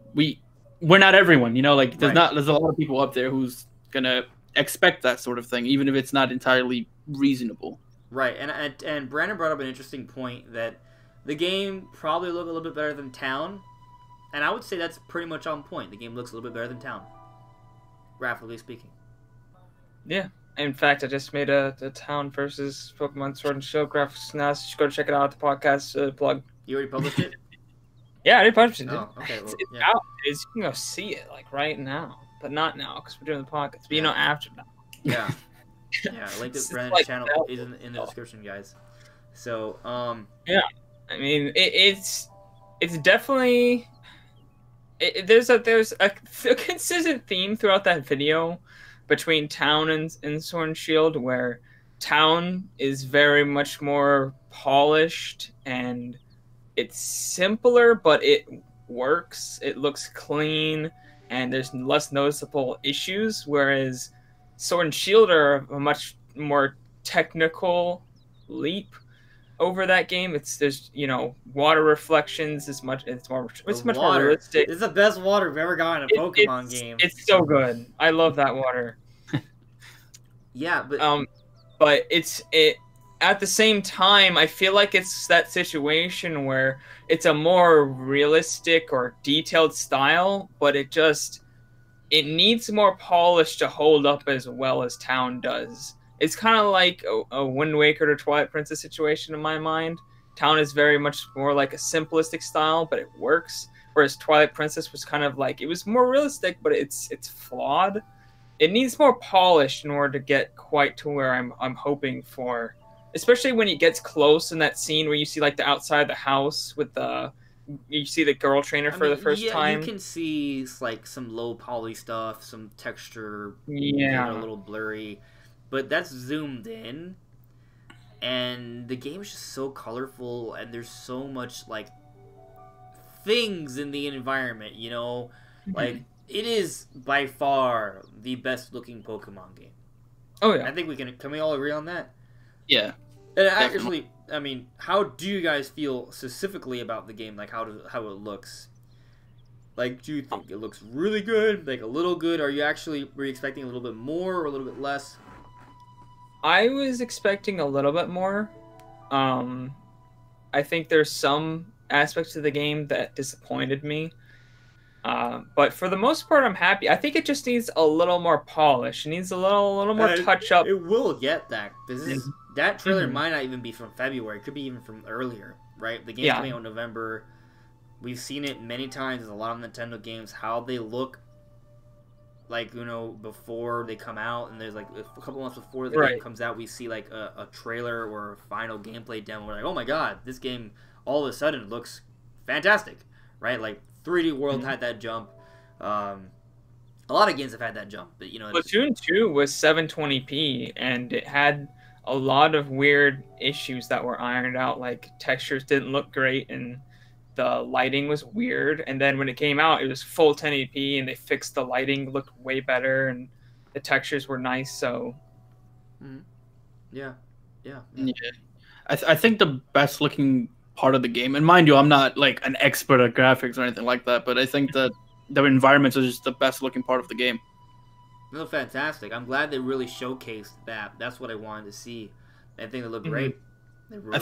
we're not everyone, you know. Like there's a lot of people up there who's gonna expect that sort of thing, even if it's not entirely reasonable. Right, and Brandon brought up an interesting point that the game probably looked a little bit better than Town, and I would say that's pretty much on point. The game looks a little bit better than Town, graphically speaking. Yeah, in fact, I just made a Town versus Pokemon Sword and Shield graphics now, so you should go check it out at the podcast plug. You already published it? Yeah, I did publish it. Oh, okay. Well, it's yeah. out. You can go see it like right now, but not now because we're doing the podcast. But you know, after now. Yeah. Yeah, link to Brandon's like channel is in the description, guys. So, yeah, I mean, it's definitely there's a consistent theme throughout that video between Town and Sword and Shield, where Town is very much more polished and it's simpler, but it works. It looks clean, and there's less noticeable issues, whereas Sword and Shield are a much more technical leap over that game. There's water reflections it's much more realistic. It's the best water we've ever gotten in a Pokemon game. It's so good. I love that water. Yeah, but it's at the same time, I feel like it's that situation where it's a more realistic or detailed style, but it needs more polish to hold up as well as Town does. It's kind of like a Wind Waker to Twilight Princess situation in my mind. Town is very much more like a simplistic style, but it works. Whereas Twilight Princess was kind of like, it was more realistic, but it's flawed. It needs more polish in order to get quite to where I'm hoping for. Especially when it gets close in that scene where you see like the outside of the house with you see the girl trainer for the first time. You can see like some low poly stuff, some texture, a little blurry, but that's zoomed in, and the game is just so colorful, and there's so much like things in the environment. Like it is by far the best looking Pokemon game. Oh yeah, I think can we all agree on that? Yeah. And actually, I mean, how do you guys feel specifically about the game? Like, how it looks? Like, do you think it looks really good? Like, a little good? Were you expecting a little bit more or a little bit less? I was expecting a little bit more. I think there's some aspects of the game that disappointed me. But for the most part, I'm happy. I think it just needs a little more polish. It needs a little more touch up. It will get that. That trailer might not even be from February. It could be even from earlier, right? The game's coming out in November. We've seen it many times in a lot of Nintendo games, how they look like, before they come out. And there's like a couple months before the game comes out, we see like a trailer or a final gameplay demo. We're like, oh my god, this game all of a sudden looks fantastic, right? Like 3D World had that jump. A lot of games have had that jump, but Splatoon 2 was 720p, and it had a lot of weird issues that were ironed out. Like textures didn't look great, and the lighting was weird. And then when it came out, it was full 1080p, and they fixed the lighting, looked way better, and the textures were nice. So, yeah. I think the best looking part of the game, and mind you, I'm not like an expert at graphics or anything like that, but I think that the environments are just the best looking part of the game. No, fantastic. I'm glad they really showcased that. That's what I wanted to see. I think they look great. They really I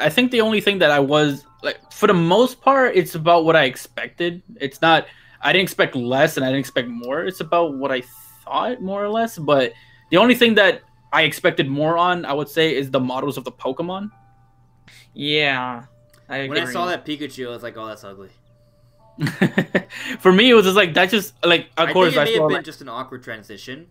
think the only thing that I was like for the most part, it's about what I expected. It's not. I didn't expect less, and I didn't expect more. It's about what I thought, more or less. But the only thing that I expected more on, I would say, is the models of the Pokemon. Yeah, I agree. When I saw that Pikachu, I was like, "Oh, that's ugly." For me, it was just like that's just like. Of course, I think it may have been like, just an awkward transition,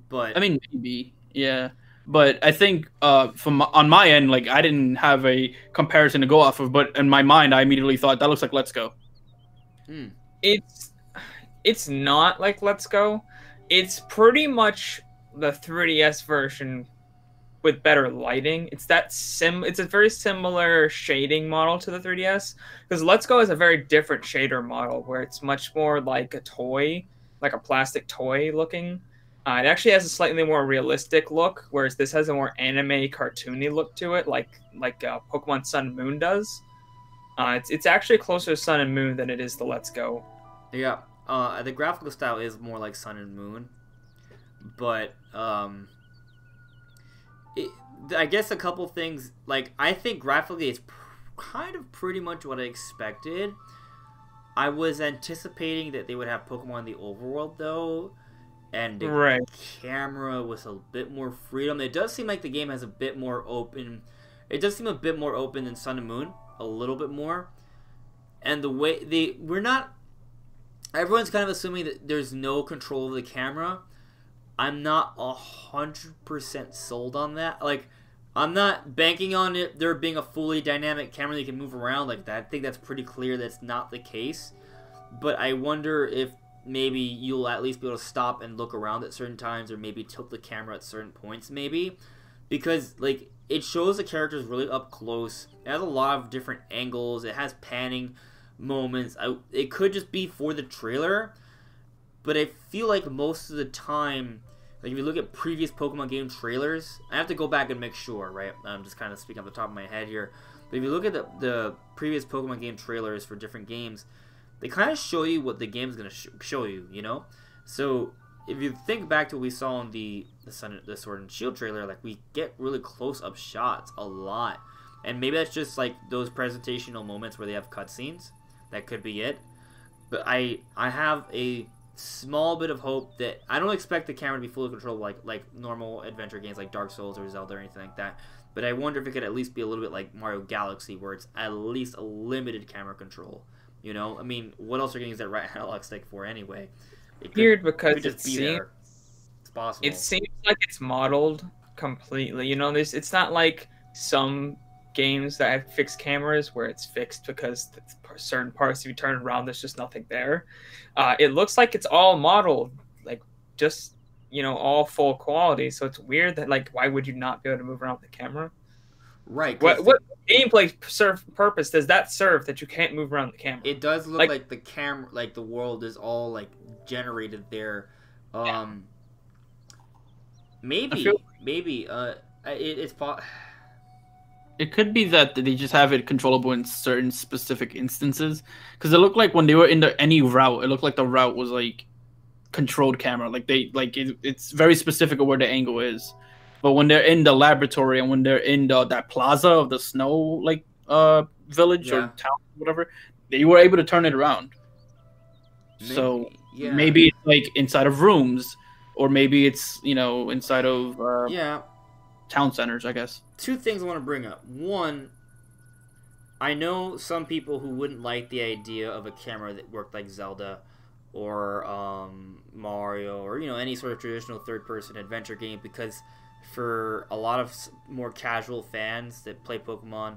but I mean, maybe, yeah. But I think from on my end, like I didn't have a comparison to go off of, but in my mind, I immediately thought that looks like Let's Go. It's not like Let's Go. It's pretty much the 3DS version with better lighting. It's a very similar shading model to the 3DS, because Let's Go is a very different shader model where it's much more like a toy, like a plastic toy looking. It actually has a slightly more realistic look, whereas this has a more anime cartoony look to it, like Pokemon Sun and Moon does. It's actually closer to Sun and Moon than it is to Let's Go. yeah, the graphical style is more like Sun and Moon, but I guess a couple things, like I think graphically it's kind of pretty much what I expected. I was anticipating that they would have Pokemon in the overworld though, and the camera was a bit more freedom. It does seem like the game has a bit more open. It does seem a bit more open than Sun and Moon, a little bit more. And the way everyone's kind of assuming that there's no control of the camera. I'm not 100% sold on that. Like, I'm not banking on it there being a fully dynamic camera that you can move around like that. I think that's pretty clear that's not the case. But I wonder if maybe you'll at least be able to stop and look around at certain times, or maybe tilt the camera at certain points, maybe. Because, like, it shows the characters really up close. It has a lot of different angles. It has panning moments. It could just be for the trailer. But I feel like most of the time, like if you look at previous Pokemon game trailers, I have to go back and make sure, right? I'm just kind of speaking off the top of my head here. But if you look at the previous Pokemon game trailers for different games, they kind of show you what the game's going to show you, you know? So if you think back to what we saw in the Sword and Shield trailer, like we get really close-up shots a lot. And maybe that's just like those presentational moments where they have cutscenes. That could be it. But I have a small bit of hope that I don't expect the camera to be fully controlled like normal adventure games like Dark Souls or Zelda or anything like that. But I wonder if it could at least be a little bit like Mario Galaxy, where it's at least a limited camera control. You know, I mean, what else are you going to use that right analog stick for anyway? Weird, because it's possible. It seems like it's modeled completely. You know, it's not like some games that have fixed cameras where it's fixed because certain parts, if you turn around, there's just nothing there. It looks like it's all modeled, like just, you know, all full quality. So it's weird that, like, why would you not be able to move around with the camera? Right. What gameplay purpose does that serve that you can't move around the camera? It does look like the camera, like the world is all like generated there. Maybe it's It could be that they just have it controllable in certain specific instances, because it looked like when they were in any route, it looked like the route was like controlled camera. Like it's very specific of where the angle is. But when they're in the laboratory and when they're in that plaza of the snow village or town, whatever, they were able to turn it around. So maybe it's like inside of rooms, or maybe it's, you know, inside of town centers, I guess. Two things I want to bring up. One, I know some people who wouldn't like the idea of a camera that worked like Zelda or Mario, or, you know, any sort of traditional third-person adventure game, because for a lot of more casual fans that play Pokemon,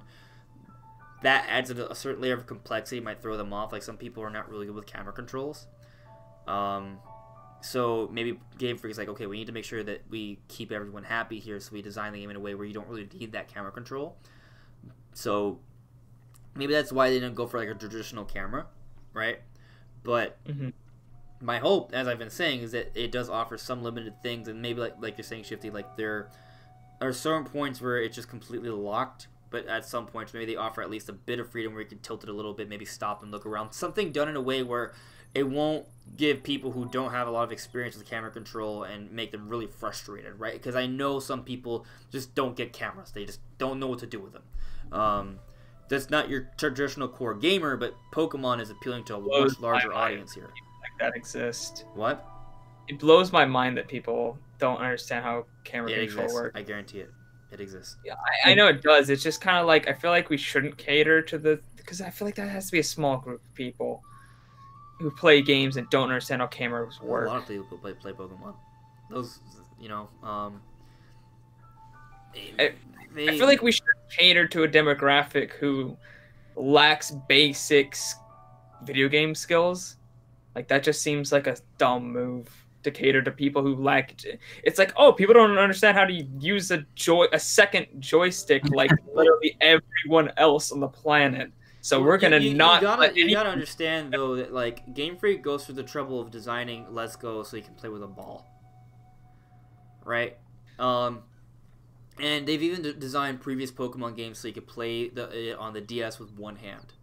that adds a certain layer of complexity, might throw them off. Like, some people are not really good with camera controls. So maybe Game Freak is like, okay, we need to make sure that we keep everyone happy here, so we design the game in a way where you don't really need that camera control. So maybe that's why they didn't go for like a traditional camera, right? But my hope, as I've been saying, is that it does offer some limited things, and maybe like you're saying, Shifty, like there are certain points where it's just completely locked, but at some points maybe they offer at least a bit of freedom where you can tilt it a little bit, maybe stop and look around. Something done in a way where it won't give people who don't have a lot of experience with camera control and make them really frustrated, right? Because I know some people just don't get cameras. They just don't know what to do with them. that's not your traditional core gamer, but Pokemon is appealing to a much larger audience here. Like that exists. What? It blows my mind that people don't understand how camera It control exists. works. I guarantee it. It exists. Yeah, I know it does. It's just kind of like I feel like we shouldn't cater to because I feel like that has to be a small group of people who play games and don't understand how cameras work. A lot of people play Pokemon. Those, you know, I feel like we should cater to a demographic who lacks basics video game skills. Like that just seems like a dumb move to cater to people who lack. It's like, oh, people don't understand how to use a second joystick like literally everyone else on the planet. So we're gonna you gotta understand though that like Game Freak goes through the trouble of designing Let's Go so you can play with a ball, right? And they've even designed previous Pokemon games so you could play on the DS with one hand.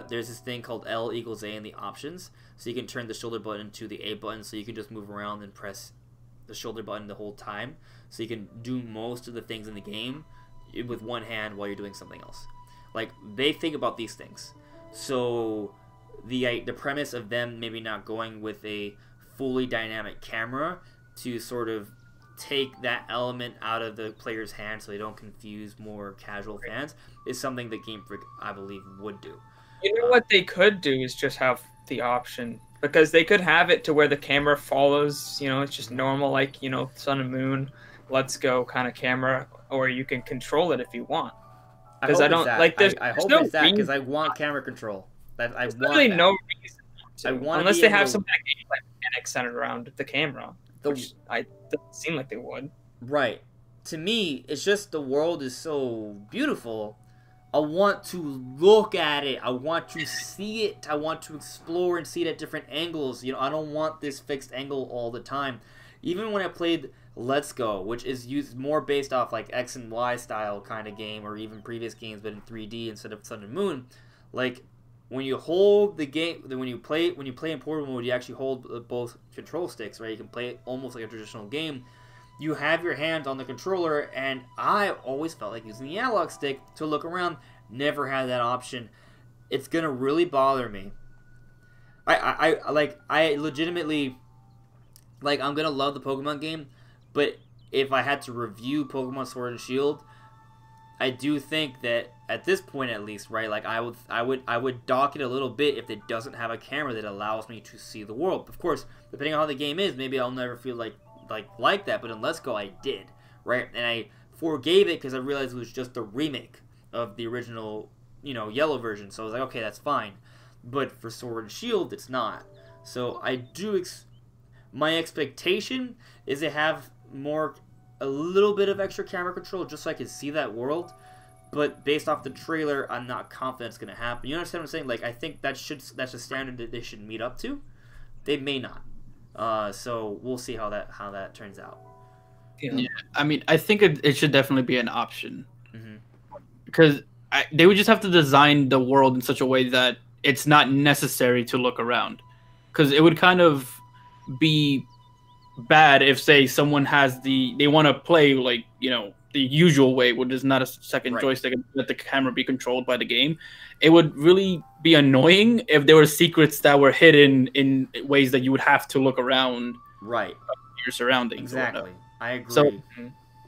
There's this thing called L equals A in the options, so you can turn the shoulder button to the A button, so you can just move around and press the shoulder button the whole time, so you can do most of the things in the game with one hand while you're doing something else. Like, they think about these things. So the premise of them maybe not going with a fully dynamic camera to sort of take that element out of the player's hand so they don't confuse more casual fans is something that Game Freak, I believe, would do. You know what they could do is just have the option, because they could have it to where the camera follows, you know, it's just normal, like, you know, Sun and Moon, Let's Go kind of camera, or you can control it if you want. Because I don't like this. I hope it's that because I want camera control. There's really no reason to, unless they have some kind of gameplay mechanic centered around the camera, which doesn't seem like they would. Right. To me, it's just the world is so beautiful. I want to look at it. I want to see it. I want to explore and see it at different angles. You know, I don't want this fixed angle all the time. Even when I played Let's Go, which is used more based off like X and Y style kind of game, or even previous games but in 3D instead of Sun and Moon, like when you hold the game, when you play in portable mode, you actually hold both control sticks, right? You can play it almost like a traditional game. You have your hands on the controller, and I always felt like using the analog stick to look around. Never had that option. It's gonna really bother me. I legitimately, like, I'm gonna love the Pokemon game, but if I had to review Pokemon Sword and Shield, I do think that at this point, at least, right, like I would dock it a little bit if it doesn't have a camera that allows me to see the world. Of course, depending on how the game is, maybe I'll never feel like that. But in Let's Go, I did, right, and I forgave it because I realized it was just a remake of the original, you know, yellow version. So I was like, okay, that's fine. But for Sword and Shield, it's not. So I do. My expectation is to have a little bit of extra camera control just so I can see that world. But based off the trailer, I'm not confident it's going to happen. You understand what I'm saying? Like, I think that's a standard that they should meet up to. They may not. So we'll see how that turns out. Yeah, I mean, I think it should definitely be an option. Mm-hmm. Because they would just have to design the world in such a way that it's not necessary to look around. Because it would kind of be bad if, say, someone has they want to play, like, you know, the usual way, which is not a second joystick, and let the camera be controlled by the game. It would really be annoying if there were secrets that were hidden in ways that you would have to look around your surroundings. Exactly. I agree. So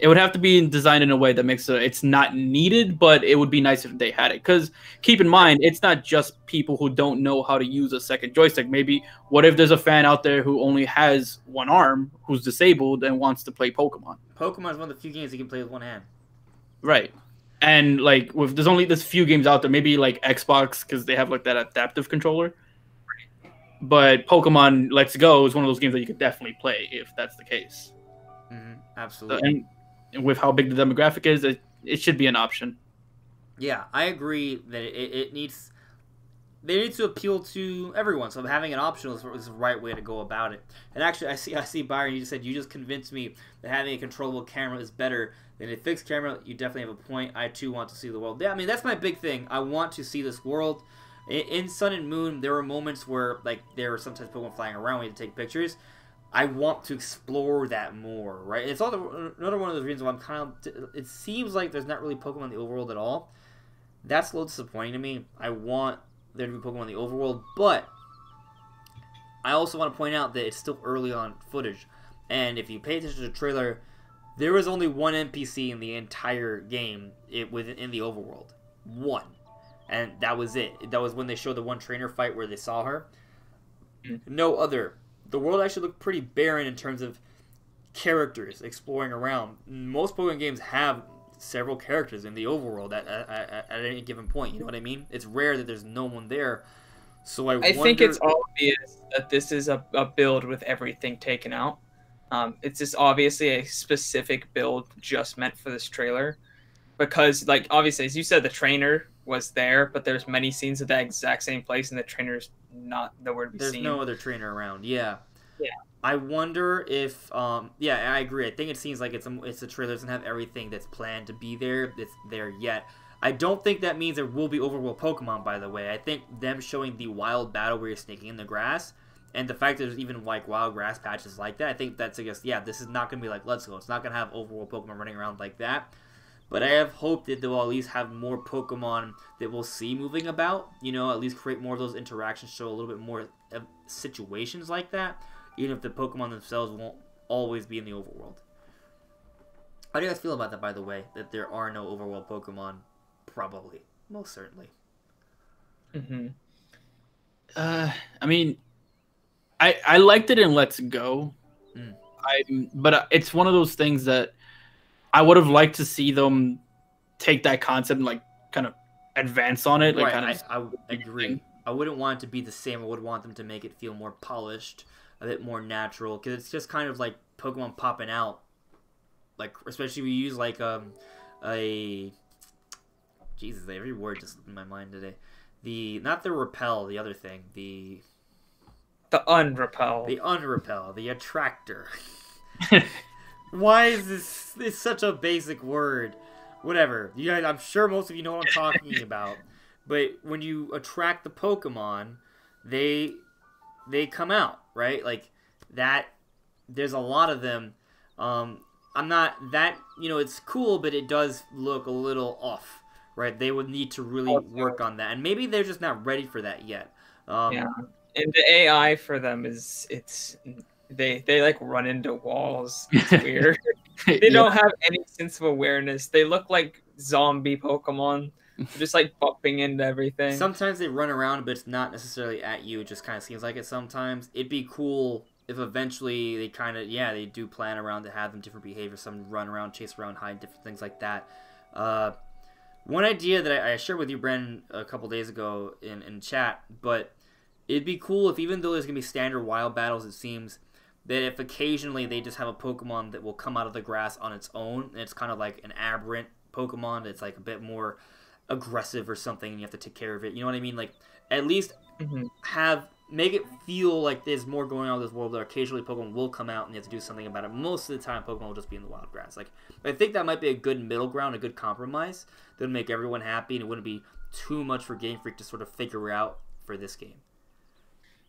it would have to be designed in a way that makes it's not needed, but it would be nice if they had it. Because keep in mind, it's not just people who don't know how to use a second joystick. Maybe what if there's a fan out there who only has one arm, who's disabled, and wants to play Pokemon? Pokemon is one of the few games you can play with one hand. Right. And like there's few games out there, maybe like Xbox, because they have like that adaptive controller. But Pokemon Let's Go is one of those games that you could definitely play if that's the case. Mm-hmm. Absolutely. And with how big the demographic is, it should be an option. Yeah, I agree that they need to appeal to everyone. So having an option is the right way to go about it. And actually, I see Byron. You just said you just convinced me that having a controllable camera is better than a fixed camera. You definitely have a point. I too want to see the world. Yeah, I mean that's my big thing. I want to see this world. In Sun and Moon, there were moments where like there were sometimes Pokemon flying around. We had to take pictures. I want to explore that more, right? It's another one of those reasons why I'm kind of. It seems like there's not really Pokemon in the overworld at all. That's a little disappointing to me. I want there to be Pokemon in the overworld, but I also want to point out that it's still early on footage. And if you pay attention to the trailer, there was only one NPC in the entire game within the overworld. One. And that was it. That was when they showed the one trainer fight where they saw her. No other. The world actually looked pretty barren in terms of characters exploring around. Most Pokemon games have several characters in the overworld at any given point. You know what I mean? It's rare that there's no one there. So I think it's obvious that this is a build with everything taken out. It's just obviously a specific build just meant for this trailer. Because, like, obviously, as you said, the trainer was there, but there's many scenes at that exact same place, and the trainer's not nowhere to be seen. There's no other trainer around. Yeah. Yeah. I wonder if, yeah, I agree. I think it seems like it's a trailer that doesn't have everything that's planned to be there that's there yet. I don't think that means there will be overworld Pokemon, by the way. I think them showing the wild battle where you're sneaking in the grass, and the fact that there's even like wild grass patches like that, I think that suggests, yeah, this is not going to be like Let's Go. It's not going to have overworld Pokemon running around like that. But I have hope that they'll at least have more Pokemon that we'll see moving about. You know, at least create more of those interactions, show a little bit more situations like that. Even if the Pokemon themselves won't always be in the overworld. How do you guys feel about that, by the way? That there are no overworld Pokemon? Probably. Most certainly. Mm-hmm. I mean, I liked it in Let's Go. But it's one of those things that I would have liked to see them take that concept and, like, kind of advance on it. Like, right, I agree. I wouldn't want it to be the same. I would want them to make it feel more polished, a bit more natural, because it's just kind of like Pokemon popping out, like, especially we use like Jesus, every word just in my mind today. Not the repel, the other thing, the unrepel, the attractor. Why is this? It's such a basic word. Whatever, you guys. I'm sure most of you know what I'm talking about. But when you attract the Pokemon, they come out, right? Like that. There's a lot of them. I'm not that, it's cool, but it does look a little off, right? They would need to really work on that, and maybe they're just not ready for that yet. Yeah, and the AI for them they like run into walls. It's weird. They don't have any sense of awareness. They look like zombie Pokemon. They're just like bumping into everything. Sometimes they run around, but it's not necessarily at you. It just kind of seems like it sometimes. It'd be cool if eventually they kind of, they do plan around to have them different behavior. Some run around, chase around, hide, different things like that. One idea that I shared with you, Brandon, a couple days ago in chat, but it'd be cool if, even though there's going to be standard wild battles, it seems, that if occasionally they just have a Pokemon that will come out of the grass on its own, and it's kind of like an aberrant Pokemon that's like a bit more aggressive or something, and you have to take care of it. You know what I mean? Like, at least make it feel like there's more going on in this world, that occasionally Pokemon will come out and you have to do something about it. Most of the time, Pokemon will just be in the wild grass. Like, I think that might be a good middle ground, a good compromise that would make everyone happy, and it wouldn't be too much for Game Freak to sort of figure out for this game.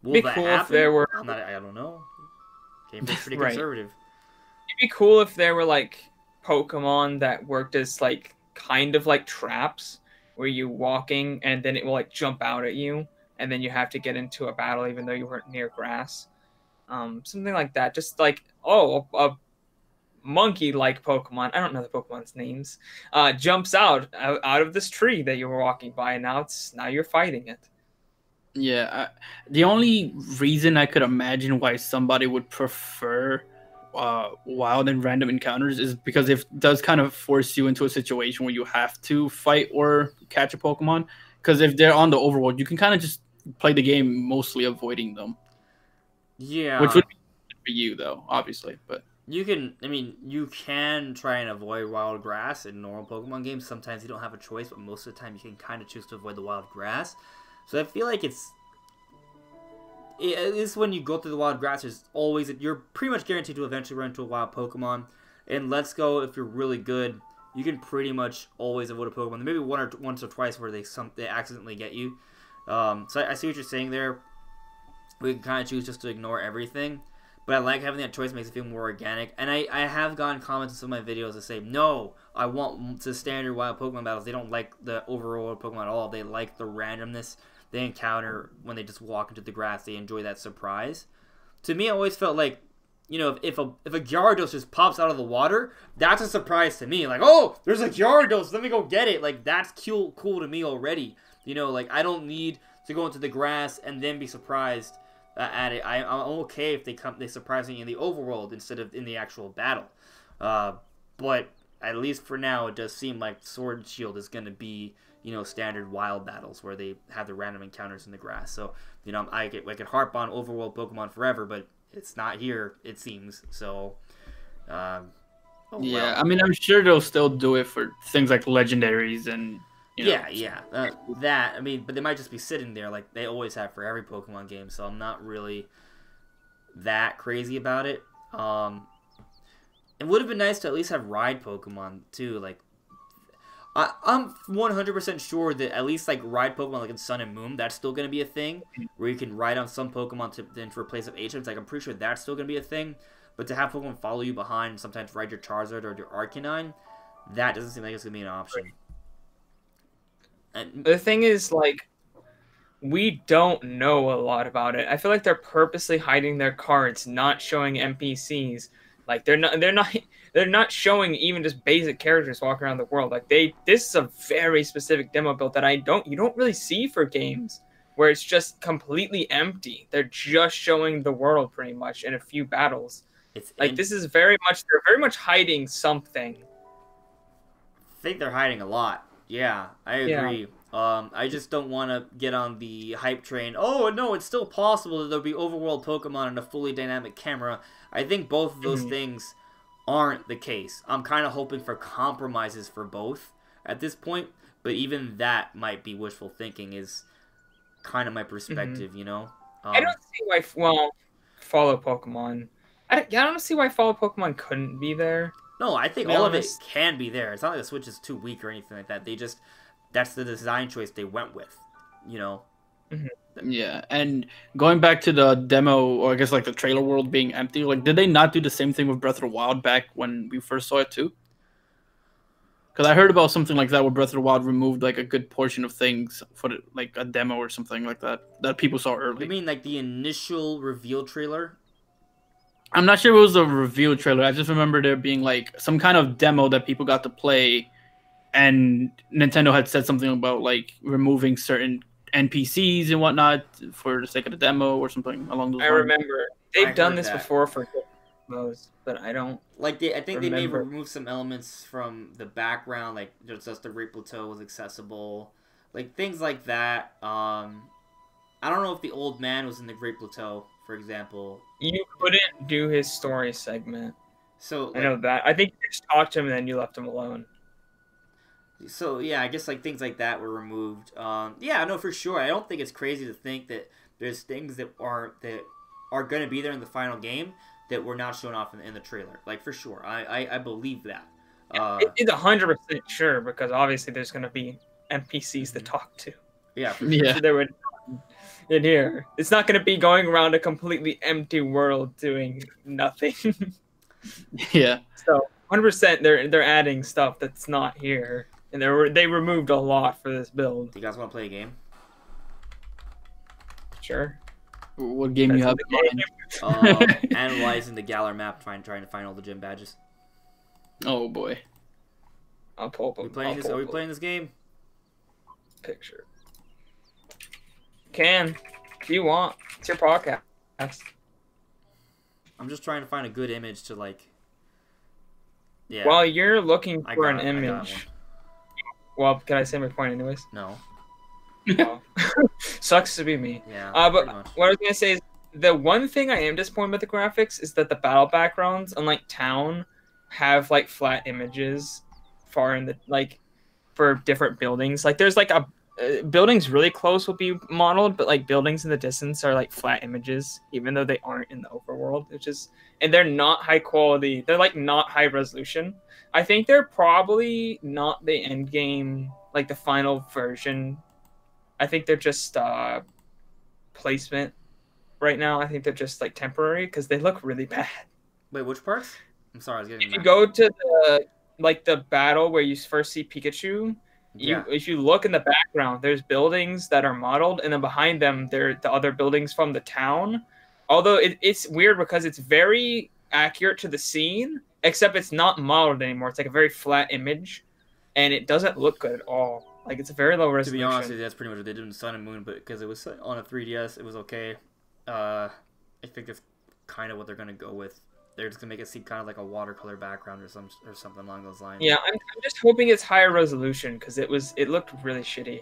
Will that cool happen? If there were... I don't know. Game Freak's pretty conservative. It'd be cool if there were like Pokemon that worked as like kind of like traps, where you're walking and then it will like jump out at you, and then you have to get into a battle even though you weren't near grass. Something like that. Just like, a monkey-like Pokemon, I don't know the Pokemon's names, jumps out of this tree that you were walking by, and now you're fighting it. Yeah, the only reason I could imagine why somebody would prefer wild and random encounters is because it does kind of force you into a situation where you have to fight or catch a Pokemon. Because if they're on the overworld, you can kind of just play the game mostly avoiding them. Yeah. Which would be good for you, though, obviously. But you can try and avoid wild grass in normal Pokemon games. Sometimes you don't have a choice, but most of the time you can kind of choose to avoid the wild grass. So I feel like at least when you go through the wild grass, you're pretty much guaranteed to eventually run into a wild Pokemon. And Let's Go, if you're really good, you can pretty much always avoid a Pokemon. Maybe once or twice where they accidentally get you. So I see what you're saying there. We can kind of choose just to ignore everything. but I like having that choice. Makes it feel more organic. And I have gotten comments in some of my videos that say, no, I want the standard wild Pokemon battles. They don't like the overall Pokemon at all. They like the randomness they encounter when they just walk into the grass. They enjoy that surprise. To me, I always felt like, you know, if a Gyarados just pops out of the water, that's a surprise to me. Like, oh, there's a Gyarados, let me go get it. Like, that's cool to me already. You know, like, I don't need to go into the grass and then be surprised at it. I'm okay if they surprise me in the overworld instead of in the actual battle. But at least for now, it does seem like Sword and Shield is going to be, you know, standard wild battles where they have the random encounters in the grass. So, you know, I could harp on overworld Pokemon forever, but it's not here, it seems. So, yeah, well. I mean, I'm sure they'll still do it for things like legendaries and, you know. Yeah. That, I mean, but they might just be sitting there like they always have for every Pokemon game. So I'm not really that crazy about it. It would have been nice to at least have ride Pokemon too. Like, I'm 100% sure that at least like ride Pokemon like in Sun and Moon, that's still going to be a thing. Where you can ride on some Pokemon to then for replace of HMs. Like, I'm pretty sure that's still going to be a thing. But to have Pokemon follow you behind and sometimes ride your Charizard or your Arcanine, that doesn't seem like it's going to be an option. And the thing is, like, we don't know a lot about it. I feel like they're purposely hiding their cards, not showing NPCs. Like, they're not showing even just basic characters walking around the world. Like, this is a very specific demo build that you don't really see for games where it's just completely empty. They're just showing the world pretty much in a few battles. This is they're very much hiding something. I think they're hiding a lot. Yeah, I agree. Yeah. I just don't want to get on the hype train. Oh, no, it's still possible that there'll be overworld Pokemon and a fully dynamic camera. I think both of those things aren't the case. I'm kind of hoping for compromises for both at this point, but even that might be wishful thinking is kind of my perspective, you know? I don't see why, follow Pokemon. I don't see why follow Pokemon couldn't be there. No, I think all of it can be there. It's not like the Switch is too weak or anything like that. That's the design choice they went with, you know? Yeah, and going back to the demo, or I guess like the trailer world being empty, like did they not do the same thing with Breath of the Wild back when we first saw it too? Because I heard about something like that where Breath of the Wild removed like a good portion of things for like a demo or something like that people saw early. You mean like the initial reveal trailer? I'm not sure if it was a reveal trailer. I just remember there being like some kind of demo that people got to play, and Nintendo had said something about like removing certain NPCs and whatnot for the sake of the demo or something along those lines. I remember they've done this before for demos, but I don't like. I think they may remove some elements from the background, like just the Great Plateau was accessible, like things like that. I don't know if the old man was in the Great Plateau, for example. You couldn't do his story segment. So I know that. I think you just talked to him and then you left him alone. So yeah, I guess like things like that were removed. Yeah, no, for sure. I don't think it's crazy to think that there's things that are going to be there in the final game that were not shown off in the trailer. Like for sure, I believe that. It's 100% sure because obviously there's going to be NPCs to talk to. Yeah, for sure. So they would in here. It's not going to be going around a completely empty world doing nothing. Yeah. So 100% they're adding stuff that's not here. And they removed a lot for this build. Do you guys want to play a game? Sure. What game do you have in mind? Analyzing the Galar map, trying to find all the gym badges. Oh boy. I'll pull up. Are we playing this game? Picture. Can. If you want. It's your podcast. I'm just trying to find a good image to like... Yeah. While you're looking for an image... Well, can I say my point anyways? No. Oh. Sucks to be me. Yeah. But what I was gonna say is the one thing I am disappointed with the graphics is that the battle backgrounds, unlike Town, have like flat images far in the like for different buildings. Like there's like a buildings really close will be modeled, but like buildings in the distance are like flat images, even though they aren't in the overworld. And they're not high quality. They're like not high resolution. I think they're probably not the end game, like the final version. I think they're just placement right now. I think they're just like temporary because they look really bad. Wait, which parts? I'm sorry, I was getting If you that. go to the battle where you first see Pikachu, Yeah. if you look in the background, there's buildings that are modeled, and then behind them, they're the other buildings from the town. Although it's weird because it's very accurate to the scene, except it's not modeled anymore. It's like a very flat image, and it doesn't look good at all. Like it's a very low To resolution. be honest with you, that's pretty much what they did in Sun and Moon, but because it was on a 3DS, it was okay. I think that's kind of what they're gonna go with. They're just gonna make it seem kind of like a watercolor background or something along those lines. Yeah, I'm just hoping it's higher resolution because it looked really shitty.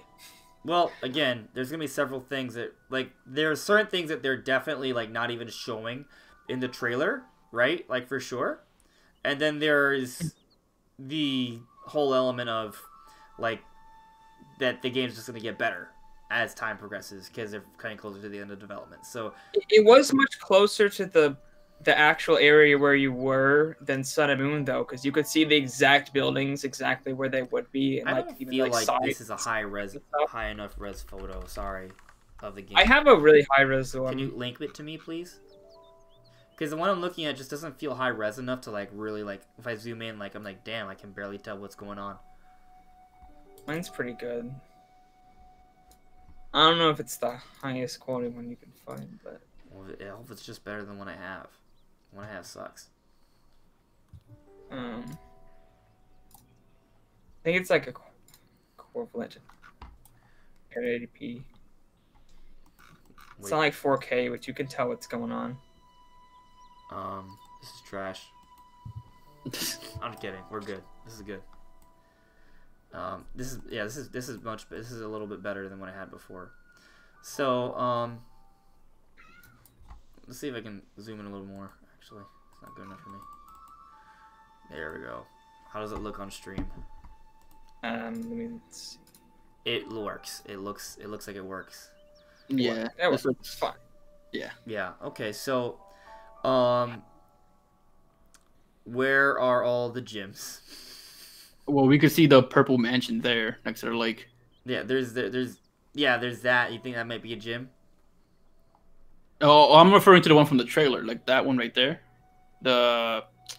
Well, again, there's gonna be several things that like there are certain things that they're definitely like not even showing in the trailer, right? Like for sure. And then there's the whole element of like that the game's just gonna get better as time progresses because they're kind of closer to the end of development. So It was much closer to the actual area where you were than Sun and Moon though, because you could see the exact buildings exactly where they would be, and I like don't even feel like like this sides is a high enough res photo. Sorry, of the game. I have a really high res one. Can you link it to me, please? Because the one I'm looking at just doesn't feel high res enough to like really like. If I zoom in, like I'm like, damn, I can barely tell what's going on. Mine's pretty good. I don't know if it's the highest quality one you can find, but Well, I hope it's just better than what I have. What I have sucks. I think it's like equivalent to 1080p. It's not like 4K, which you can tell what's going on. This is trash. I'm kidding. We're good. This is good. This is a little bit better than what I had before. So, let's see if I can zoom in a little more. Actually, it's not good enough for me. There we go. How does it look on stream? Let me see. It works. It looks like it works. Yeah, That this was looks fine. Yeah. Okay. So, where are all the gyms? well, we could see the purple mansion there next to the lake. Yeah. There's that. You think that might be a gym? Oh, I'm referring to the one from the trailer, like that one right there.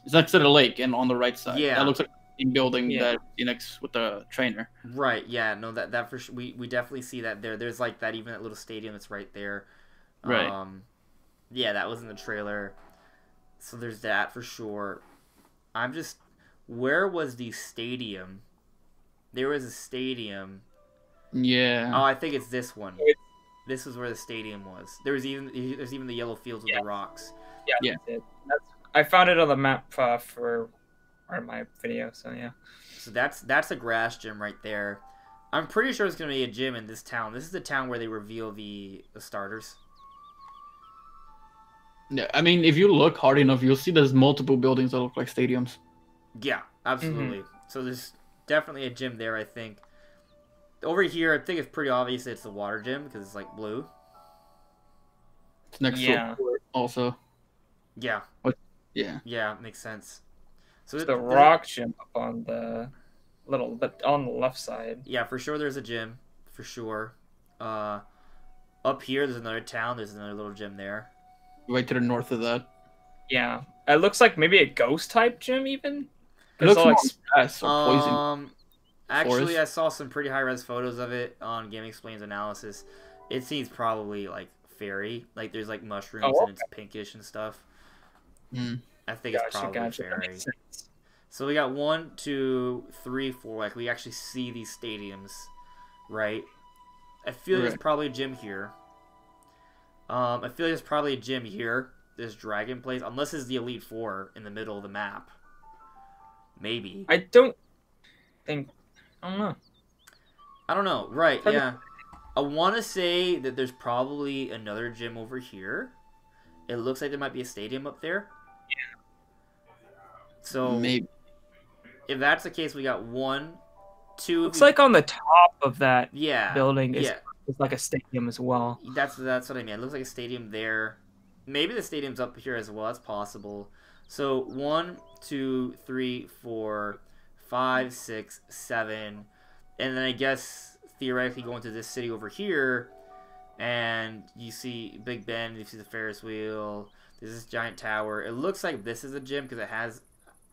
It's next to the lake and on the right side. Yeah. That looks like a building Yeah. that next with the trainer. Right. Yeah. No. That for sure. We definitely see that there. There's like that even that little stadium that's right there. Right. Yeah, that was in the trailer. So there's that for sure. Where was the stadium? There was a stadium. Yeah. Oh, I think it's this one. This is where the stadium was. There's even the yellow fields with the rocks. Yeah, Yeah. I found it on the map for my video. So yeah. So that's a grass gym right there. I'm pretty sure it's gonna be a gym in this town. This is the town where they reveal the starters. Yeah, I mean, if you look hard enough, you'll see there's multiple buildings that look like stadiums. Yeah, absolutely. So there's definitely a gym there, I think. Over here, I think it's pretty obvious it's the water gym because it's like blue. It's next to a port also. Yeah. Yeah. Yeah, makes sense. So It's the rock gym up on the on the left side. Yeah, for sure there's a gym. For sure. Up here, there's another town. There's another little gym there. Right to the north of that. Yeah, it looks like maybe a ghost type gym even. It looks all, more like, grass or poison. Actually, forest. I saw some pretty high res photos of it on Game Explains analysis. It seems probably like fairy. Like there's like mushrooms Oh, and it's pinkish and stuff. Mm. I think it's probably That fairy. makes sense. So we got 1, 2, 3, 4. Like we actually see these stadiums, right? I feel there's Right. probably a gym here. I feel there's probably a gym here. This dragon place, unless it's the Elite Four in the middle of the map. Maybe. I don't think. I don't know. I don't know. Right? Probably- Yeah. I want to say that there's probably another gym over here. It looks like there might be a stadium up there. So Maybe. if that's the case, we got 1, 2. It's like on the top of that yeah, building is yeah. it's like a stadium as well. That's what I mean. It looks like a stadium there. Maybe the stadium's up here as well. That's possible. So 1, 2, 3, 4, 5, 6, 7, and then I guess theoretically going to this city over here, and you see Big Ben. You see the Ferris wheel. There's this giant tower. It looks like this is a gym because it has.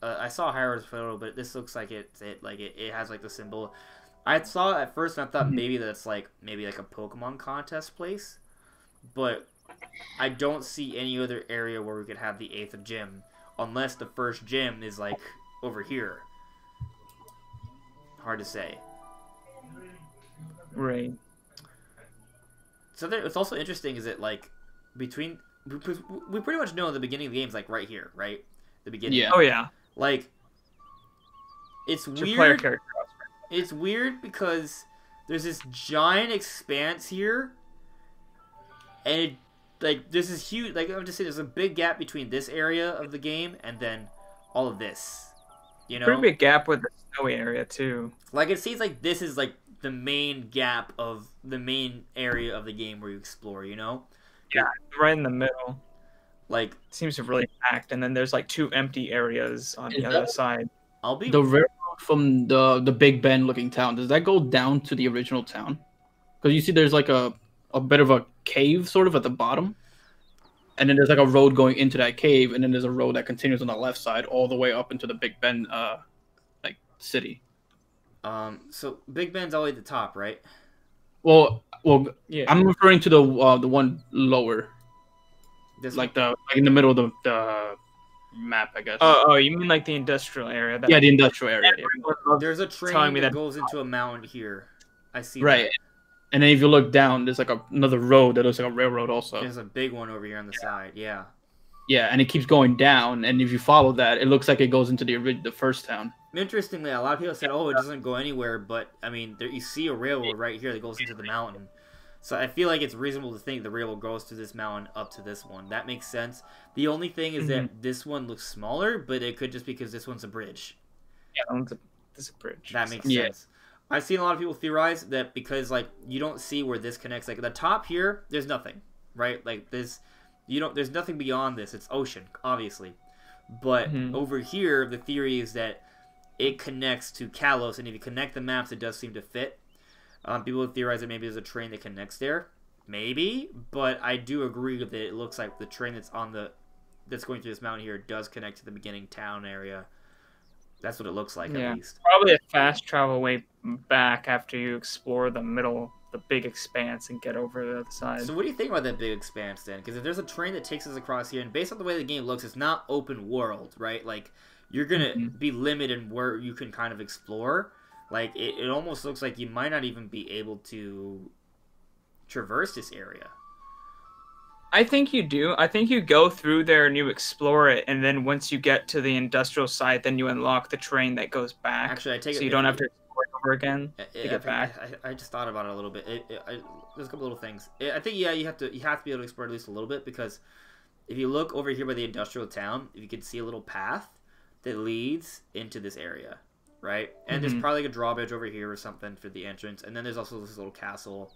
I saw Howard's photo, but this looks like it has like the symbol. I saw it at first and I thought maybe that's like a Pokemon contest place, but I don't see any other area where we could have the 8th gym unless the first gym is like over here. Hard to say. Right. So it's also interesting is that like between we pretty much know the beginning of the game's like right here, right? The beginning. Yeah. Oh yeah. Like it's It's your player weird. character. It's weird because there's this giant expanse here, and it, like there's this huge, like I'm just saying, there's a big gap between this area of the game and then all of this. You know, Pretty big gap with the snowy area too. like it seems like this is like the main gap of the main area of the game where you explore. You know, Yeah, right in the middle. like Seems to really packed, and then there's like 2 empty areas on Is the other that- side. I'll be The railroad from the Big Ben looking town, does that go down to the original town? Because you see there's like a bit of a cave sort of at the bottom. And then there's like a road going into that cave, and then there's a road that continues on the left side all the way up into the Big Ben like city. So Big Ben's all the way at the top, right? Well, Yeah. I'm referring to the one lower, This like in the middle of the map, I guess. Oh, you mean like the industrial area? That yeah, the industrial area. everyone loves there's a telling train me that that- goes into a mountain here. I see. Right. That. And then if you look down, there's like another road that looks like a railroad also. There's a big one over here on the side. Yeah. Yeah, and it keeps going down, and if you follow that, it looks like it goes into the first town. Interestingly, a lot of people said, "Oh, it doesn't go anywhere," but I mean, there, you see a railroad right here that goes into the mountain. So I feel like it's reasonable to think the railroad goes to this mountain up to this one. That makes sense. The only thing is that this one looks smaller, but it could just because this one's a bridge. Yeah, there's a bridge. That makes Yeah. sense. I've seen a lot of people theorize that because like you don't see where this connects. Like at the top here, there's nothing, right? Like there's nothing beyond this. It's ocean, obviously. But over here, the theory is that it connects to Kalos, and if you connect the maps, it does seem to fit. People theorize that maybe there's a train that connects there, maybe. But I do agree that it looks like the train that's going through this mountain here does connect to the beginning town area. That's what it looks like, Yeah. at least. Probably a fast travel way back after you explore the middle, the big expanse, and get over the other side. So what do you think about that big expanse then? Because if there's a train that takes us across here, and based on the way the game looks, it's not open world, right? Like you're gonna be limited in where you can kind of explore. Like it almost looks like you might not even be able to traverse this area. I think you do. I think you go through there and you explore it, and then once you get to the industrial site, then you unlock the train that goes back. Actually, I take it. so you don't have to explore it over again I- to get back. I just thought about it a little bit. There's a couple little things. I think you have to be able to explore at least a little bit because if you look over here by the industrial town, you can see a little path that leads into this area, right? And there's probably like a drawbridge over here or something for the entrance, and then there's also this little castle.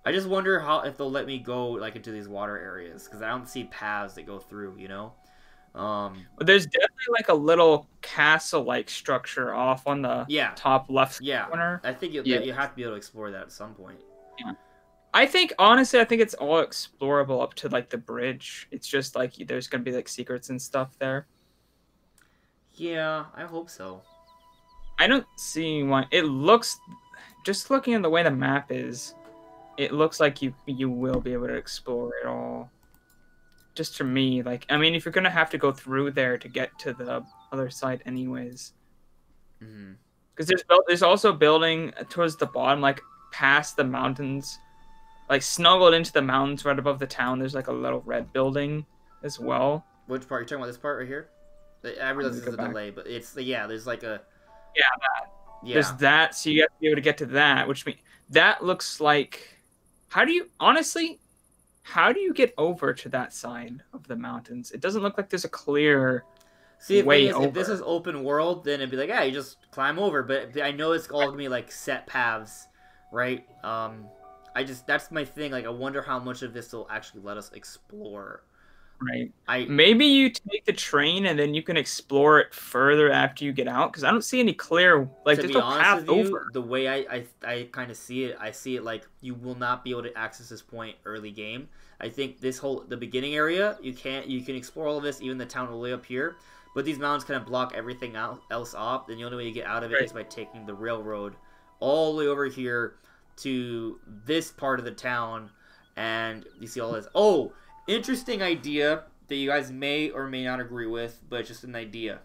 I just wonder if they'll let me go like into these water areas because I don't see paths that go through, you know. But there's definitely like a little castle-like structure off on the Yeah. top left Yeah, corner. I think you have to be able to explore that at some point. I think honestly, I think it's all explorable up to like the bridge. It's just like there's gonna be like secrets and stuff there. Yeah, I hope so. I don't see why. It looks, just looking at the way the map is, it looks like you will be able to explore it all. Just to me, like I mean, if you're gonna have to go through there to get to the other side, anyways, Hmm. because there's also a building towards the bottom, like past the mountains, like snuggled into the mountains right above the town. There's like a little red building as well. Which part? You're talking about this part right here? I realize Let me this is go a back. delay, but it's there's like a Yeah, yeah. There's that, so you have to be able to get to that, which means that looks like. How do you get over to that side of the mountains? It doesn't look like there's a clear. See, if, way if this over. is open world, then it'd be like, yeah, you just climb over. But I know it's all gonna be like set paths, right? That's my thing. Like, I wonder how much of this will actually let us explore. Right. I Maybe you take the train and then you can explore it further after you get out, because I don't see any clear, like, to there's be no honest path with you, over. the way I kind of see it, I see it like you will not be able to access this point early game. I think the beginning area you can explore all of this, even the town all the way up here, but these mountains kind of block everything else off. And the only way you get out of it is by taking the railroad all the way over here to this part of the town, and you see all this. Oh, interesting idea that you guys may or may not agree with, but it's just an idea.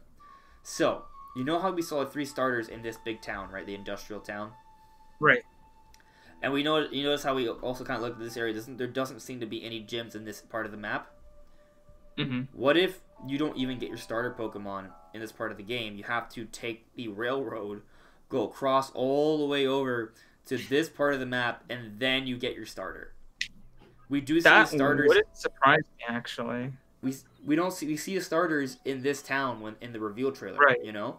So, you know how we saw 3 starters in this big town, right? The industrial town? Right. And you notice how we also kind of looked at this area. There doesn't seem to be any gyms in this part of the map. Mm-hmm. What if you don't even get your starter Pokemon in this part of the game? You have to take the railroad, go across all the way over to this part of the map, and then you get your starter. We do see That starters. wouldn't surprise me, actually. We see the starters in this town when in the reveal trailer, Right. You know?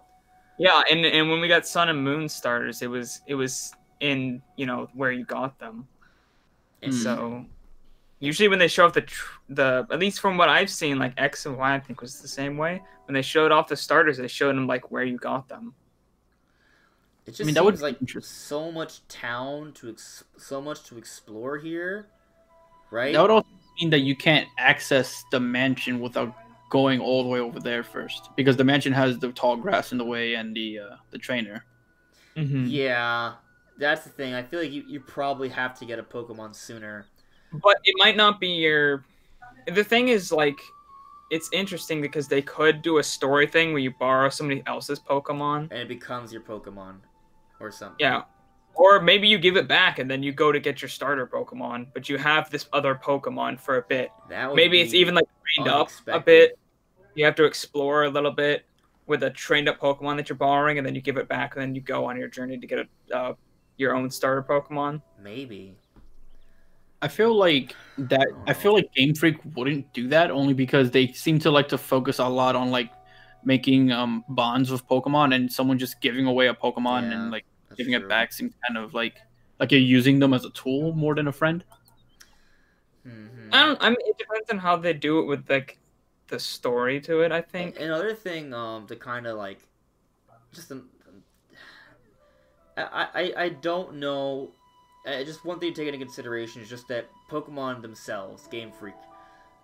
Yeah, and when we got Sun and Moon starters, it was in, you know, where you got them. And so usually when they show off the at least from what I've seen, like X and Y, I think was the same way. When they showed off the starters, they showed them like where you got them. It just seems like so much so much to explore here, right? That would also mean that you can't access the mansion without going all the way over there first, because the mansion has the tall grass in the way and the trainer. Mm-hmm. Yeah, that's the thing. I feel like you probably have to get a Pokemon sooner. But it might not be your... The thing is, like, it's interesting because they could do a story thing where you borrow somebody else's Pokemon. And it becomes your Pokemon. Or something. Yeah. Or maybe you give it back and then you go to get your starter Pokemon, but you have this other Pokemon for a bit. Maybe it's even like trained up a bit. You have to explore a little bit with a trained up Pokemon that you're borrowing, and then you give it back, and then you go on your journey to get your own starter Pokemon. Maybe. I feel like Game Freak wouldn't do that, only because they seem to like to focus a lot on like making bonds with Pokemon, and someone just giving away a Pokemon and like giving it back seems kind of like you're using them as a tool more than a friend. Mm-hmm. I mean, it depends on how they do it with like the story to it, I think. Another thing to kind of like just I don't know. Just one thing to take into consideration is just that Pokemon themselves, Game Freak,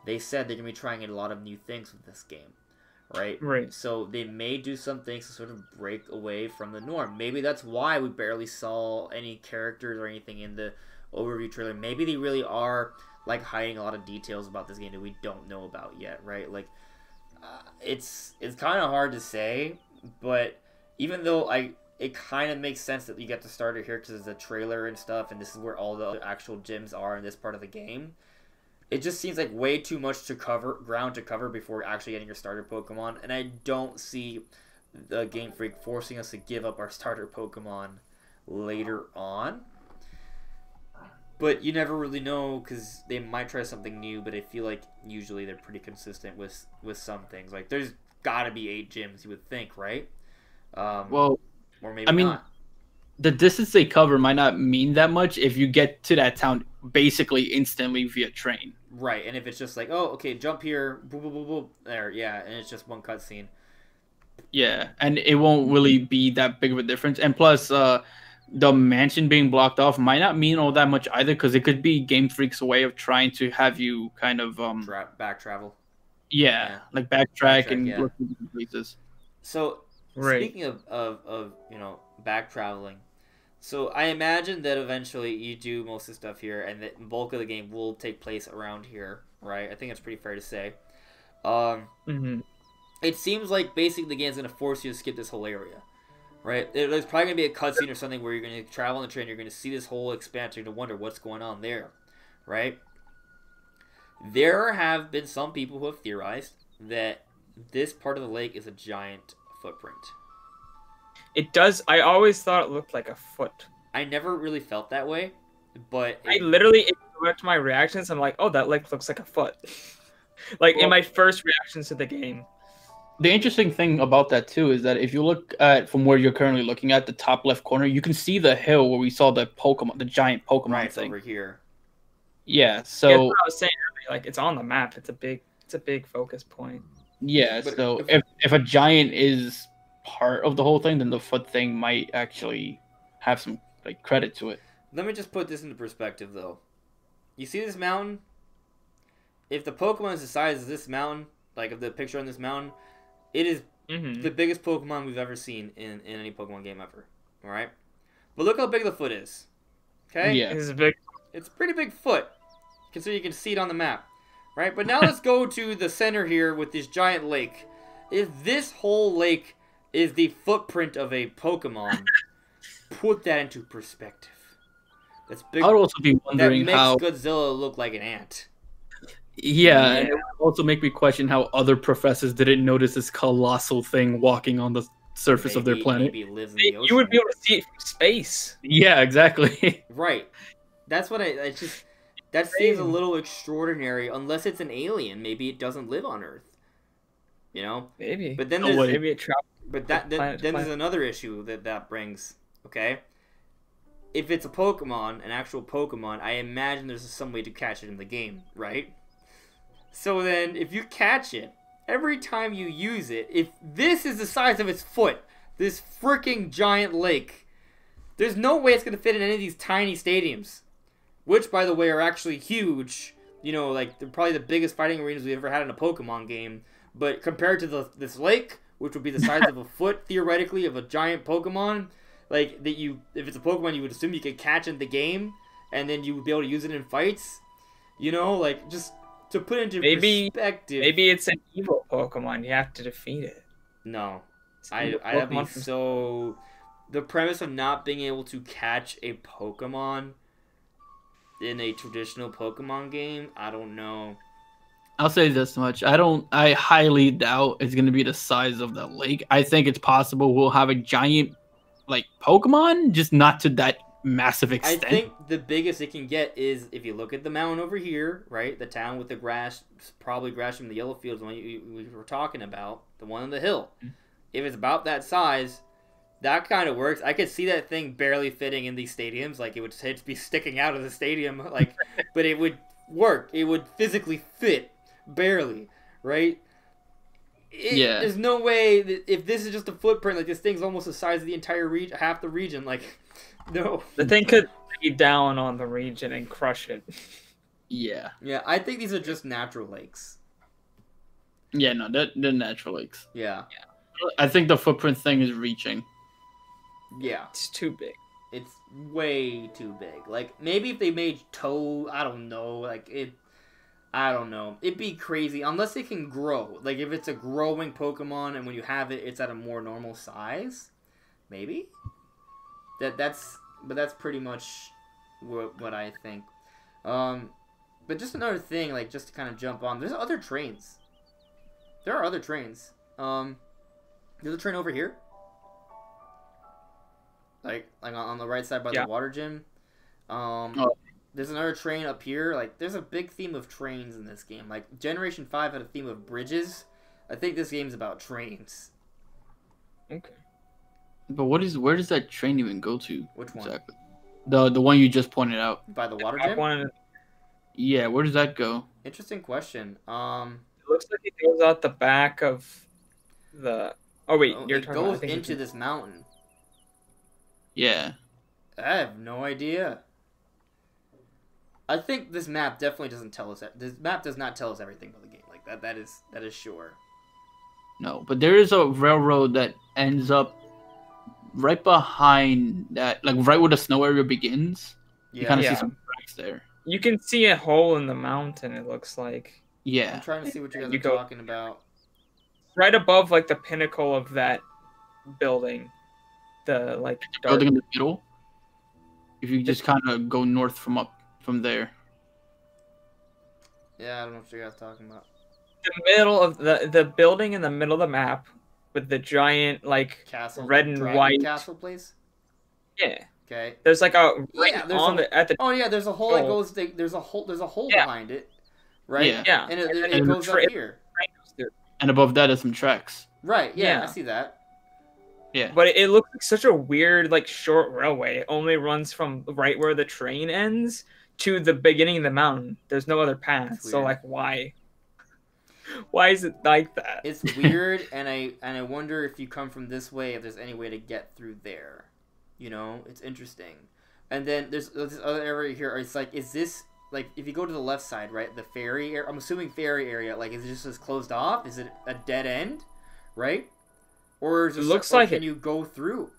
they said they're gonna be trying a lot of new things with this game. Right. So they may do some things to sort of break away from the norm. Maybe that's why we barely saw any characters or anything in the overview trailer. Maybe they really are like hiding a lot of details about this game that we don't know about yet, right? Like, it's kind of hard to say, but even though it kind of makes sense that you get to start it here because it's a trailer and stuff, and this is where all the actual gyms are in this part of the game. It just seems like way too much ground to cover before actually getting your starter Pokemon, and I don't see the Game Freak forcing us to give up our starter Pokemon later on. But you never really know, because they might try something new, but I feel like usually they're pretty consistent with some things. Like, there's gotta be 8 gyms, you would think, right? Well, or maybe not. The distance they cover might not mean that much if you get to that town basically instantly via train. Right, and if it's just like, oh, okay, jump here, boop, boop, boop, boop, there, yeah, and it's just one cutscene. Yeah, and it won't really be that big of a difference. And plus, the mansion being blocked off might not mean all that much either, because it could be Game Freak's way of trying to have you kind of back travel. Yeah, like backtrack and look at different places. So speaking of back traveling, so I imagine that eventually you do most of the stuff here, and the bulk of the game will take place around here, right? I think that's pretty fair to say. It seems like basically the game's gonna force you to skip this whole area. Right? There's probably going to be a cutscene or something where you're going to travel on the train, you're going to see this whole expansion, to wonder what's going on there. Right? There have been some people who have theorized that this part of the lake is a giant footprint. It does. I always thought it looked like a foot. I never really felt that way, but... I literally, if you go back to my reactions, I'm like, oh, that lake looks like a foot. Like, in my first reactions to the game. The interesting thing about that too is that if you look at from where you're currently looking at the top left corner, you can see the hill where we saw the giant Pokemon right thing over here. Yeah, so that's what I was saying earlier, like it's on the map. It's a big It's a big focus point. Yeah, But so if a giant is part of the whole thing, then the foot thing might actually have some like credit to it. Let me just put this into perspective, though. You see this mountain? If the Pokemon is the size of this mountain, like of the picture on this mountain, it is the biggest Pokemon we've ever seen in any Pokemon game ever. All right? But look how big the foot is. Okay? Yeah. It's a big. It's a pretty big foot, considering you can see it on the map. Right? But now let's go to the center here with this giant lake. If this whole lake is the footprint of a Pokemon, put that into perspective. That's big. I would also be That wondering makes how. Godzilla look like an ant. Yeah, and it would also make me question how other professors didn't notice this colossal thing walking on the surface of their planet. Maybe it lives in the ocean. You would be able to see it from space. Yeah, exactly. Right. That's what I just. That seems a little extraordinary. Unless it's an alien, maybe it doesn't live on Earth. You know. Maybe. But then No there's. way. Maybe it traveled. But then there's another issue that brings. Okay. If it's a Pokemon, an actual Pokemon, I imagine there's some way to catch it in the game, right? So then, if you catch it, every time you use it, if this is the size of its foot, this freaking giant lake, there's no way it's going to fit in any of these tiny stadiums. Which, by the way, are actually huge. You know, like, they're probably the biggest fighting arenas we've ever had in a Pokemon game. But compared to this lake, which would be the size of a foot, theoretically, of a giant Pokemon, like, if it's a Pokemon, you would assume you could catch in the game, and then you would be able to use it in fights. You know, like, just to put into perspective. Maybe it's an evil Pokemon. You have to defeat it. No. It's an evil I'd be Pokemon from- so... The premise of not being able to catch a Pokemon in a traditional Pokemon game, I don't know. I'll say this much. I highly doubt it's going to be the size of the lake. I think it's possible we'll have a giant, like, Pokemon, just not to that massive extent. I think the biggest it can get is if you look at the mountain over here, right? The town with the grass, probably grass from the yellow fields, the one we were talking about, the one on the hill. If it's about that size, that kind of works. I could see that thing barely fitting in these stadiums. Like, it would be sticking out of the stadium. Like, but it would work. It would physically fit, barely, right? Yeah. There's no way that if this is just a footprint, like, this thing's almost the size of the entire region, half the region. Like, no. The thing could be down on the region and crush it. Yeah. Yeah, I think these are just natural lakes. Yeah, no, they're natural lakes. Yeah. I think the footprint thing is reaching. Yeah. It's too big. It's way too big. Like, maybe if they made Toad, I don't know, like, I don't know. It'd be crazy, unless it can grow. Like, if it's a growing Pokemon, and when you have it, it's at a more normal size, maybe? But that's pretty much what I think. But just another thing, like, just to kind of jump on, there's other trains. There are other trains. There's a train over here. Like on the right side by the water gym. There's another train up here. Like, there's a big theme of trains in this game. Like, Generation 5 had a theme of bridges. I think this game's about trains. Okay. But where does that train even go to? Which one? Exactly. The one you just pointed out. By the water I gym? wanted. Yeah, where does that go? Interesting question. It looks like it goes out the back of the. Oh wait, you're it talking about. I goes think into this mountain. Yeah. I have no idea. I think this map definitely doesn't tell us that. This map does not tell us everything about the game. Like that is sure. No, but there is a railroad that ends up right behind that, like right where the snow area begins. You kind of see some tracks there. You can see a hole in the mountain. It looks like. Yeah. I'm trying to see what you guys You are go- talking about. Right above, like the pinnacle of that building, the like dark. Building in the middle. If you just kind of go north from there. Yeah, I don't know what you guys are talking about. The middle of the building in the middle of the map with the giant like Castle, red and Dragon white. Castle place. Yeah, Okay. there's like a Yeah, there's on a- the at the Oh yeah, there's a hole that Oh. goes. There's a hole Yeah. behind it, right? Yeah. yeah. And it then goes up the here. And above that is some tracks. Right. Yeah, I Yeah. see that. Yeah. But it looks like such a weird like short railway. It only runs from right where the train ends to the beginning of the mountain. There's no other path. That's So weird. like why? Why is it like that? It's weird, and I wonder if you come from this way, if there's any way to get through there. You know, it's interesting. And then there's this other area here. It's like, is this like if you go to the left side, right? The ferry area. I'm assuming ferry area. Like, is it just closed off? Is it a dead end, right? Or is It looks like can you go through?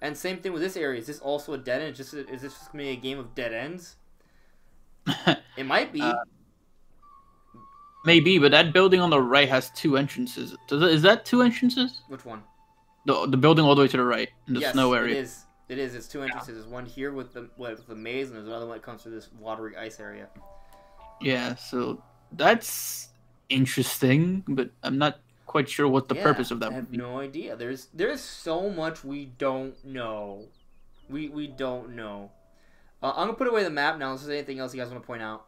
And same thing with this area. Is this also a dead end? Is this just gonna be a game of dead ends? It might be. Maybe, but that building on the right has 2 entrances. Is that 2 entrances? Which one? The building all the way to the right in the Yes, snow area. It is. It is. It's 2 entrances. There's one here with the maze, and there's another one that comes through this watery ice area. Yeah, so that's interesting, but I'm not quite sure what the purpose of that I would have be. no idea. There's so much we don't know. We don't know. I'm gonna put away the map now. Is there anything else you guys want to point out?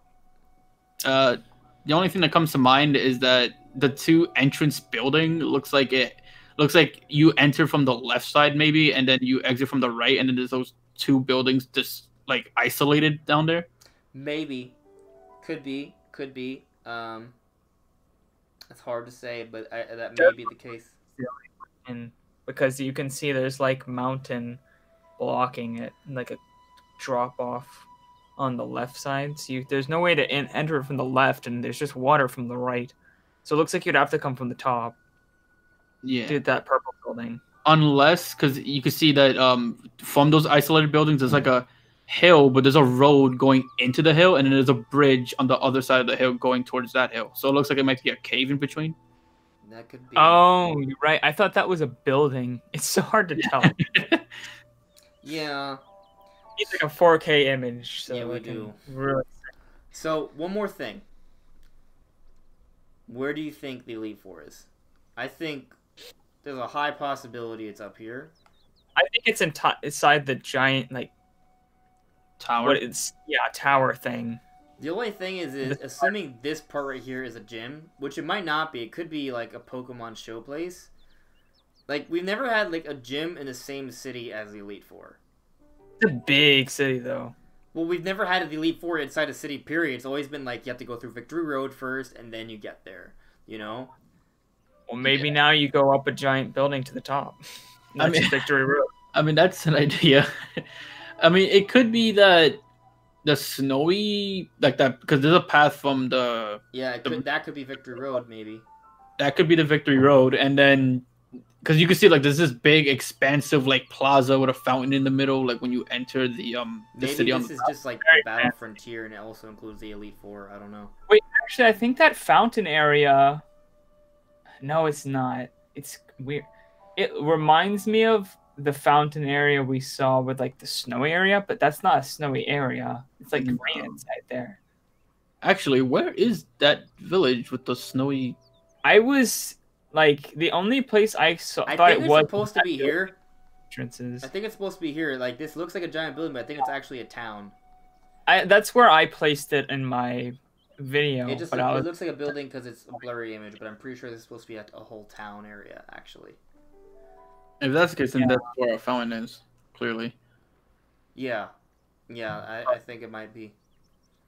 The only thing that comes to mind is that the 2 entrance building looks like you enter from the left side maybe, and then you exit from the right, and then there's those 2 buildings just like isolated down there. Maybe, could be. It's hard to say, but that may be the case. And because you can see there's like mountain blocking it, like a drop off on the left side. So there's no way to enter from the left, and there's just water from the right. So it looks like you'd have to come from the top. Yeah. Dude, that purple building. Unless, because you can see that from those isolated buildings, there's like a hill, but there's a road going into the hill, and then there's a bridge on the other side of the hill going towards that hill. So it looks like it might be a cave in between. That could be. Oh, you're right. I thought that was a building. It's so hard to tell. Yeah. It's like a 4K image. So Yeah, we I can do. Really... So one more thing. Where do you think the Elite Four is? I think there's a high possibility it's up here. I think it's inside the giant like Tower. tower thing. The only thing is assuming this part right here is a gym, which it might not be. It could be like a Pokemon show place. Like, we've never had like a gym in the same city as the Elite Four. It's a big city though. Well, we've never had the Elite Four inside a city, period. It's always been like you have to go through Victory Road first, and then you get there, you know? Well, maybe now you go up a giant building to the top. That's Victory Road. I mean, that's an idea. I mean, it could be that the snowy, like that, because there's a path from the... Yeah, that could be Victory Road, maybe. That could be the Victory Road, and then... Because you can see, like, there's this big, expansive, like, plaza with a fountain in the middle, like, when you enter the city on the top. Maybe this is just, like, the Battle Frontier, and it also includes the Elite Four. I don't know. Wait, actually, I think that fountain area... No, it's not. It's weird. It reminds me of the fountain area we saw with, like, the snowy area, but that's not a snowy area. It's, like, green inside there. Actually, where is that village with the snowy... I was... Like, the only place I saw, I thought think it it's was supposed to be here. Entrances. I think it's supposed to be here. Like, this looks like a giant building, but I think it's actually a town. That's where I placed it in my video. It just but it looks like a building because it's a blurry image, but I'm pretty sure this is supposed to be a whole town area, actually. If that's the case, then that's where our fountain is, clearly. Yeah. Yeah, I think it might be.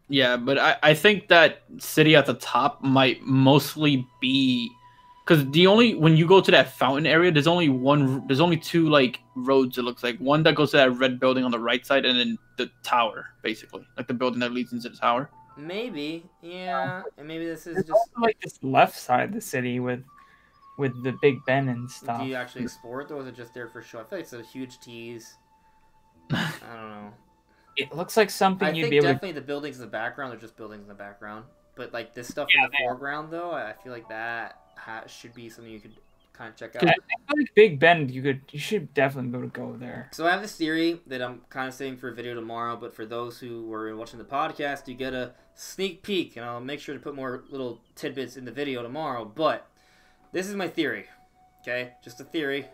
Yeah, but I think that city at the top might mostly be... Because when you go to that fountain area, there's only 2, like, roads, it looks like. One that goes to that red building on the right side, and then the tower, basically. Like, the building that leads into the tower. Maybe, yeah. And maybe this is It's just... also, like, this left side of the city with the Big Ben and stuff. Do you actually explore it, or is it just there for show? I feel like it's a huge tease. I don't know. It looks like something I you'd think be able definitely the buildings in the background are just buildings in the background. But, like, this stuff in the foreground, though, I feel like that should be something you could kind of check out. I feel like Big Ben, you should definitely be able to go there. So I have this theory that I'm kind of saving for a video tomorrow, but for those who were watching the podcast, you get a sneak peek, and I'll make sure to put more little tidbits in the video tomorrow. But this is my theory, okay? Just a theory.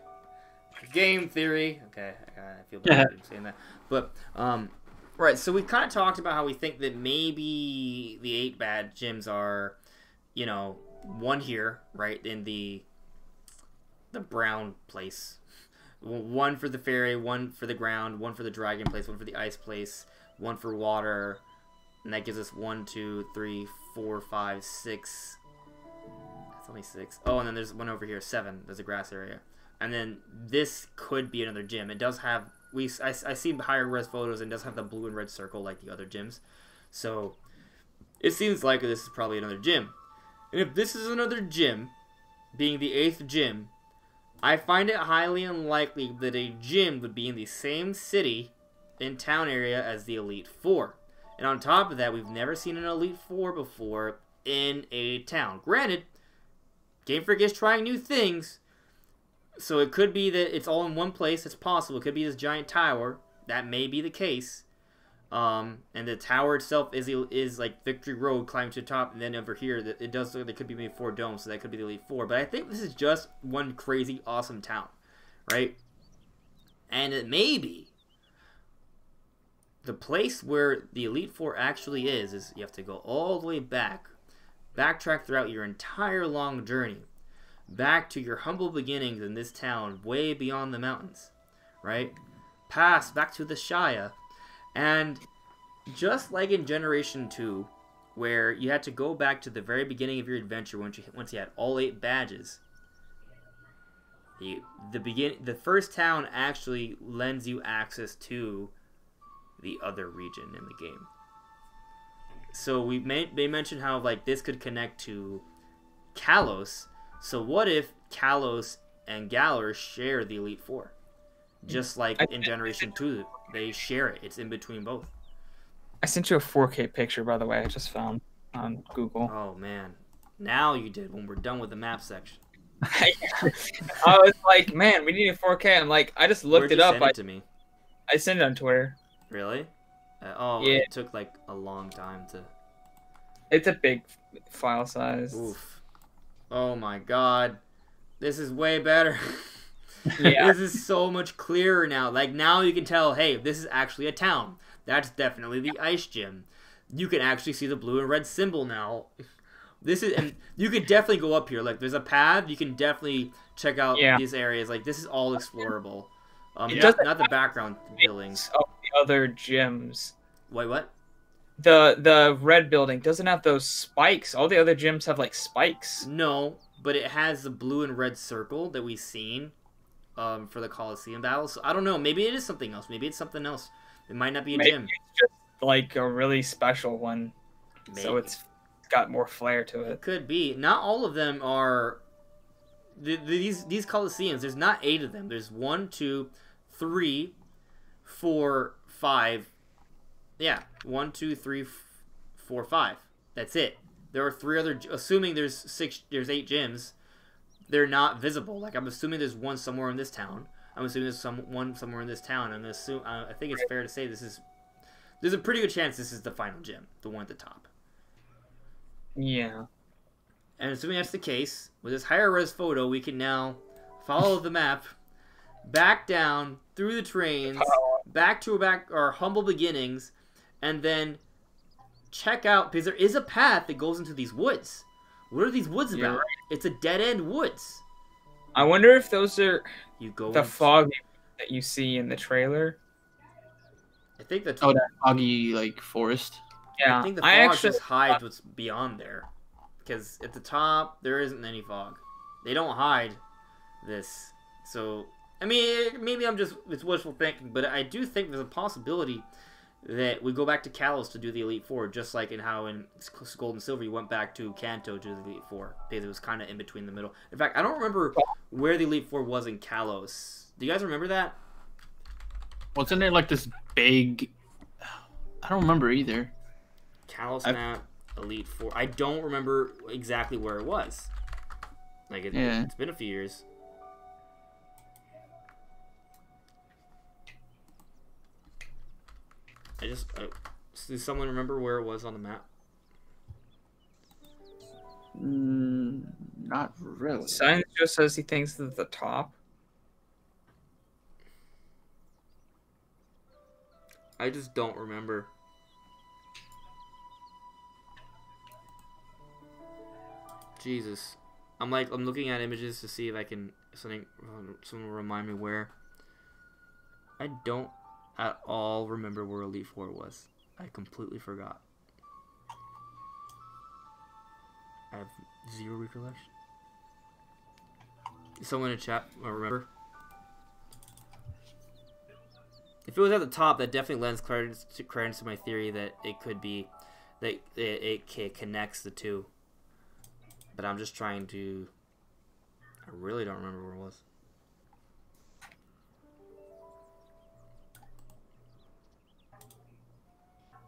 Game theory. Okay, I feel bad saying that. But, right, so we kind of talked about how we think that maybe the 8 bad gyms are, you know, one here, right, in the brown place. One for the ferry, one for the ground, one for the dragon place, one for the ice place, one for water, and that gives us 1, 2, 3, 4, 5, 6 It's only 6. Oh, and then there's one over here, 7. There's a grass area. And then this could be another gym. It does have... I see higher res photos and does have the blue and red circle like the other gyms. So, it seems like this is probably another gym. And if this is another gym, being the 8th gym, I find it highly unlikely that a gym would be in the same city in town area as the Elite Four. And on top of that, we've never seen an Elite Four before in a town. Granted, Game Freak is trying new things, so it could be that it's all in one place. It's possible. It could be this giant tower. That may be the case. And the tower itself is like Victory Road, climbing to the top, and then over here, it does look like there could be maybe 4 domes, so that could be the Elite Four. But I think this is just one crazy, awesome town, right? And it may be the place where the Elite Four actually is you have to go all the way backtrack throughout your entire long journey, back to your humble beginnings in this town, way beyond the mountains, right? Back to the Shire. And just like in Generation 2, where you had to go back to the very beginning of your adventure once you had all 8 badges, the first town actually lends you access to the other region in the game. So they mentioned how like this could connect to Kalos. So what if Kalos and Galar share the Elite Four? Just like in Generation 2, they share it. It's in between both. I sent you a 4K picture, by the way. I just found on Google. Oh, man. Now you did when we're done with the map section. I was like, man, we need a 4K. I'm like, I just looked Where'd it you up. send it to me? I sent it on Twitter. Really? Yeah. It took like a long time to... It's a big file size. Oof. Oh my god. This is way better. Yeah. This is so much clearer now. Like, now you can tell, hey, this is actually a town. That's definitely the ice gym. You can actually see the blue and red symbol now. And you could definitely go up here. Like, there's a path. You can definitely check out these areas. Like, this is all explorable. Not the background buildings. Of the other gyms. Wait, what? The red building doesn't have those spikes. All the other gyms have, like, spikes. No, but it has the blue and red circle that we've seen for the Coliseum battle. So, I don't know. Maybe it is something else. Maybe it's something else. It might not be a gym. It's just, like, a really special one. Maybe. So it's got more flair to it. It could be. Not all of them are... These Coliseums, there's not 8 of them. There's 1, 2, 3, 4, 5. Yeah, 1, 2, 3, 4, 5. That's it. There are 3 other... Assuming there's 8 gyms, they're not visible. Like, I'm assuming there's one somewhere in this town. I'm assuming there's one somewhere in this town. I think it's fair to say there's a pretty good chance this is the final gym, the one at the top. Yeah. And assuming that's the case, with this higher res photo, we can now follow the map back down through the trains, back to our humble beginnings, and then check out, because there is a path that goes into these woods. What are these woods about? Right. It's a dead-end woods. I wonder if those are the fog that you see in the trailer. I think that's... Oh, that foggy, like, forest? Yeah. I think the fog just hides what's beyond there. Because at the top, there isn't any fog. They don't hide this. So, I mean, maybe it's wishful thinking, but I do think there's a possibility that we go back to Kalos to do the Elite Four, just like in how in Gold and Silver you went back to Kanto to do the Elite Four, because it was kind of in between the middle. In fact, I don't remember where the Elite Four was in Kalos. Do you guys remember that? Wasn't it like this big... I don't remember either. Kalos map, Elite Four. I don't remember exactly where it was. Like, it's been a few years. Does someone remember where it was on the map? Not really. Science just says he thinks it's at the top. I just don't remember. Jesus. I'm looking at images to see if I can someone remind me where. I don't at all remember where Elite Four was. I completely forgot. I have zero recollection. Someone in chat, remember? If it was at the top, that definitely lends credence to my theory that it could be that it connects the two. But I'm just trying to. I really don't remember where it was.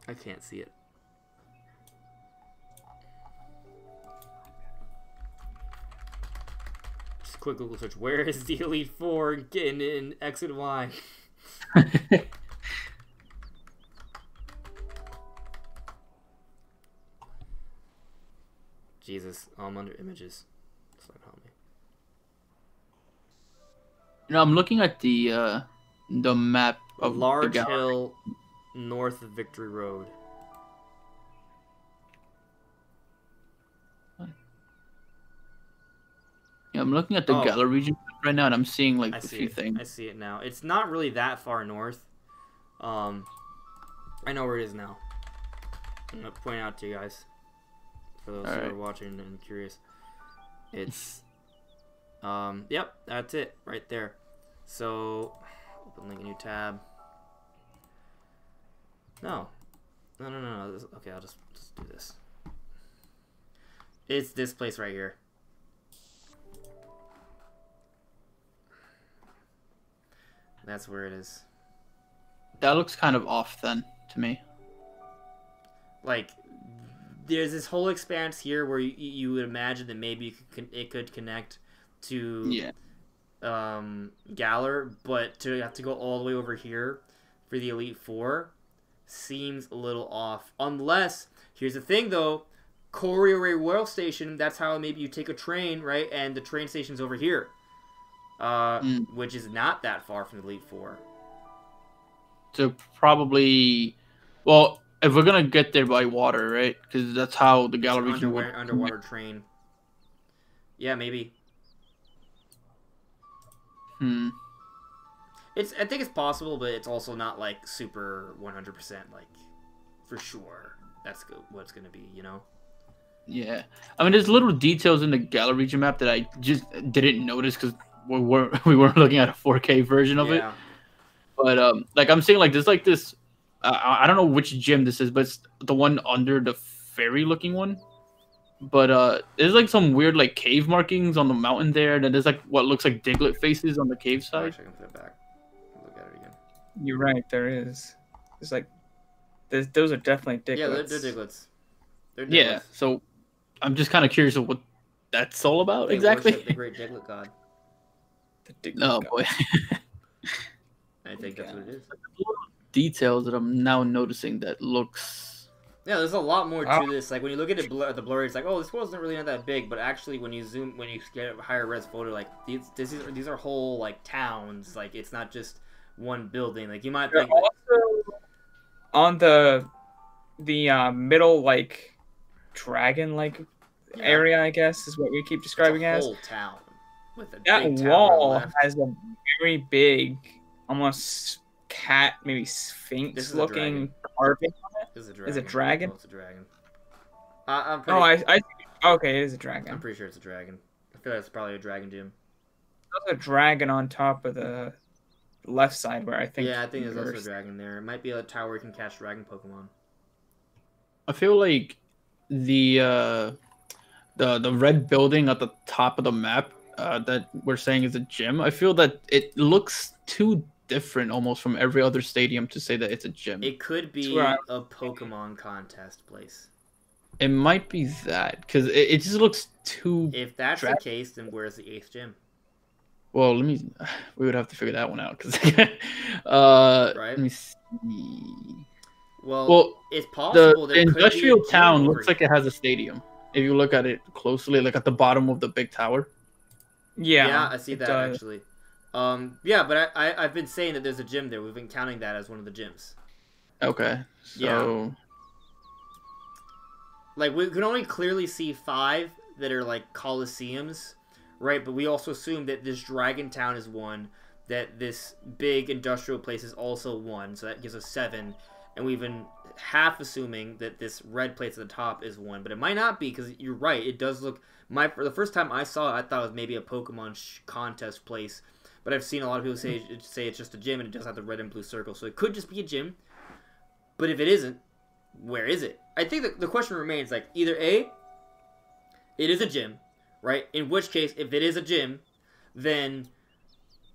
I can't see it. Just a quick Google search. Where is the Elite Four getting in X and Y? Jesus, I'm under images. It's not help me. I'm looking at the map A of large the gallery. hill north of Victory Road. Yeah, I'm looking at the Oh. gallery region right now, and I'm seeing like I a see few it. things. I see it now. It's not really that far north. I know where it is now. I'm gonna point out to you guys, for those who Alright. are watching and curious. It's, yep, that's it right there. So, open link, new tab. No. No. Okay, I'll just do this. It's this place right here. That's where it is. That looks kind of off then to me. Like, there's this whole expanse here where you would imagine that maybe it could connect to Yeah. Galar, but to have to go all the way over here for the Elite Four seems a little off. Unless, here's the thing though, Koryo Royal Station, that's how maybe you take a train, right? And the train station's over here. Which is not that far from the Elite Four. So probably, well, if we're gonna get there by water, right? Because that's how the gallery region would. Underwater train. Yeah, maybe. I think it's possible, but it's also not like super 100% like for sure. That's what it's gonna be, you know. Yeah, I mean, there's little details in the gallery region map that I just didn't notice because we weren't looking at a 4K version of it. But like I'm saying, like there's like this. I don't know which gym this is, but it's the one under the ferry looking one. But there's like some weird like cave markings on the mountain there. And then there's like what looks like Diglett faces on the cave side. Actually, I can put it back. Look at it again. You're right. There is. It's like, those are definitely Dicklets. Yeah, they're Diglets. They're Diglets. Yeah, so I'm just kind of curious of what that's all about They exactly. worship the great Diglett god. The Diglett Oh god. boy, I think that's what it is. details that I'm now noticing that looks. Yeah, there's a lot more to Wow. this. Like when you look at it, the blurry, it's like, oh, this wasn't really not that big. But actually, when you get a higher res photo, like these are whole like towns. Like it's not just one building. Like you might They're think. That, also on the middle like dragon like Yeah. area, I guess is what we keep describing it's a as. whole town with a That big tower wall left. has a very big, almost cat, maybe This sphinx is a looking dragon. carving on it. Is it Is it dragon? Oh, it's a dragon. I'm pretty, Oh, okay, it is a dragon. I'm pretty sure it's a dragon. I feel like it's probably a dragon gym. There's a dragon on top of the left side where I think. Yeah, I think there's also a yours- dragon there. It might be a tower where you can catch dragon Pokemon. I feel like the red building at the top of the map that we're saying is a gym. I feel that it looks too different almost from every other stadium to say that it's a gym. It could be Right. a Pokemon contest place. It might be that because it just looks too. If that's the Dragon- case, then where's the 8th gym? Well, we would have to figure that one out because. Right. Let me see. Well, it's The possible there could be a industrial gym town over looks like it has a stadium. If you look at it closely, like at the bottom of the big tower. Yeah, I see it that does. actually. Yeah, but I've been saying that there's a gym there. We've been counting that as one of the gyms. Okay. So Like we can only clearly see 5 that are like coliseums, right? But we also assume that this Dragon Town is one, that this big industrial place is also one, so that gives us 7, and we even half assuming that this red place at the top is one, but it might not be because you're right. It does look. For the first time I saw it, I thought it was maybe a Pokemon contest place, but I've seen a lot of people say it's just a gym and it does have the red and blue circle, so it could just be a gym. But if it isn't, where is it? I think the question remains like either A, it is a gym, right? In which case, if it is a gym, then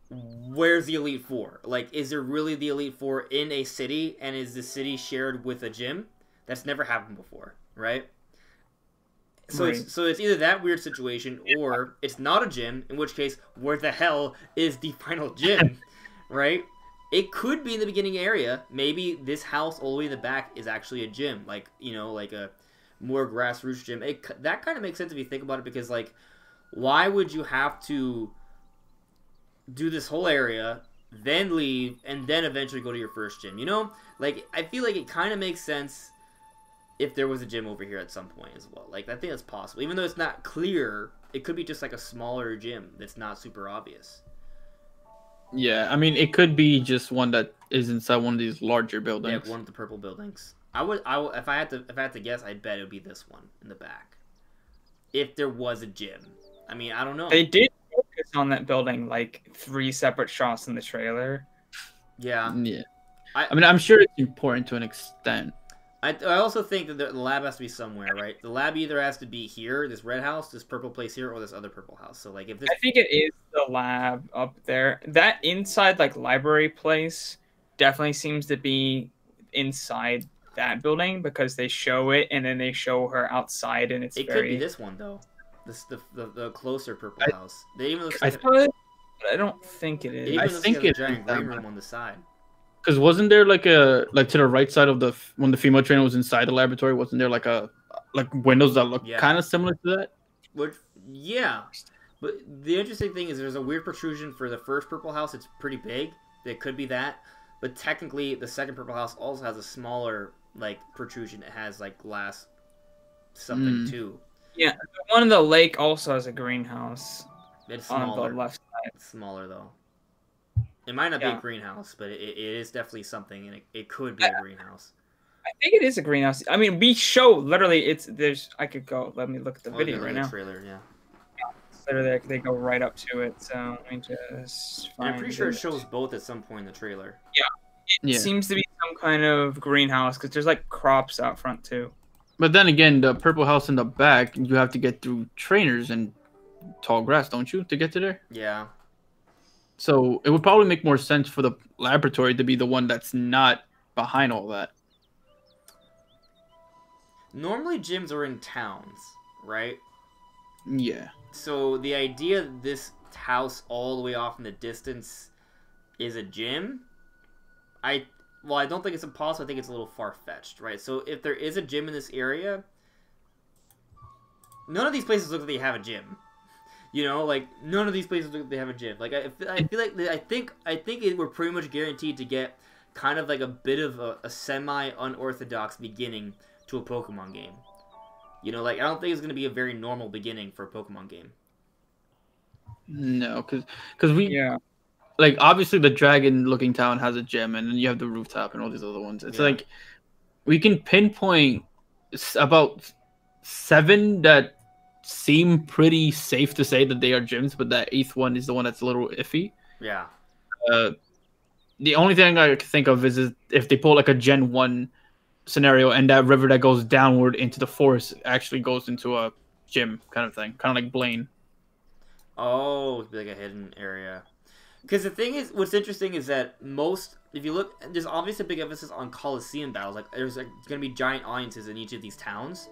where's the Elite Four? Like, is there really the Elite Four in a city, and is the city shared with a gym? That's never happened before, right? So Right. it's either that weird situation, or it's not a gym, in which case, where the hell is the final gym, right? It could be in the beginning area. Maybe this house all the way in the back is actually a gym, like, you know, like a more grassroots gym. That kind of makes sense if you think about it, because, like, why would you have to do this whole area, then leave, and then eventually go to your first gym? You know? Like, I feel like it kind of makes sense if there was a gym over here at some point as well. Like, I think that's possible. Even though it's not clear, it could be just like a smaller gym that's not super obvious. Yeah, I mean, it could be just one that is inside one of these larger Yeah, buildings. one of the purple buildings. I would if I had to guess, I'd bet it would be this one in the back. If there was a gym. I mean, I don't know. They did focus on that building like 3 separate shots in the trailer. Yeah. Yeah. I- I mean, I'm sure it's important to an extent. I also think that the lab has to be somewhere, right? The lab either has to be here, this red house, this purple place here, or this other purple house. So, like, if this... I think it is the lab up there. That inside like library place definitely seems to be inside that building because they show it and then they show her outside and it's It very. could be this one, though. The closer purple house. They even looks I like But I don't think it it is. even I looks think like a it's giant that green one. room on the side. Because wasn't there like to the right side of when the female trainer was inside the laboratory? Wasn't there like windows that look Yeah. kind of similar to that? Which, yeah. But the interesting thing is there's a weird protrusion for the first purple house. It's pretty big. It could be that. But technically, the second purple house also has a smaller, like, protrusion. It has, like, glass something, too. Yeah, the one in the lake also has a greenhouse It's on smaller. the left side. It's smaller, though. It might not be Yeah. a greenhouse, but it is definitely something, and it could be a greenhouse. I think it is a greenhouse. I mean, we show literally I could go. Let me look at the Oh, video yeah, right the now. trailer, yeah. Literally, they go right up to it. So let me just And find I'm pretty sure it it. shows both at some point in the trailer. It Yeah. seems to be some kind of greenhouse because there's like crops out front too. But then again, the purple house in the back, you have to get through trainers and tall grass, don't you, to get to there? Yeah. So it would probably make more sense for the laboratory to be the one that's not behind all that. Normally, gyms are in towns, right? Yeah. So the idea that this house all the way off in the distance is a gym, I don't think it's impossible. I think it's a little far-fetched, right? So if there is a gym in this area, none of these places look like they have a gym. You know, like none of these places look like they have a gym. Like I feel like I think we're pretty much guaranteed to get kind of like a bit of a semi-unorthodox beginning to a Pokemon game. You know, like I don't think it's gonna be a very normal beginning for a Pokemon game. No, because we Yeah, like obviously the dragon looking town has a gym, and then you have the rooftop and all these other ones. It's Yeah. like we can pinpoint about 7 that seem pretty safe to say that they are gyms, but that 8th one is the one that's a little iffy. Yeah. The only thing I can think of is if they pull like a Gen 1 scenario and that river that goes downward into the forest actually goes into a gym kind of thing, kind of like Blaine. Oh, it'd be like a hidden area. Because the thing is, what's interesting is that if you look, there's obviously a big emphasis on Coliseum battles. Like, there's like going to be giant audiences in each of these towns,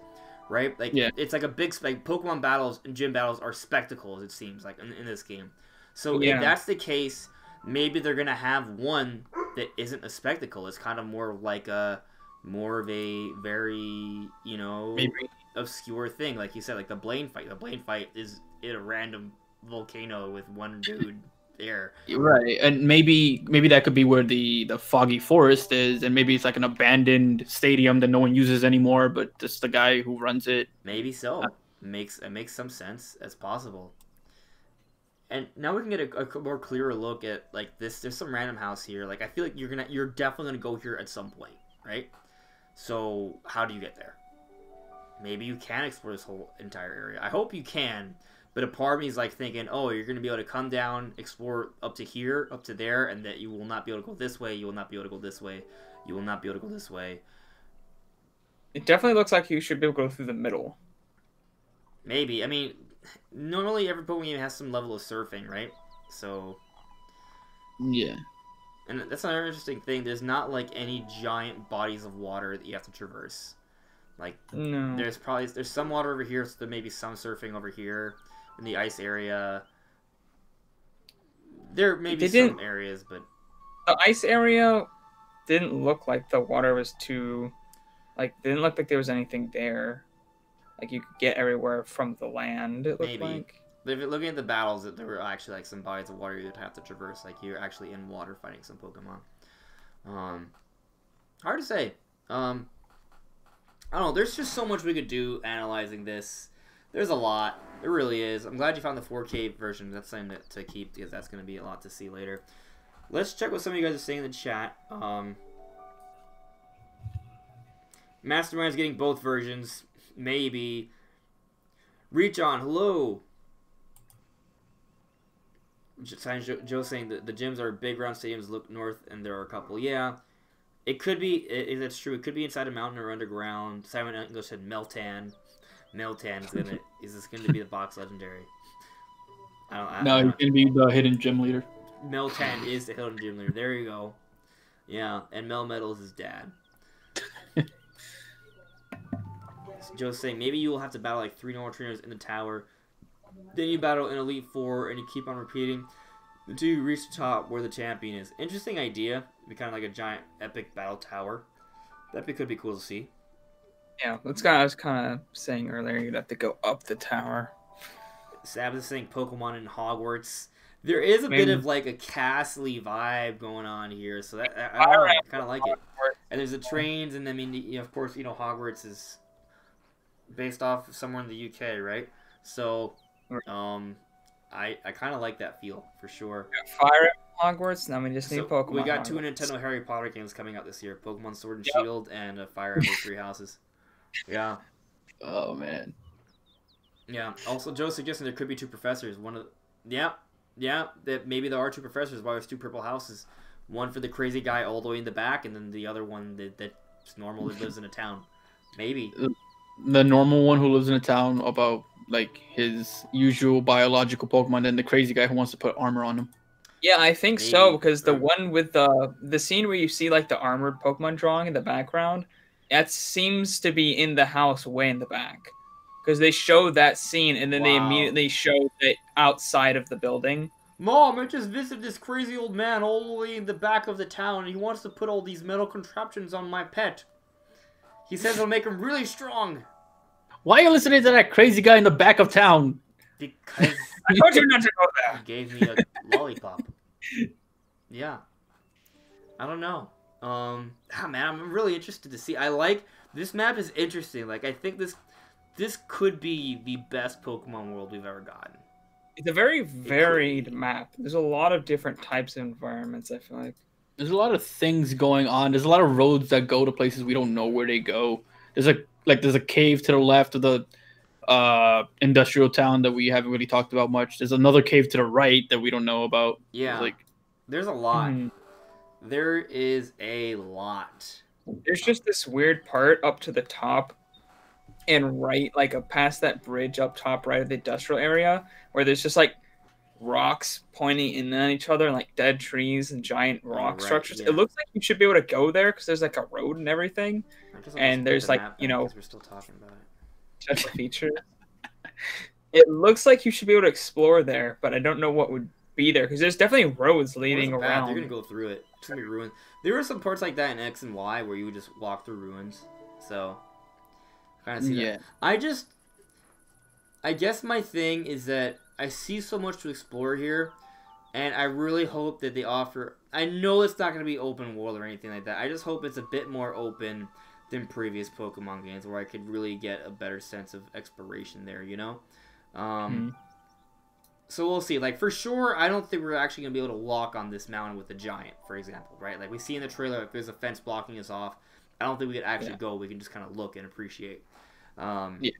right? Like, Yeah. it's like a big, like, Pokemon battles and gym battles are spectacles, it seems, like, in this game. So, Yeah. if that's the case, maybe they're going to have one that isn't a spectacle. It's kind of more of a very, you know, Maybe. obscure thing. Like you said, like the Blaine fight. The Blaine fight is in a random volcano with one dude there. Right, and maybe that could be where the foggy forest is, and maybe it's like an abandoned stadium that no one uses anymore, but just the guy who runs it. Maybe so. It makes some sense as possible. And now we can get a more clearer look at like this. There's some random house here. Like I feel like you're definitely gonna go here at some point, right? So how do you get there? Maybe you can explore this whole entire area. I hope you can, but a part of me is like thinking, oh, you're going to be able to come down, explore up to here, up to there, and that you will not be able to go this way, you will not be able to go this way, you will not be able to go this way. It definitely looks like you should be able to go through the middle. Maybe. I mean, normally every Pokemon game has some level of surfing, right? So... Yeah. And that's another interesting thing. There's not, like, any giant bodies of water that you have to traverse. Like, No. there's some water over here, so there may be some surfing over here in the ice area. There may be some areas, but... The ice area didn't look like the water was too... Like, didn't look like there was anything there. Like, you could get everywhere from the land, it looked Maybe. like. But if you're looking at the battles, there were actually, like, some bodies of water you'd have to traverse. Like, you're actually in water fighting some Pokemon. Hard to say. I don't know. There's just so much we could do analyzing this. There's a lot. There really is. I'm glad you found the 4K version. That's something to keep because that's going to be a lot to see later. Let's check what some of you guys are saying in the chat. Mastermind's getting both versions. Maybe. Reach on. Hello. Joe saying that the gyms are big round stadiums. Look north, and there are a couple. Yeah. It could be, that's true. It could be inside a mountain or underground. Simon English said Meltan. Meltan is this going to be the box legendary? No, he's going to be the hidden gym leader. Meltan is the hidden gym leader. There you go. Yeah, and Melmetal is his dad. Joe's saying maybe you will have to battle like 3 normal trainers in the tower. Then you battle an Elite Four, and you keep on repeating until you reach the top where the champion is. Interesting idea. It'd be kind of like a giant epic battle tower. Could be cool to see. Yeah, that's kind of, I was kind of saying earlier, you'd have to go up the tower. Sab is saying Pokemon in Hogwarts. There is a bit of like a Castle vibe going on here, so that I kind of like it. And there's the trains, and I mean, you know, of course, you know, Hogwarts is based off somewhere in the UK, right? So, I kind of like that feel for sure. Fire at Hogwarts. Now we just need Pokemon. We got Hogwarts. 2 Nintendo Harry Potter games coming out this year: Pokemon Sword and Shield and Fire Emblem Three Houses. Yeah. Oh man. Yeah. Also, Joe suggesting there could be 2 professors. One of that maybe there are 2 professors. Why there's 2 purple houses? One for the crazy guy all the way in the back, and then the other one that's normal that lives in a town. Maybe. The normal one who lives in a town about like his usual biological Pokemon, and the crazy guy who wants to put armor on him. Yeah, I think so, because the one with the scene where you see like the armored Pokemon drawing in the background, that seems to be in the house way in the back. Because they show that scene and then they immediately show it outside of the building. Mom, I just visited this crazy old man all the way in the back of the town, and he wants to put all these metal contraptions on my pet. He says it'll make him really strong. Why are you listening to that crazy guy in the back of town? Because I told you not to go there. He gave me a lollipop. Yeah. I don't know. Man, I'm really interested to see. I like this map is interesting. Like I think this could be the best Pokemon world we've ever gotten. It's a very varied map. There's a lot of different types of environments, I feel like. There's a lot of things going on. There's a lot of roads that go to places we don't know where they go. There's a cave to the left of the industrial town that we haven't really talked about much. There's another cave to the right that we don't know about. Yeah. There's a lot. There is a lot. There's just this weird part up to the top and right, like past that bridge up top right of the industrial area, where there's just like rocks pointing in at each other and like dead trees and giant rock structures. Yeah. It looks like you should be able to go there because there's like a road and everything. And there's like, you know, we're still talking about it. Just a feature. It looks like you should be able to explore there, but I don't know what would be there because there's definitely roads leading around. You're gonna go through it. It's gonna be ruined. There were some parts like that in X and Y where you would just walk through ruins. So I kind of see that. I guess my thing is that I see so much to explore here, and I really hope that they offer. I know it's not gonna be open world or anything like that. I just hope it's a bit more open than previous Pokemon games, where I could really get a better sense of exploration there. You know. So we'll see. Like, for sure, I don't think we're actually going to be able to walk on this mountain with a giant, for example, right? Like, we see in the trailer, if there's a fence blocking us off. I don't think we could actually go. We can just kind of look and appreciate. Yeah.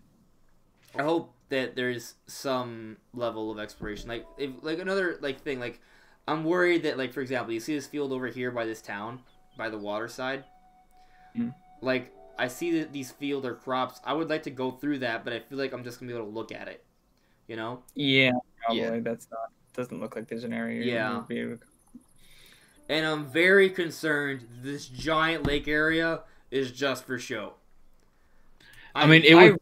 I hope that there's some level of exploration. Like, if like another like thing, like I'm worried that, like, for example, you see this field over here by this town, by the water side. Mm. Like, I see that these field or crops. I would like to go through that, but I feel like I'm just gonna be able to look at it. You know? Yeah, probably. Yeah. That's not. Doesn't look like there's an area. Yeah. You'd be- And I'm very concerned this giant lake area is just for show. I mean, it I would.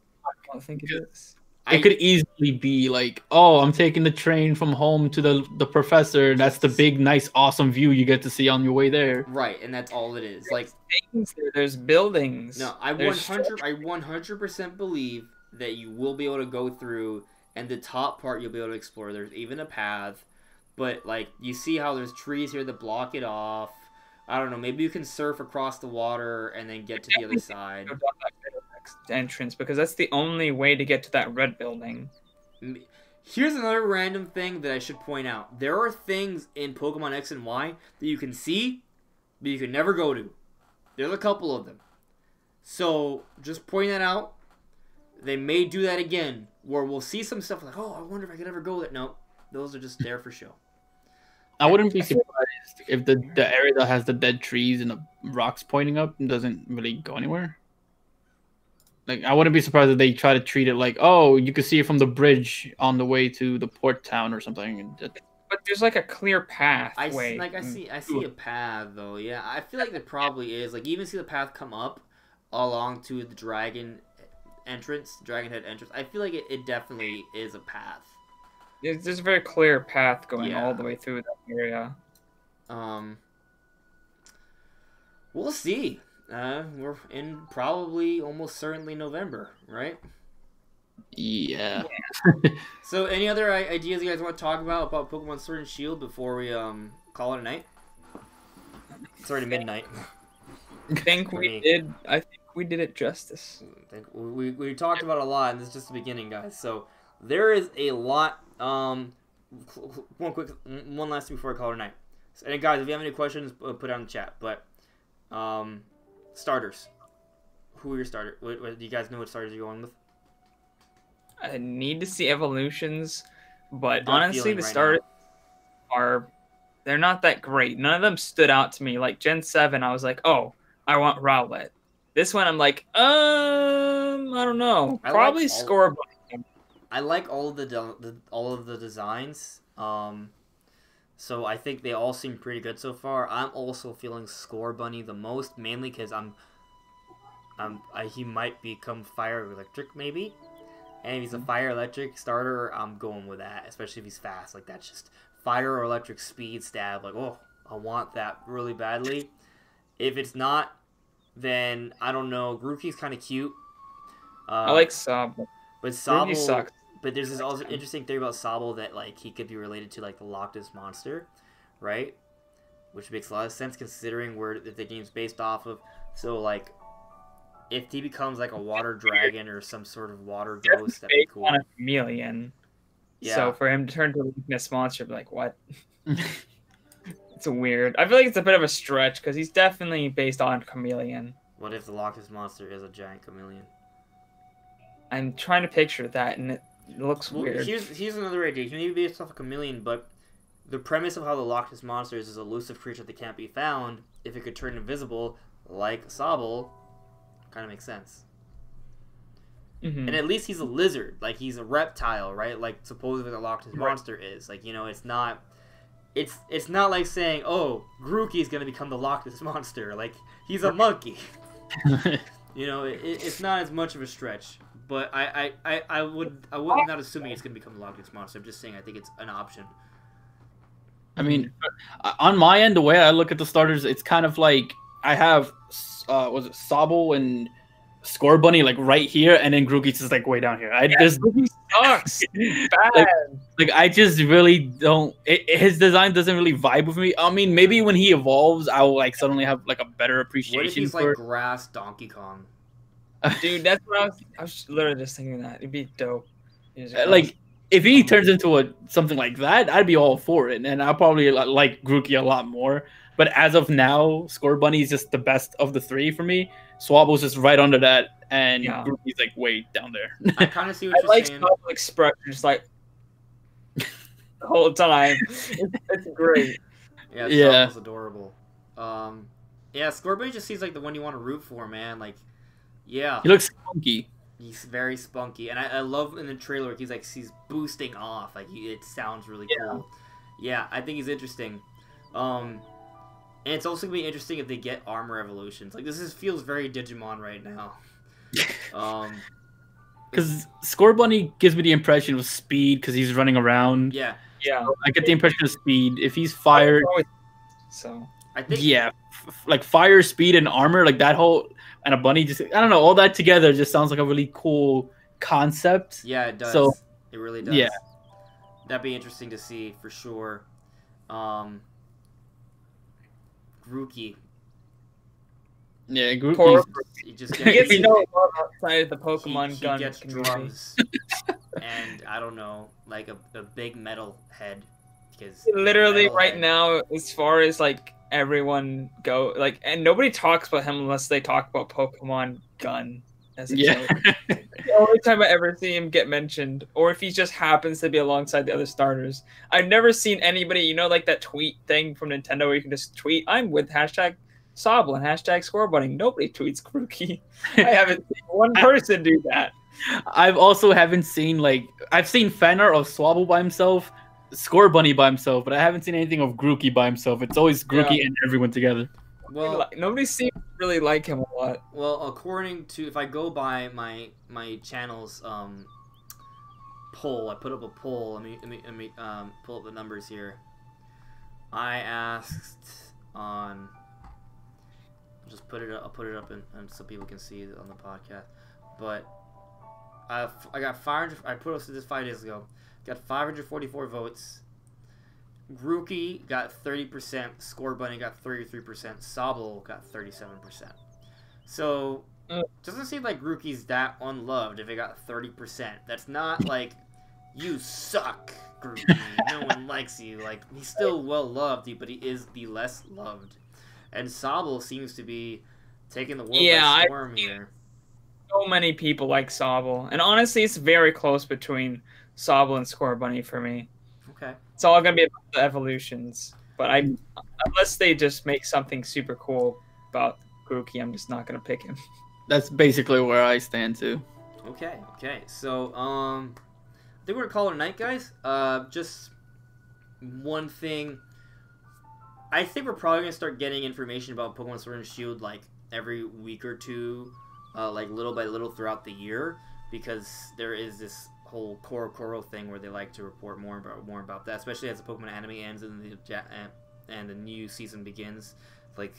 don't think it is. It could easily be like, oh, I'm taking the train from home to the professor. That's the big, nice, awesome view you get to see on your way there. Right, and that's all it is. Like, Things there, there's buildings. no, There's 100% believe that you will be able to go through, and the top part you'll be able to explore. There's even a path, but like you see how there's trees here that block it off. I don't know. Maybe you can surf across the water and then get to the other side. Go down that middle next entrance because that's the only way to get to that red building. Here's another random thing that I should point out. There are things in Pokemon X and Y that you can see, but you can never go to. There's a couple of them. So, just point that out. They may do that again, where we'll see some stuff like, oh, I wonder if I could ever go there. No, those are just there for show. I wouldn't be surprised if the area that has the dead trees and the rocks pointing up doesn't really go anywhere. Like, I wouldn't be surprised if they try to treat it like, oh, you can see it from the bridge on the way to the port town or something. And But there's like a clear path. I see a path though. Yeah, I feel like there probably is. Like, you even see the path come up along to the Dragon Head entrance. I feel like it definitely is a path. There's a very clear path going Yeah. all the way through that area. We'll see. We're in probably almost certainly November, right? yeah. So, any other ideas you guys want to talk about Pokemon Sword and Shield before we call it a night? It's already midnight. I think we did it justice. I think we talked about a lot, and this is just the beginning, guys. So there is a lot. One last thing before I call it a night. And guys, if you have any questions, put it on the chat. But starters, who are your starters? Do you guys know what starters you're going with? I need to see evolutions, but Gut honestly, feeling the right starters they're not that great. None of them stood out to me. Like Gen 7, I was like, oh, I want Rowlet. This one, I'm like, I don't know. Probably Scorbunny. I like all of the designs. So I think they all seem pretty good so far. I'm also feeling Scorbunny the most, mainly because he might become fire electric maybe, and if he's a fire electric starter, I'm going with that. Especially if he's fast, like that's just fire or electric speed stab. Like, oh, I want that really badly. If it's not, then I don't know. Grookey's kind of cute. I like Sobble. But Grookey Sobble sucks. But there's this also interesting theory about Sobble that like he could be related to like the Loch Ness monster, right? Which makes a lot of sense considering where the game's based off of. So like, if he becomes like a water dragon or some sort of water ghost, that'd be Based cool. on a chameleon. Yeah. So for him to turn to a Loch Ness monster, I'd be like, what? It's weird. I feel like it's a bit of a stretch because he's definitely based on chameleon. What if the Loch Ness monster is a giant chameleon? I'm trying to picture that, and it looks Well, weird. here's another idea. He may be based off a chameleon, but the premise of how the Loch Ness monster is an elusive creature that can't be found. If it could turn invisible, like Sobble, kind of makes sense. Mhm. And at least he's a lizard. Like, he's a reptile, right? Like, supposedly the Loch Ness monster is. Like, you know, it's not... It's not like saying, oh, Grookey's gonna become the Loch Ness monster. Like, he's a monkey. You know, it's not as much of a stretch. But I wouldn't not assuming it's gonna become the Loch Ness monster. I'm just saying I think it's an option. I mean, on my end, the way I look at the starters, it's kind of like I have, was it Sobble and Scorbunny like right here, and then Grookey's just like way down here. Grookey sucks. He's bad. Like I just really don't. His design doesn't really vibe with me. I mean, maybe when he evolves, I'll like suddenly have like a better appreciation What if he's for like it. grass Donkey Kong? Dude, that's what I was literally just thinking that. It'd be dope. Like if he turns into something like that, I'd be all for it, and I'll probably like Grookey a lot more. But as of now, Scorbunny is just the best of the three for me. Swabble's just right under that, and Yeah. Grookey's like way down there. I kind of see I what you're like saying. Swabble expression, just like the whole time. It's great. Yeah, Yeah. Sabo's adorable. Yeah, Scorbunny just seems like the one you want to root for, man. Like, yeah, He looks funky. he's very spunky, and I love in the trailer he's boosting off. Like, it sounds really cool. Yeah, I think he's interesting. And it's also gonna be interesting if they get armor evolutions. Like, feels very Digimon right now. Because Scorbunny gives me the impression of speed because he's running around. Yeah, Yeah. I get the impression of speed. If he's fire, So I think. yeah, like fire, speed, and armor, like that whole and a bunny. Just I don't know, all that together just sounds like a really cool concept. Yeah, it does. So, it really does. yeah. That'd be interesting to see for sure. Grookey. Yeah, Poor- Grookey's He just he gets gets, no love outside of the Pokemon he gun gets community. drums and I don't know, like a big metal head. Because Literally metal right head- now, as far as like everyone go, like, and nobody talks about him unless they talk about Pokemon Gun as a yeah. joke. The only time I ever see him get mentioned, or if he just happens to be alongside the other starters. I've never seen anybody, you know, like that tweet thing from Nintendo where you can just tweet, I'm with hashtag Sobble and hashtag Scorbunny. Nobody tweets Grookey. I haven't seen one person do that. I've also haven't seen I've seen fan art of Swabble by himself, Scorbunny by himself, but I haven't seen anything of Grookey by himself. It's always Grookey and everyone together. Well, Nobody seems to really like him a lot. well, according to if I go by my channel's poll, I put up a poll. Let me pull up the numbers here. I asked on. I'll put it up and so people can see it on the podcast. But I got 500. I posted this 5 days ago. Got 544 votes. Grookey got 30%. Scorbunny got 33%. Sobble got 37%. So doesn't seem like Grookey's that unloved if it got 30%. That's not like you suck, Grookey. No one likes you. Like, he's still well loved, but he is the less loved. And Sobble seems to be taking the world by storm here. So many people like Sobble, and honestly, it's very close between Sobble and Scorbunny for me. Okay. It's all gonna be about the evolutions, but unless they just make something super cool about Grookey, I'm just not gonna pick him. That's basically where I stand too. Okay. So, I think we're gonna call it a night, guys. Just one thing. I think we're probably gonna start getting information about Pokemon Sword and Shield like every week or two, like little by little throughout the year, because there is this whole Koro thing where they like to report more about that, especially as the Pokemon anime ends and the new season begins. Like,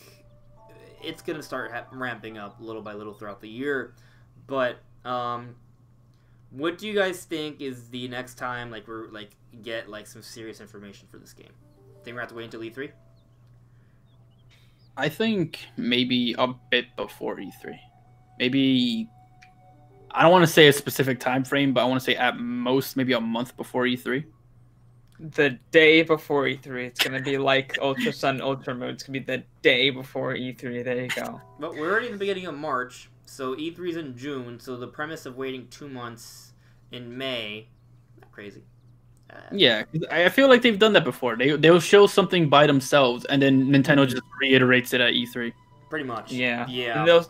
it's gonna start ramping up little by little throughout the year. But what do you guys think is the next time we're get some serious information for this game? Think we're gonna have to wait until E3? I think maybe a bit before E3. Maybe I don't want to say a specific time frame, but I want to say at most maybe a month before E3. The day before E3, it's gonna be like Ultra Sun, Ultra Moon. It's gonna be the day before E3. There you go. But we're already in the beginning of March, so E3's in June. So the premise of waiting 2 months in May, not crazy. Yeah, I feel like they've done that before. They'll show something by themselves, and then Nintendo just reiterates it at E3. Pretty much. Yeah. Yeah. And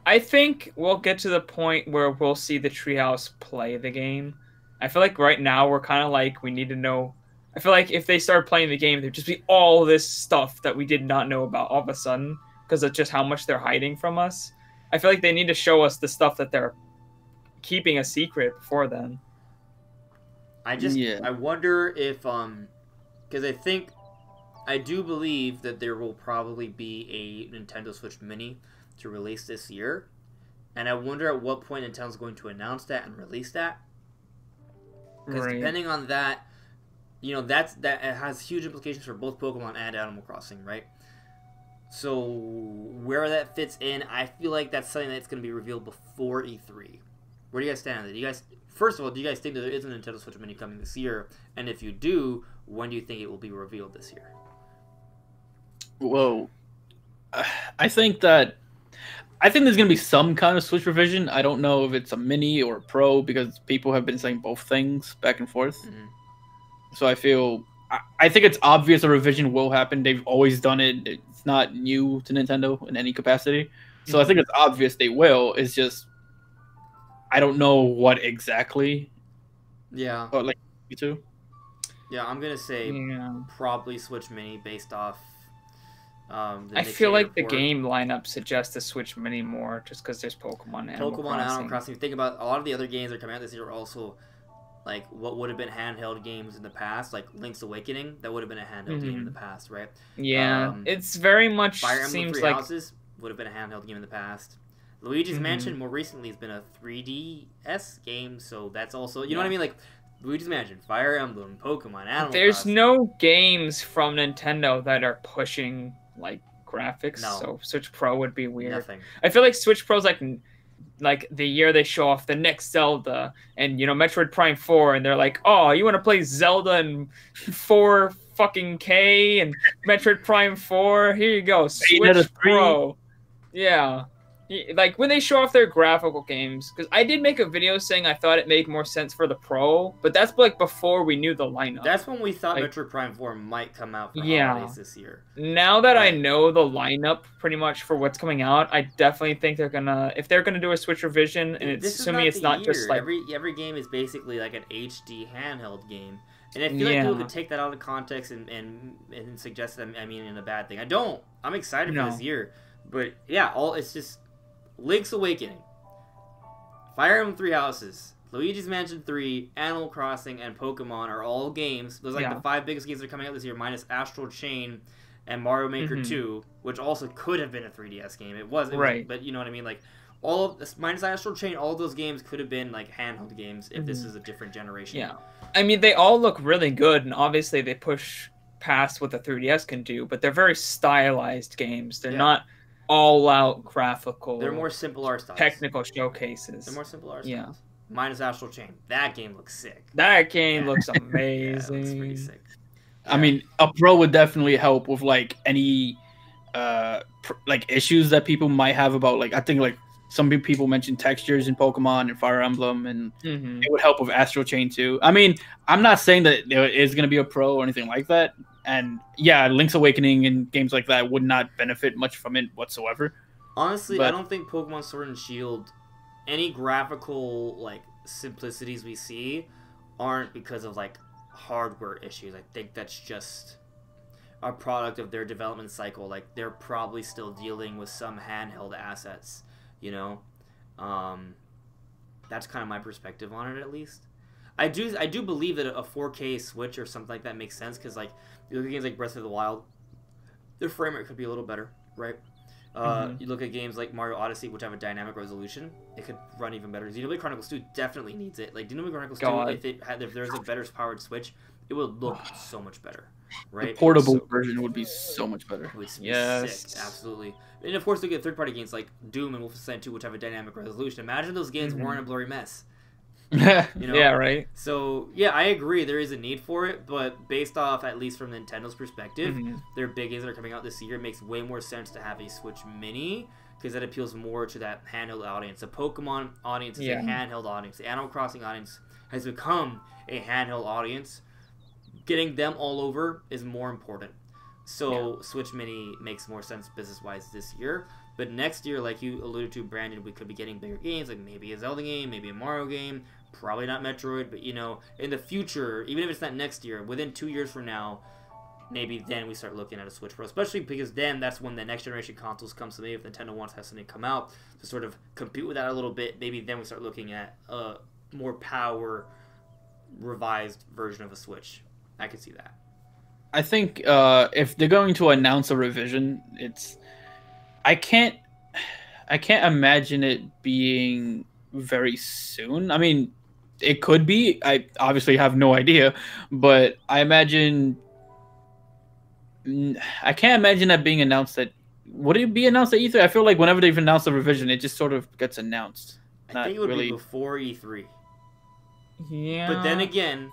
I think we'll get to the point where we'll see the Treehouse play the game. I feel like right now we're kind of like we need to know. I feel like if they start playing the game, there'd just be all this stuff that we did not know about all of a sudden because of just how much they're hiding from us. I feel like they need to show us the stuff that they're keeping a secret before then. I wonder if because I do believe that there will probably be a Nintendo Switch Mini to release this year, and I wonder at what point Nintendo's going to announce that and release that. Because depending on that, that it has huge implications for both Pokemon and Animal Crossing, right? So where that fits in, I feel like that's something that's going to be revealed before E3. Where do you guys stand on it? First of all, do you guys think that there is a Nintendo Switch Mini coming this year? And if you do, when do you think it will be revealed this year? Whoa. I think that I think there's gonna be some kind of Switch revision. I don't know if it's a mini or a pro because people have been saying both things back and forth. Mhm. So I think it's obvious a revision will happen. They've always done it. It's not new to Nintendo in any capacity. So I think it's obvious they will. It's just I don't know what exactly. Yeah. But like you too. Yeah, I'm gonna say Yeah. probably Switch Mini based off. The I Nikkei feel like the report. game lineup suggests the Switch Mini more, just because there's Pokemon, Animal Pokemon Crossing. Animal Crossing. Think about a lot of the other games that are coming out this year are also like what would have been handheld games in the past, like Link's Awakening. That would have been a handheld game in the past, right? Yeah, it's very much Fire Emblem seems Three like Houses would have been a handheld game in the past. Luigi's Mansion more recently has been a 3DS game, so that's also you know what I mean, like Luigi's Mansion, Fire Emblem, Pokemon, Animal there's Crossing. no games from Nintendo that are pushing like graphics. No. So Switch Pro would be weird. Nothing. I feel like Switch Pro's like the year they show off the next Zelda and Metroid Prime 4 and they're like, "Oh, you want to play Zelda and 4 fucking K and Metroid Prime 4? Here you go. Switch Pro." Yeah. Like when they show off their graphical games, because I did make a video saying I thought it made more sense for the Pro, but that's like before we knew the lineup. That's when we thought Like- Metroid Prime 4 might come out for Yeah. holidays this year. Now that I Right. know the lineup pretty much for what's coming out, I definitely think if they're gonna do a Switch revision, and it's This is assuming it's the not just year. like every game is basically like an HD handheld game, and I feel like Yeah. people could take that out of context and suggest them. I mean, in a bad thing. I don't. I'm excited for No. this year, but yeah, it's just Link's Awakening, Fire Emblem Three Houses, Luigi's Mansion 3, Animal Crossing, and Pokemon are all games. Those are like Yeah. the 5 biggest games that are coming out this year, minus Astral Chain and Mario Maker 2, which also could have been a 3DS game. It was, Right. but you know what I mean, like. Minus Astral Chain, all of those games could have been like handheld games if this is a different generation. Yeah. I mean, they all look really good, and obviously they push past what the 3DS can do, but they're very stylized games. They're Yeah. not all-out graphical. They're more simple art styles. technical showcases. They're more simple art Yeah. styles. Minus Astral Chain. That game looks sick. That game looks Yeah, it amazing. looks pretty sick. I mean, a pro would definitely help with like any like issues that people might have about like I think like some people mentioned textures in Pokemon and Fire Emblem, and Mhm. it would help with Astral Chain too. I mean, I'm not saying that there is going to be a pro or anything like that, and yeah, Link's Awakening and games like that would not benefit much from it whatsoever. Honestly, But- I don't think Pokemon Sword and Shield, any graphical like simplicities we see, aren't because of like hardware issues. I think that's just a product of their development cycle. Like they're probably still dealing with some handheld assets. You know, that's kind of my perspective on it. At least, I do believe that a 4K Switch or something like that makes sense because like you look at games like Breath of the Wild, their frame rate could be a little better, right? You look at games like Mario Odyssey, which have a dynamic resolution, it could run even better. Xenoblade Chronicles 2 definitely needs it. Like Xenoblade Chronicles 2, God. if there's a better powered Switch, it would look so much better, right? The portable So- version would be so much better. it would be Yes. sick, absolutely. And of course, look at third-party games like Doom and Wolfenstein 2, which have a dynamic resolution. Imagine those games weren't a blurry mess. You know? Yeah, right. So yeah, I agree. There is a need for it, but based off at least from Nintendo's perspective, Mhm. their big games that are coming out this year, it makes way more sense to have a Switch Mini because that appeals more to that handheld audience. The Pokemon audience is Yeah. a handheld audience. The Animal Crossing audience has become a handheld audience. Getting them all over is more important. So Switch Mini makes more sense business-wise this year. But next year, like you alluded to, Brandon, we could be getting bigger games, like maybe a Zelda game, maybe a Mario game, probably not Metroid, but you know, in the future, even if it's not next year, within 2 years from now, maybe then we start looking at a Switch Pro, especially because then that's when the next generation consoles comes to me. If Nintendo wants to have something come out to sort of compete with that a little bit, maybe then we start looking at a more power revised version of a Switch. I could see that. I think if they're going to announce a revision, I can't imagine it being very soon. I mean, it could be. I obviously have no idea, but I imagine I can't imagine that being announced. Would it be announced at E3? I feel like whenever they've announced a revision, it just sort of gets announced. I think it would be before E3. Yeah. But then again,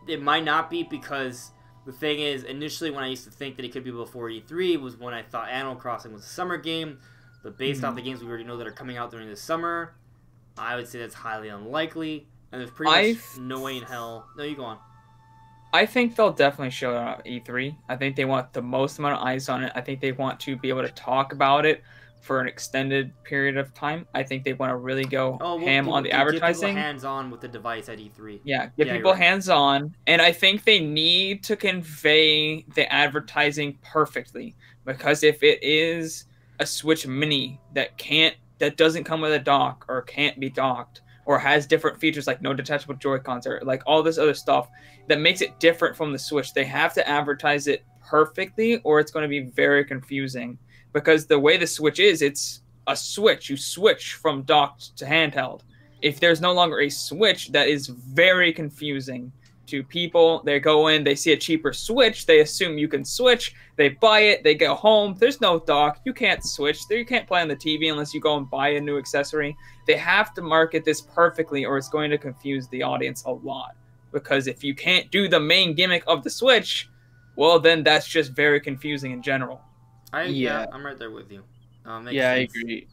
it might not be because the thing is, initially when I used to think that it could be before E3 was when I thought Animal Crossing was a summer game. But based off the games we already know that are coming out during the summer, I would say that's highly unlikely. And there's pretty much no way in hell. No, you go on. I think they'll definitely show it at E3. I think they want the most amount of eyes on it. I think they want to be able to talk about it for an extended period of time. I think they want to really go ham on the advertising. Get people hands-on with the device at E3. Yeah, get people hands-on. And I think they need to convey the advertising perfectly. Because if it is a Switch Mini that doesn't come with a dock or can't be docked, or has different features like no detachable Joy-Cons or like all this other stuff that makes it different from the Switch, they have to advertise it perfectly or it's going to be very confusing. Because the way the Switch is, it's a switch. You switch from docked to handheld. If there's no longer a Switch, that is very confusing to people. They go in, they see a cheaper Switch, they assume you can switch, they buy it, they go home, there's no dock, you can't switch, you can't play on the TV unless you go and buy a new accessory. They have to market this perfectly or it's going to confuse the audience a lot. Because if you can't do the main gimmick of the Switch, well then that's just very confusing in general. Yeah, I'm right there with you. I agree.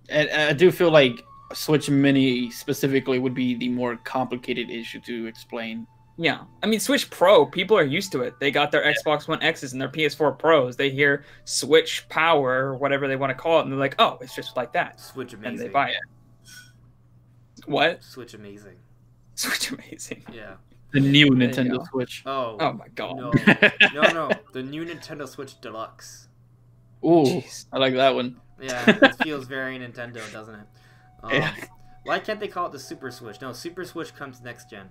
And I do feel like Switch Mini specifically would be the more complicated issue to explain. Yeah, I mean, Switch Pro, people are used to it. They got their Xbox One X's and their PS4 Pros. They hear Switch Power or whatever they want to call it, and they're like, oh, it's just like that. Switch Amazing. And they buy it. What? Switch Amazing. Switch Amazing. Yeah. The new Nintendo Switch. Oh my god. No. The new Nintendo Switch Deluxe. Ooh, jeez. I like that one. Yeah, it feels very Nintendo, doesn't it? Why can't they call it the Super Switch? No, Super Switch comes next gen.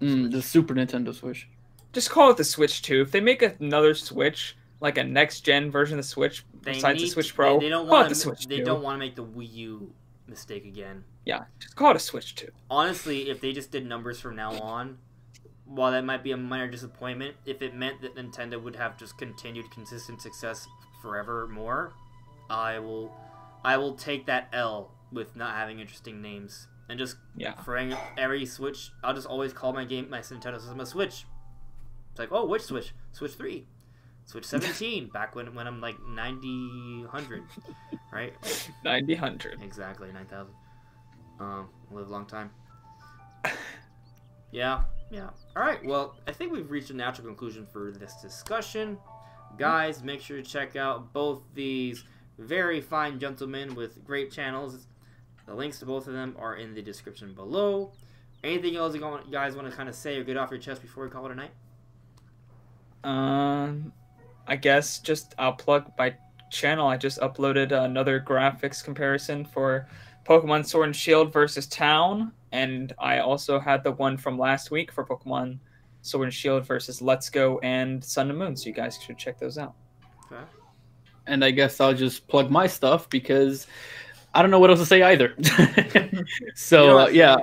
The Super Nintendo Switch. Just call it the Switch 2. If they make another Switch, like a next-gen version of the Switch, besides the Switch Pro, they don't want to make the Wii U mistake again. Yeah, just call it a Switch 2. Honestly, if they just did numbers from now on, while that might be a minor disappointment, if it meant that Nintendo would have just continued consistent success forevermore, I will take that L with not having interesting names. And just for every Switch, I'll just always call my Nintendo system a Switch. It's like, oh, which Switch? Switch 3. Switch 17, back when I'm like 90-100, right? 90-100. Exactly, 9,000. Live a long time. Yeah. All right, well, I think we've reached a natural conclusion for this discussion. Guys, make sure to check out both these very fine gentlemen with great channels. The links to both of them are in the description below. Anything else you guys want to kind of say or get off your chest before we call it a night? I guess just I'll plug my channel. I just uploaded another graphics comparison for Pokemon Sword and Shield versus Town, and I also had the one from last week for Pokemon Sword and Shield versus Let's Go and Sun and Moon, so you guys should check those out. Okay. And I guess I'll just plug my stuff because I don't know what else to say either. So yeah,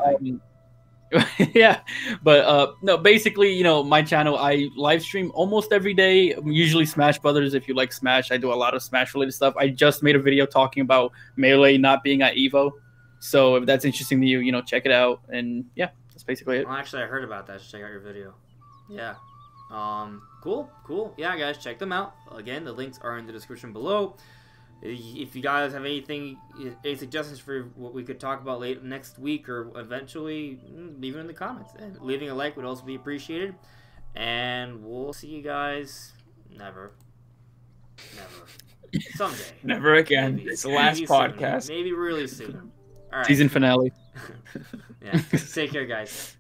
but no, basically, my channel, I live stream almost every day, usually Smash Brothers. If you like Smash, I do a lot of Smash related stuff. I just made a video talking about Melee not being at EVO, so if that's interesting to you, check it out. And yeah, that's basically it. Well, actually, I heard about that. Just check out your video. Yeah. Cool. Yeah, guys, check them out. Again, the links are in the description below. If you guys have any suggestions for what we could talk about next week or eventually, leave it in the comments. And leaving a like would also be appreciated. And we'll see you guys never. Someday. Never again. Maybe. It's the last podcast. Maybe really soon. All right. Season finale. Yeah. Take care, guys.